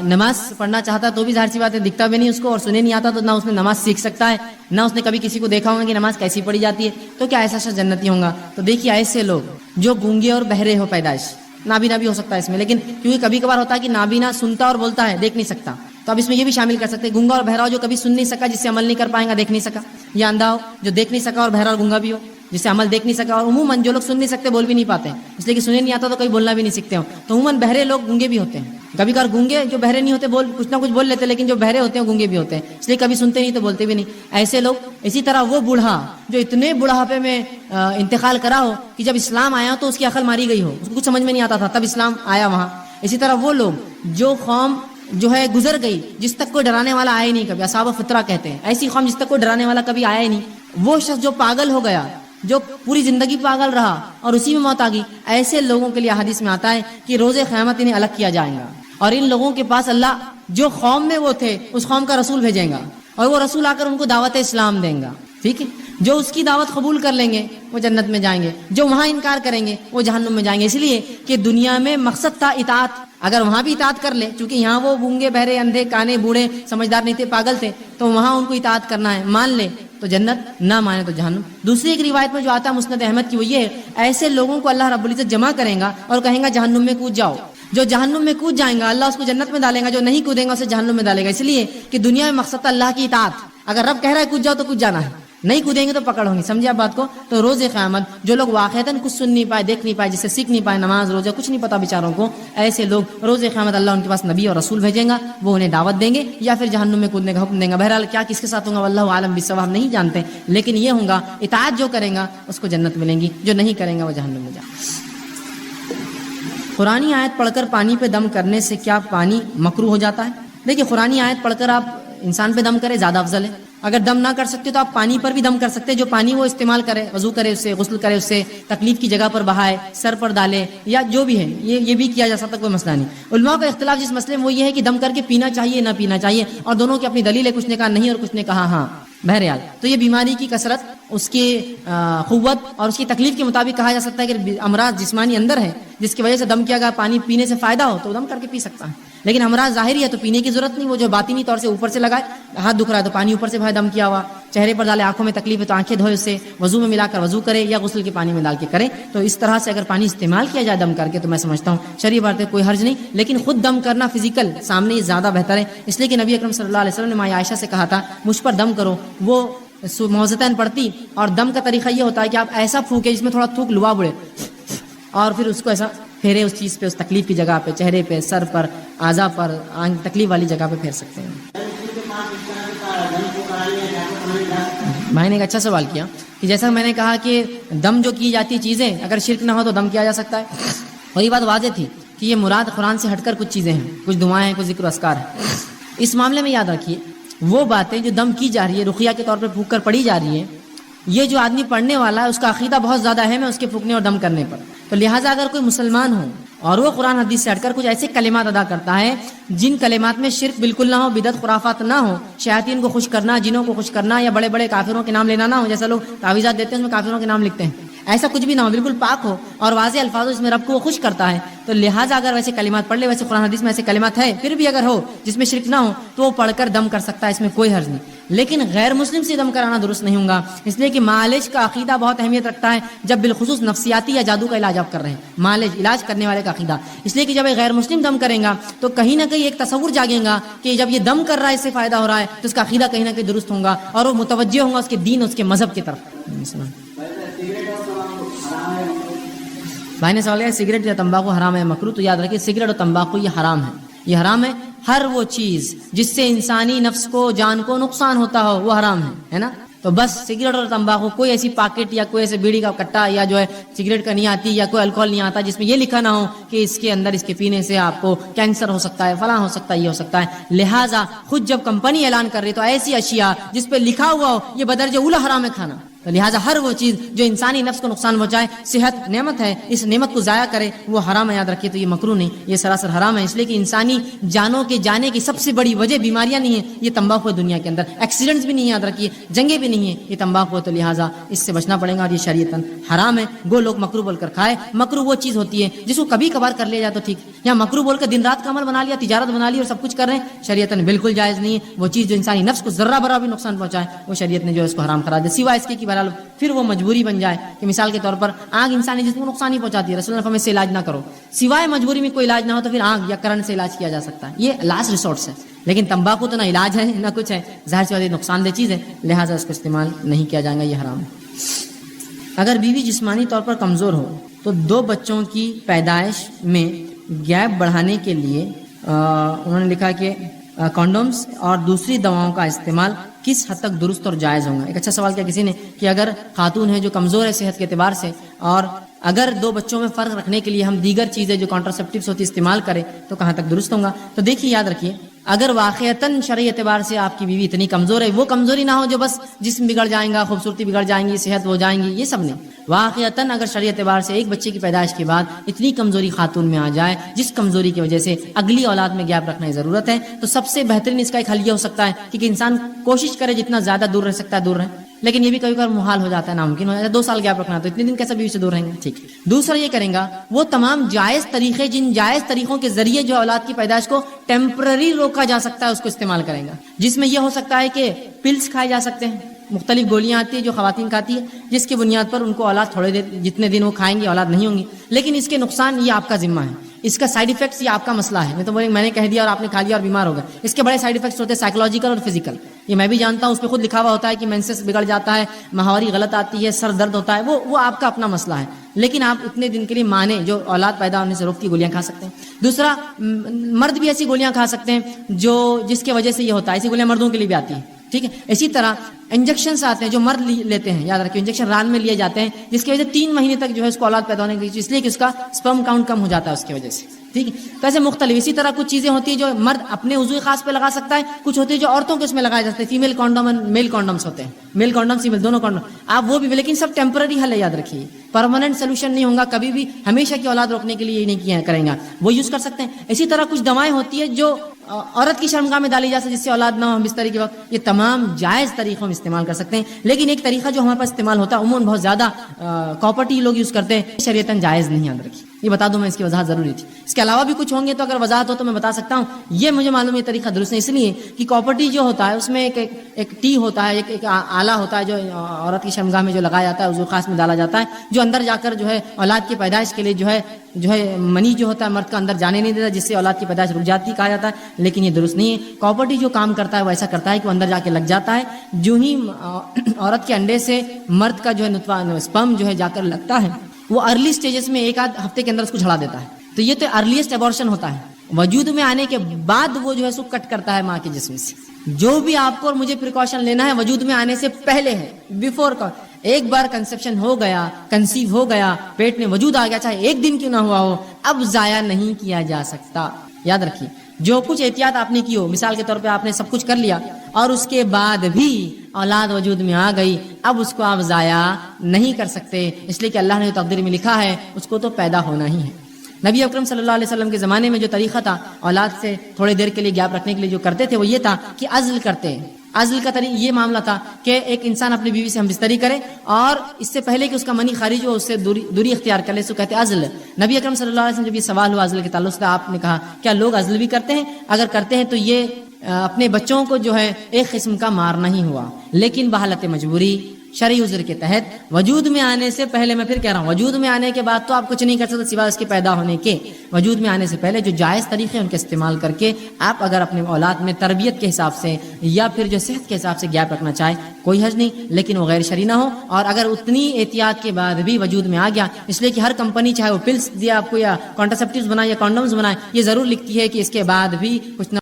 نماز پڑھنا چاہتا تو بھی ظاہر سی بات ہے, دکھتا بھی نہیں اس کو اور سنے نہیں آتا تو نہ اس نے نماز سیکھ سکتا ہے, نہ اس نے کبھی کسی کو دیکھا ہوگا کہ نماز کیسی پڑھی جاتی ہے, تو کیا ایسا شخص جنتی ہوگا؟ تو دیکھیے ایسے لوگ جو گونگے اور بہرے ہو پیدائش, نابینا بھی ہو سکتا ہے اس میں, لیکن کیونکہ کبھی کبھار ہوتا ہے کہ نابینا سنتا اور بولتا ہے, دیکھ نہیں سکتا, تو اب اس میں یہ بھی شامل کر سکتے ہیں گونگا اور بہرا ہو جو کبھی سن نہیں سکا, جس سے عمل نہیں کر پائے گا, دیکھ نہیں سکا, یا اندھا ہو جو دیکھ نہیں سکا اور بہرا اور گونگا بھی ہو جس سے عمل دیکھ نہیں سکا, اور عموماً جو لوگ سن نہیں سکتے بول بھی نہیں پاتے اس لیے کہ سنے نہیں آتا تو کبھی بولنا بھی نہیں سیکھتے ہو, تو عموماً بہرے لوگ گونگے بھی ہوتے ہیں. کبھی کبھار گونگے جو بہرے نہیں ہوتے کچھ نہ کچھ بول لیتے, لیکن جو بہرے ہوتے ہیں گونگے بھی ہوتے ہیں, اس لیے کبھی سنتے نہیں تو بولتے بھی نہیں. ایسے لوگ. اسی طرح وہ بوڑھا جو اتنے بڑھاپے میں انتقال کرا ہو کہ جب اسلام آیا تو اس کی عقل ماری گئی ہو, اس کو کچھ سمجھ میں نہیں آتا تھا, تب اسلام آیا وہاں. اسی طرح وہ لوگ جو قوم جو ہے گزر گئی جس تک کوئی ڈرانے والا آیا ہی نہیں کبھی, اصحاب فطرہ کہتے ہیں, ایسی قوم جس تک کوئی ڈرانے والا کبھی آیا ہی نہیں. وہ شخص جو پاگل ہو گیا, جو پوری زندگی پاگل رہا اور اسی میں موت آ گئی, ایسے لوگوں کے لیے حدیث میں آتا ہے کہ روز قیامت انہیں الگ کیا جائے گا, اور ان لوگوں کے پاس اللہ جو قوم میں وہ تھے اس قوم کا رسول بھیجیں گا, اور وہ رسول آ کر ان کو دعوت اسلام دیں گا, ٹھیک ہے. جو اس کی دعوت قبول کر لیں گے وہ جنت میں جائیں گے, جو وہاں انکار کریں گے وہ جہنم میں جائیں گے. اس لیے کہ دنیا میں مقصد تھا اطاعت, اگر وہاں بھی اطاعت کر لے, چونکہ یہاں وہ گونگے بہرے اندھے کانے بوڑھے سمجھدار نہیں تھے, پاگل تھے, تو وہاں ان کو اطاعت کرنا ہے, مان لے تو جنت, نہ مانے تو جہنم. دوسری ایک روایت میں جو آتا ہے مسند احمد کی, وہ یہ ہے ایسے لوگوں کو اللہ رب العزت جمع کریں گا اور کہیں گا جہنم میں کود جاؤ. جو جہنم میں کود جائیں گا اللہ اس کو جنت میں ڈالے گا, جو نہیں کودیں گا اسے جہنم میں ڈالے گا. اس لیے کہ دنیا میں مقصد تھا اللہ کی اطاعت, اگر رب کہہ رہا ہے کود جاؤ تو کود جانا ہے, نہیں کودیں گے تو پکڑ ہوں گی. سمجھے آپ بات کو؟ تو روز قیامت جو لوگ واقعتاً کچھ سن نہیں پائے, دیکھ نہیں پائے, جسے سیکھ نہیں پائے, نماز روزہ کچھ نہیں پتا بیچاروں کو, ایسے لوگ روز قیامت اللہ ان کے پاس نبی اور رسول بھیجیں گا, وہ انہیں دعوت دیں گے یا پھر جہنم میں کودنے کا حکم دیں گا. بہرحال کیا کس کے ساتھ ہوگا واللہ عالم بالصواب, ہم نہیں جانتے, لیکن یہ ہوگا اطاعت جو کرے گا اس کو جنت ملیں گی, جو نہیں کرے گا وہ جہنم میں جائے گا. قرآنی آیت پڑھ کر پانی پہ دم کرنے سے کیا پانی مکروہ ہو جاتا ہے؟ دیکھیے قرآنی آیت پڑھ کر آپ انسان پہ دم کرے زیادہ افضل ہے. اگر دم نہ کر سکتے تو آپ پانی پر بھی دم کر سکتے, جو پانی وہ استعمال کرے, وضو کرے اس سے, غسل کرے اس سے, تکلیف کی جگہ پر بہائے, سر پر ڈالے, یا جو بھی ہے یہ بھی کیا جا سکتا, کوئی مسئلہ نہیں. علماء کا اختلاف جس مسئلے میں وہ یہ ہے کہ دم کر کے پینا چاہیے نہ پینا چاہیے, اور دونوں کی اپنی دلیل ہے, کچھ نے کہا نہیں اور کچھ نے کہا ہاں. بہرحال تو یہ بیماری کی کثرت, اس کی قوت اور اس کی تکلیف کے مطابق کہا جا سکتا ہے کہ امراض جسمانی اندر ہے جس کی وجہ سے دم کیا گیا, پانی پینے سے فائدہ ہو تو دم کر کے پی سکتا ہے, لیکن امراض ظاہری ہے تو پینے کی ضرورت نہیں. وہ جو باطنی طور سے اوپر سے لگائے, ہاتھ دکھ رہا ہے تو پانی اوپر سے بھائی دم کیا ہوا, چہرے پر ڈالے, آنکھوں میں تکلیف ہے تو آنکھیں دھوئے اس سے, وضو میں ملا کر وضو کرے یا غسل کے پانی میں ڈال کے کرے. تو اس طرح سے اگر پانی استعمال کیا جائے دم کر کے تو میں سمجھتا ہوں شرعی بات ہے کوئی حرج نہیں, لیکن خود دم کرنا فزیکل سامنے یہ زیادہ بہتر ہے. اس لیے کہ نبی اکرم صلی اللہ علیہ وسلم نے ماں عائشہ سے کہا تھا مجھ پر دم کرو, وہ معوذتین پڑھتی, اور دم کا طریقہ یہ ہوتا ہے کہ آپ ایسا پھونکے جس میں تھوڑا تھوک لوا بڑے, اور پھر اس کو ایسا پھیرے اس چیز پہ, اس تکلیف کی جگہ پہ, چہرے پہ, سر پر, اعضاء پر, تکلیف والی جگہ پہ پھیر سکتے ہیں. میں نے ایک اچھا سوال کیا کہ جیسا میں نے کہا کہ دم جو کی جاتی چیزیں اگر شرک نہ ہو تو دم کیا جا سکتا ہے, اور یہ بات واضح تھی کہ یہ مراد قرآن سے ہٹ کر کچھ چیزیں ہیں, کچھ دعائیں ہیں, کچھ ذکر و اذکار ہے. اس معاملے میں یاد رکھیے وہ باتیں جو دم کی جا رہی ہے, رقیہ کے طور پہ پھونک کر پڑھی جا رہی ہے, یہ جو آدمی پڑھنے والا ہے اس کا عقیدہ بہت زیادہ اہم ہے اس کے پھونکنے اور دم کرنے پر. تو لہٰذا اگر کوئی مسلمان ہو اور وہ قرآن حدیث سے ہٹ کر کچھ ایسے کلمات ادا کرتا ہے جن کلمات میں شرک بالکل نہ ہو, بدعت خرافات نہ ہو, شیاطین کو خوش کرنا, جنوں کو خوش کرنا, یا بڑے بڑے کافروں کے نام لینا نہ ہو, جیسا لوگ تعویذات دیتے ہیں اس میں کافروں کے نام لکھتے ہیں, ایسا کچھ بھی نہ ہو، بالکل پاک ہو اور واضح الفاظ اس میں رب کو وہ خوش کرتا ہے. تو لہٰذا اگر ویسے کلمات پڑھ لے، ویسے قرآن حدیث میں ایسے کلمات ہے، پھر بھی اگر ہو جس میں شرک نہ ہو تو وہ پڑھ کر دم کر سکتا ہے، اس میں کوئی حرج نہیں. لیکن غیر مسلم سے دم کرانا درست نہیں ہوگا، اس لیے کہ معالج کا عقیدہ بہت اہمیت رکھتا ہے، جب بالخصوص نفسیاتی یا جادو کا علاج آپ کر رہے ہیں. معالج علاج کرنے والے کا عقیدہ، اس لیے کہ جب ایک غیر مسلم دم کرے گا تو کہیں نہ کہیں ایک تصور جاگے گا کہ جب یہ دم کر رہا ہے اس سے فائدہ ہو رہا ہے، تو اس کا عقیدہ کہیں نہ کہیں درست ہوگا اور وہ متوجہ ہوگا اس کے دین، اس کے مذہب کی طرف. بھائی نے سوال کیا سگریٹ یا تمباکو حرام ہے مکروہ؟ تو یاد رکھیے سگریٹ اور تمباکو یہ حرام ہے، یہ حرام ہے. ہر وہ چیز جس سے انسانی نفس کو، جان کو نقصان ہوتا ہو وہ حرام ہے نا. تو بس سگریٹ اور تمباکو، کوئی ایسی پاکٹ یا کوئی ایسے بیڑی کا کٹا یا جو ہے سگریٹ کا نہیں آتی یا کوئی الکوہول نہیں آتا جس میں یہ لکھا نہ ہو کہ اس کے اندر اس کے پینے سے آپ کو کینسر ہو سکتا ہے، فلاں ہو سکتا ہے، یہ ہو سکتا ہے. لہٰذا خود جب کمپنی اعلان کر رہی تو ایسی اشیاء جس پہ لکھا ہوا ہو یہ بدرجہ اولی حرام ہے کھانا. تو لہٰذا ہر وہ چیز جو انسانی نفس کو نقصان پہنچائے، صحت نعمت ہے، اس نعمت کو ضائع کرے وہ حرام ہے. یاد رکھیے تو یہ مکروہ نہیں، یہ سراسر حرام ہے. اس لیے کہ انسانی جانوں کے جانے کی سب سے بڑی وجہ بیماریاں نہیں ہیں، یہ تمباکو ہے. دنیا کے اندر ایکسیڈنٹس بھی نہیں ہیں، یاد رکھیے جنگیں بھی نہیں ہیں، یہ تمباکو ہے. تو لہٰذا اس سے بچنا پڑے گا اور یہ شریعتاً حرام ہے. گو لوگ مکروہ بول کر کھائے. مکروہ وہ چیز ہوتی ہے جس کو کبھی کبھار کر لیا جائے تو ٹھیک، یا مکروہ بول کر دن رات کا عمل بنا لیا، تجارت بنا لی اور سب کچھ کر رہے ہیں، شریعتاً بالکل جائز نہیں ہے. وہ چیز جو انسانی نفس کو ذرہ برابر بھی نقصان پہنچائے وہ شریعت نے جو ہے اس کو حرام قرار دیا، سوائے اس کے کہ بہرحال پھر وہ مجبوری بن جائے. کہ مثال کے طور پر آنکھ انسانی جسم کو نقصان ہی پہنچاتی ہے، رسول اللہ فرماتے ہیں اس سے علاج نہ کرو. سوائے مجبوری میں کوئی علاج نہ ہو تو پھر آنکھ یا کرنٹ سے علاج کیا جا سکتا ہے، یہ لاسٹ ریسورس ہے. لیکن تمباکو تو نہ علاج ہے نہ کچھ ہے، ظاہر سی بات ہے نقصان دہ چیز ہے، لہٰذا اس کو استعمال نہیں کیا جائے گا، یہ حرام ہے. اگر بیوی جسمانی طور پر کمزور ہو تو 2 بچوں کی پیدائش میں گیپ بڑھانے کے لیے انہوں نے لکھا کہ کانڈومز اور دوسری دواؤں کا استعمال کس حد تک درست اور جائز ہوگا. ایک اچھا سوال کیا کسی نے کہ اگر خاتون ہے جو کمزور ہے صحت کے اعتبار سے اور اگر 2 بچوں میں فرق رکھنے کے لیے ہم دیگر چیزیں جو کانٹراسیپٹیوز ہوتی استعمال کریں تو کہاں تک درست ہوگا. تو دیکھیے یاد رکھیے اگر واقعتاً شرعی اعتبار سے آپ کی بیوی اتنی کمزور ہے، وہ کمزوری نہ ہو جو بس جسم بگڑ جائیں گا، خوبصورتی بگڑ جائیں گی، صحت ہو جائیں گی، یہ سب نہیں. واقعتاً اگر شرعی اعتبار سے ایک بچے کی پیدائش کے بعد اتنی کمزوری خاتون میں آ جائے جس کمزوری کی وجہ سے اگلی اولاد میں گیپ رکھنے کی ضرورت ہے، تو سب سے بہترین اس کا ایک حل یہ ہو سکتا ہے کہ انسان کوشش کرے جتنا زیادہ دور رہ سکتا ہے دور رہے. لیکن یہ بھی کبھی کبھی محال ہو جاتا ہے، ناممکن ہو جاتا ہے. 2 سال گیپ رکھنا تو اتنے دن کیسے بیوی سے دور رہیں گے؟ ٹھیک. دوسرا یہ کریں گا وہ تمام جائز طریقے جن جائز طریقوں کے ذریعے جو اولاد کی پیدائش کو ٹیمپرری روکا جا سکتا ہے اس کو استعمال کریں گا، جس میں یہ ہو سکتا ہے کہ پلس کھائے جا سکتے ہیں، مختلف گولیاں آتی ہیں جو خواتین کھاتی ہے جس کی بنیاد پر ان کو اولاد تھوڑے دیر جتنے دن وہ کھائیں گے اولاد نہیں ہوں گی. لیکن اس کے نقصان یہ آپ کا ذمہ ہے، اس کا سائیڈ ایفیکٹس یہ آپ کا مسئلہ ہے. میں نے کہہ دیا اور آپ نے کھا لیا اور بیمار ہو گئے. اس کے بڑے سائیڈ ایفیکٹس ہوتے ہیں سائیکولوجیکل اور فزیکل، یہ میں بھی جانتا ہوں. اس پہ خود لکھا ہوا ہوتا ہے کہ مینسس بگڑ جاتا ہے، ماہواری غلط آتی ہے، سر درد ہوتا ہے، وہ آپ کا اپنا مسئلہ ہے. لیکن آپ اتنے دن کے لیے مانے جو اولاد پیدا ہونے سے روکتی گولیاں کھا سکتے ہیں. دوسرا مرد بھی ایسی گولیاں کھا سکتے ہیں جس کی وجہ سے یہ ہوتا ہے، ایسی گولیاں مردوں کے لیے بھی آتی ہیں. ٹھیک ہے. اسی طرح انجیکشنز آتے ہیں جو مرد لیتے ہیں، یاد رکھیے انجیکشن رات میں لیے جاتے ہیں جس کی وجہ سے 3 مہینے تک جو ہے اس کو اولاد پیدا ہونے کی، اس لیے کہ اس کا سپرم کاؤنٹ کم ہو جاتا ہے اس کی وجہ سے. ٹھیک ہے. تو ایسے مختلف اسی طرح کچھ چیزیں ہوتی ہیں جو مرد اپنے عضو خاص پہ لگا سکتا ہے، کچھ ہوتی ہے جو عورتوں کے اس میں لگائے جاتے ہیں. فیمیل کانڈوم اور میل کانڈومس ہوتے ہیں، میل کانڈوم فیمیل دونوں کانڈوم آپ وہ بھی، لیکن سب ٹیمپرری حل ہے. یاد رکھیے پرماننٹ سولوشن نہیں ہوگا کبھی بھی، ہمیشہ کی اولاد روکنے کے لیے یہ نہیں کیا کریں گا، وہ یوز کر سکتے ہیں. اسی طرح کچھ دوائیں ہوتی ہے جو عورت کی شرمگاہ میں ڈالی جا سکتی جس سے اولاد نہ ہو بستری کے وقت. یہ تمام جائز طریقوں میں استعمال کر سکتے ہیں. لیکن ایک طریقہ جو ہمارے پاس استعمال ہوتا ہے عموماً بہت زیادہ کاپرٹی لوگ یوز کرتے ہیں، شریعتاً جائز نہیں. یاد رکھیے یہ بتا دوں میں، اس کی وضاحت ضروری تھی. اس کے علاوہ بھی کچھ ہوں گے تو اگر وضاحت ہو تو میں بتا سکتا ہوں. یہ مجھے معلوم ہے یہ طریقہ درست نہیں، اس لیے کہ کاپرٹی جو ہوتا ہے اس میں ایک ٹی ہوتا ہے، ایک آلہ ہوتا ہے جو عورت کی شرمگاہ میں جو لگایا جاتا ہے، عضو خاص میں ڈالا جاتا ہے، جو اندر جا کر جو ہے اولاد کی پیدائش کے لیے جو ہے منی جو ہوتا ہے مرد کا اندر جانے نہیں دیتا، جس سے اولاد کی پیدائش رک جاتی کہا جاتا ہے. لیکن یہ درست نہیں ہے. کاپرٹی جو کام کرتا ہے وہ ایسا کرتا ہے کہ وہ اندر جا کے لگ جاتا ہے. جو ہی عورت کے انڈے سے مرد کا جو ہے نطفہ سپرم جو ہے جا کر لگتا ہے، وہ ارلی سٹیجز میں 1-8 ہفتے کے اندر اس کو جھڑا دیتا ہے. تو یہ تو ارلیسٹ ابورشن ہوتا ہے. وجود میں آنے کے بعد وہ جو ہے سو کٹ کرتا ہے ماں کے جسم سے. جو بھی آپ کو اور مجھے پریکاشن لینا ہے وجود میں آنے سے پہلے ہے، بیفور. ایک بار کنسیپشن ہو گیا، کنسیو ہو گیا، پیٹ میں وجود آ گیا، چاہے 1 دن کیوں نہ ہوا ہو، اب ضائع نہیں کیا جا سکتا. یاد رکھیے جو کچھ احتیاط آپ نے کی ہو، مثال کے طور پہ آپ نے سب کچھ کر لیا اور اس کے بعد بھی اولاد وجود میں آ گئی، اب اس کو آپ ضائع نہیں کر سکتے، اس لیے کہ اللہ نے تقدیر میں لکھا ہے اس کو تو پیدا ہونا ہی ہے. نبی اکرم صلی اللہ علیہ وسلم کے زمانے میں جو طریقہ تھا اولاد سے تھوڑے دیر کے لیے گیپ رکھنے کے لیے جو کرتے تھے وہ یہ تھا کہ عزل کرتے. عزل کا یہ معاملہ تھا کہ ایک انسان اپنی بیوی سے ہم بستری کرے اور اس سے پہلے کہ اس کا منی خارج ہو اس سے دوری اختیار کر لے، اس کو کہتے ہیں عزل۔ نبی اکرم صلی اللہ علیہ وسلم جب یہ سوال ہوا عزل کے تعلق سے، آپ نے کہا کیا لوگ عزل بھی کرتے ہیں؟ اگر کرتے ہیں تو یہ اپنے بچوں کو جو ہے ایک قسم کا مارنا ہی ہوا، لیکن بحالت مجبوری شرعی عذر کے تحت وجود میں آنے سے پہلے، میں پھر کہہ رہا ہوں وجود میں آنے کے بعد تو آپ کچھ نہیں کر سکتے سوائے اس کے پیدا ہونے کے، وجود میں آنے سے پہلے جو جائز طریقے ان کے استعمال کر کے آپ اگر اپنے اولاد میں تربیت کے حساب سے یا پھر جو صحت کے حساب سے گیپ رکھنا چاہے کوئی حرج نہیں، لیکن وہ غیر شرعی نہ ہو۔ اور اگر اتنی احتیاط کے بعد بھی وجود میں آ گیا، اس لیے کہ ہر کمپنی چاہے وہ پلس دیا آپ کو یا کانٹرسیپٹیوز بنائے یا کانڈومز بنائے، یہ ضرور لکھتی ہے کہ اس کے بعد بھی کچھ نہ